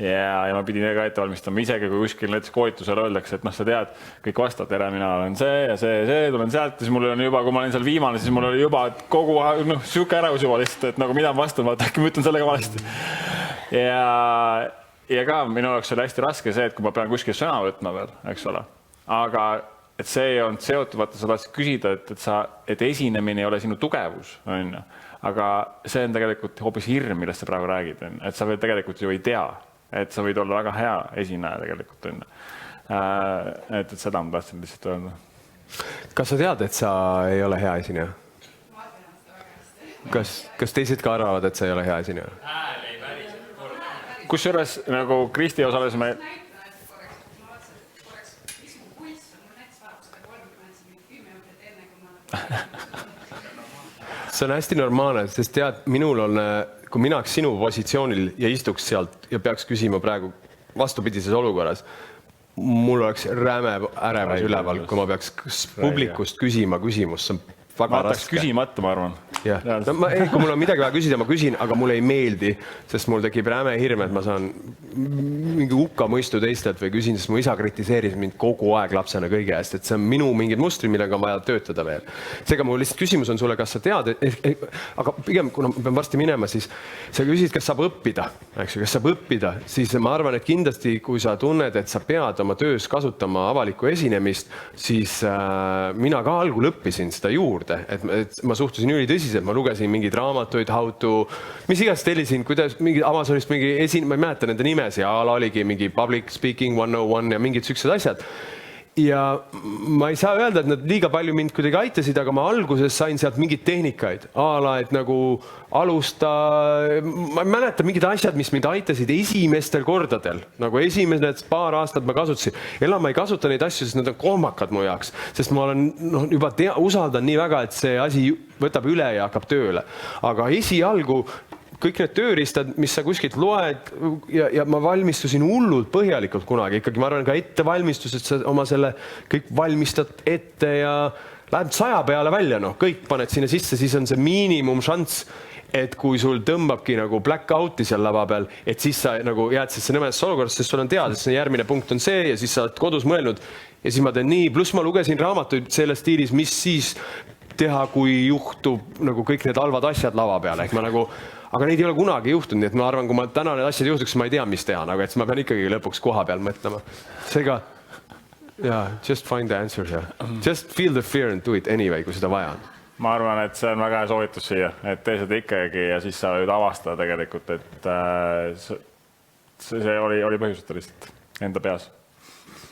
Ja ma pidin ka ette valmistama, isegi kui kuskil näiteks koolitusel öeldakse, et sa tead, kõik vastavad, tere, mina olen see ja see, tulen sealt ja siis mul on juba, kui ma olin seal viimane, siis mul oli juba kogu siuke ärevus juba lihtsalt, et nagu mida ma vastan, vaata, äkki ma ütlen sellega valesti. Ja ka minu jaoks oli hästi raske see, et kui ma pean kuskil sõna võtma veel, eks ole. Aga et see on seotud, vaata, sa tahtsid küsida, et esinemine ei ole sinu tugevus, on ju. Aga see on tegelikult hoopis hirm, millest sa praegu räägid, et sa veel tegelikult ju ei tea. Et sa võid olla väga hea esineja tegelikult. Et seda ma tahtsin lihtsalt öelda. Kas sa tead, et sa ei ole hea esineja? Kas teised ka arvavad, et sa ei ole hea esineja? Kusjuures nagu Kristi osales me... See on hästi normaalne, sest tead, minul on... Kui mina oleks sinu positsioonil ja istuks sealt ja peaks küsima praegu vastupidises olukorras, mul oleks räme ärevus üleval, kui ma peaks publikust küsima küsimust. See on väga raske. Küsimata, ma arvan. Jah. Kui mul on midagi vaja küsida, ma küsin, aga mulle ei meeldi, sest mul tekib räme hirm, et ma saan mingi hukka mõistu teistelt või küsin, sest mu isa kritiseeris mind kogu aeg lapsena kõige eest, et see on minu mingid mustrid, millega on vaja töötada veel. Seega mu lihtsalt küsimus on sulle, kas sa tead, aga pigem, kuna ma pean varsti minema, siis sa küsid, kas saab õppida, eks ju, kas saab õppida, siis ma arvan, et kindlasti, kui sa tunned, et sa pead oma töös kasutama avalikku esinemist, siis mina ka algul õppisin seda juurde. Et ma suhtusin ülitõsiselt, ma lugesin mingeid raamatuid, how to, mis igast tellisin, kuidas mingi Amazonist mingi ma ei mäleta nende nimesi, ala oligi mingi public speaking 101 ja mingid süksed asjad. Ja ma ei saa öelda, et nad liiga palju mind kuidagi aitasid, aga ma alguses sain sealt mingid tehnikaid, ala, et nagu alusta, ma ei mäleta mingid asjad, mis mind aitasid esimestel kordadel, nagu esimesed paar aastat ma kasutasin. Enam ma ei kasuta neid asju, sest nad on kohmakad mu jaoks, sest ma olen juba usaldan nii väga, et see asi võtab üle ja hakkab tööle. Aga esialgu kõik need tööriistad, mis sa kuskilt loed ja ma valmistusin hullult põhjalikult kunagi. Ikkagi ma arvan ka ettevalmistus, et sa oma selle kõik valmistad ette ja läheb 100 peale välja. Kõik paned sinna sisse, siis on see miinimum šanss, et kui sul tõmbabki nagu blackouti seal lava peal, et siis sa nagu jääd sisse nõmedast olukorrast, sest sul on teada, sest järgmine punkt on see ja siis sa oled kodus mõelnud ja siis ma teen nii, pluss ma lugesin raamatuid selles stiilis, mis siis teha, kui juhtub nagu kõik need halvad asjad lava peale. Ehk ma nagu aga neid ei ole kunagi juhtunud, nii et ma arvan, kui ma täna need asjad juhtuks, ma ei tea, mis teha, aga et ma pean ikkagi lõpuks koha peal mõtlema. Seega, just find the answer here. Just feel the fear and do it anyway, kui seda vaja on. Ma arvan, et see on väga hea soovitus siia, et tee seda ikkagi ja siis sa võid avastada tegelikult, et see oli põhjuseta lihtsalt enda peas.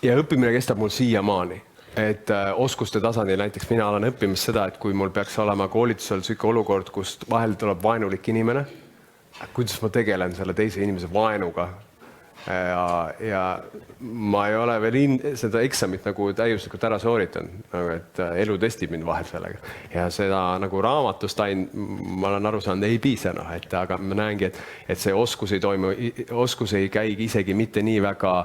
Ja õppimine kestab mul siiamaani. Et oskuste tasandil näiteks mina olen õppimas seda, et kui mul peaks olema koolitusel süke olukord, kus vahel tuleb vaenulik inimene, kuidas ma tegelen selle teise inimese vaenuga ja ma ei ole veel seda eksamit nagu täiuslikult ära sooritanud, et elu testib mind vahel sellega ja seda nagu raamatust ma olen aru saanud, ei piisa, aga ma näengi, et see oskus ei käigi isegi mitte nii väga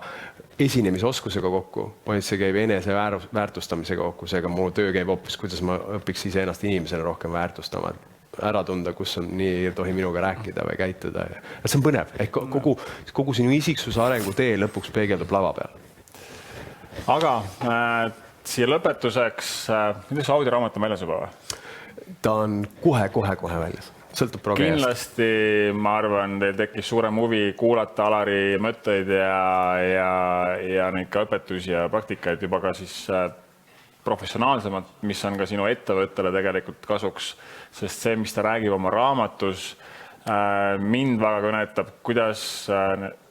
esinemisoskusega kokku, vaid see käib enese väärtustamisega kokku, seega mu töö käib hoopis, kuidas ma õpiks ise ennast inimesele rohkem väärtustama, ära tunda, kus on nii ei tohi minuga rääkida või käituda. See on põnev, et kogu sinu isiksuse arengu tee lõpuks peegeldub lava peal. Aga siia lõpetuseks, kuidas audioraamat on väljas juba või? Ta on kohe väljas. Kindlasti ma arvan, teil tekkis suurem huvi kuulata Alari mõtteid ja neid ka õpetusi ja praktikaid juba ka siis professionaalsemalt, mis on ka sinu ettevõttele tegelikult kasuks, sest see, mis ta räägib oma raamatus, mind väga kõnetab, kuidas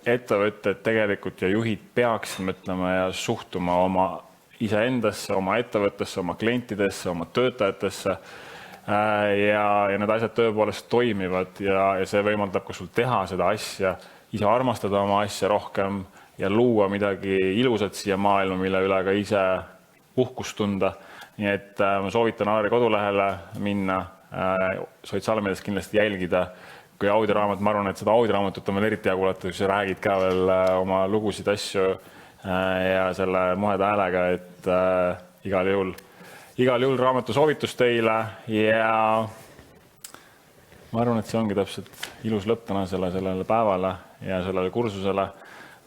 ettevõtted tegelikult ja juhid peaksid mõtlema ja suhtuma oma iseendasse, oma ettevõttesse, oma klientidesse, oma töötajatesse. Ja need asjad tõepoolest toimivad ja see võimaldab ka sul teha seda asja, ise armastada oma asja rohkem ja luua midagi ilusat siia maailma, mille üle ka ise uhkust tunda. Nii et ma soovitan Alari kodulehele minna, sotsiaalmeedias kindlasti jälgida. Kui audioraamat, ma arvan, et seda audioraamatut on veel eriti hea kuulata, kui sa räägid ka veel oma lugusid, asju ja selle muheda häälega, et igal juhul raamatu soovitus teile ja ma arvan, et see ongi täpselt ilus lõpp täna sellele päevale ja sellele kursusele.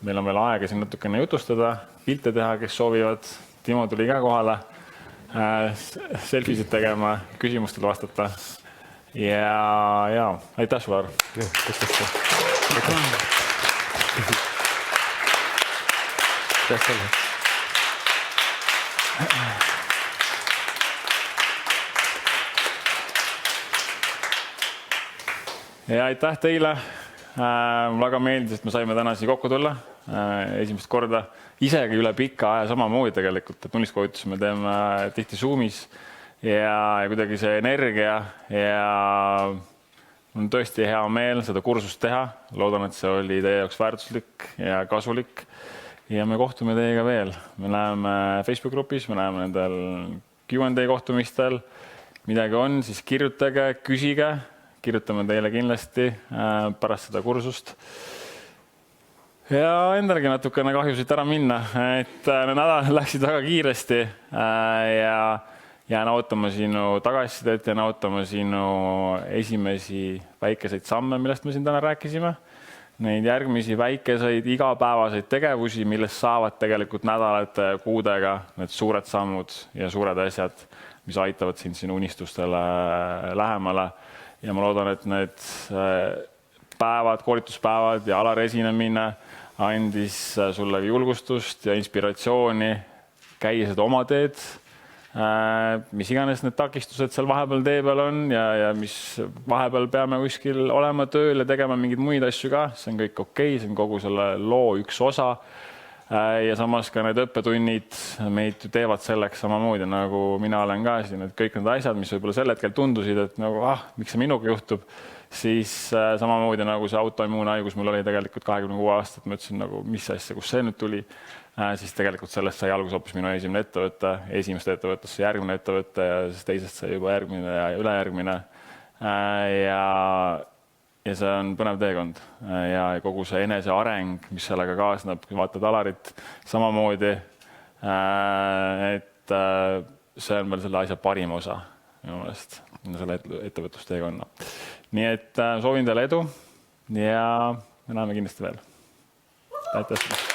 Meil on veel aega siin natukene jutustada, pilte teha, kes soovivad. Timo tuli ka kohale selfisid tegema, küsimustele vastata. Ja aitäh sulle, Alar. Ja aitäh teile. Mul väga meeldis, et me saime täna siia kokku tulla. Esimest korda isegi üle pika aja samamoodi tegelikult, et uniskoolitusi me teeme tihti Zoomis ja kuidagi see energia ja on tõesti hea meel seda kursust teha. Loodan, et see oli teie jaoks väärtuslik ja kasulik ja me kohtume teiega veel. Me näeme Facebook grupis, me näeme nendel Q&A kohtumistel. Midagi on, siis kirjutage, küsige. Kirjutame teile kindlasti pärast seda kursust. Ja endalgi natukene kahjusid ära minna, et nädal läksid väga kiiresti ja jään ootama sinu tagasisidet ja ootama sinu esimesi väikeseid samme, millest me siin täna rääkisime. Neid järgmisi väikeseid igapäevaseid tegevusi, millest saavad tegelikult nädalate ja kuudega need suured sammud ja suured asjad, mis aitavad sind sinu unistustele lähemale. Ja ma loodan, et need päevad, koolituspäevad ja Alari esinemine andis sulle julgustust ja inspiratsiooni käia seda oma teed, mis iganes need takistused seal vahepeal tee peal on ja mis vahepeal peame kuskil olema tööl ja tegema mingeid muid asju ka. See on kõik okei, see on kogu selle loo üks osa. Ja samas ka need õppetunnid meid teevad selleks samamoodi, nagu mina olen ka siin, et kõik need asjad, mis võib-olla sel hetkel tundusid, et nagu, miks see minuga juhtub, siis samamoodi nagu see autoimmuunhaigus mul oli tegelikult 26 aastat, ma ütlesin nagu, mis asja, kus see nüüd tuli, siis tegelikult sellest sai algus hoopis minu esimene ettevõte, esimest ettevõttesse järgmine ettevõte ja siis teisest sai juba järgmine ja ülejärgmine. Ja see on põnev teekond ja kogu see eneseareng, mis sellega kaasneb, kui vaatad Alarit samamoodi, et see on veel selle asja parim osa minu meelest, selle ettevõtlusteekonna. Nii et soovin teile edu ja me näeme kindlasti veel. Aitäh!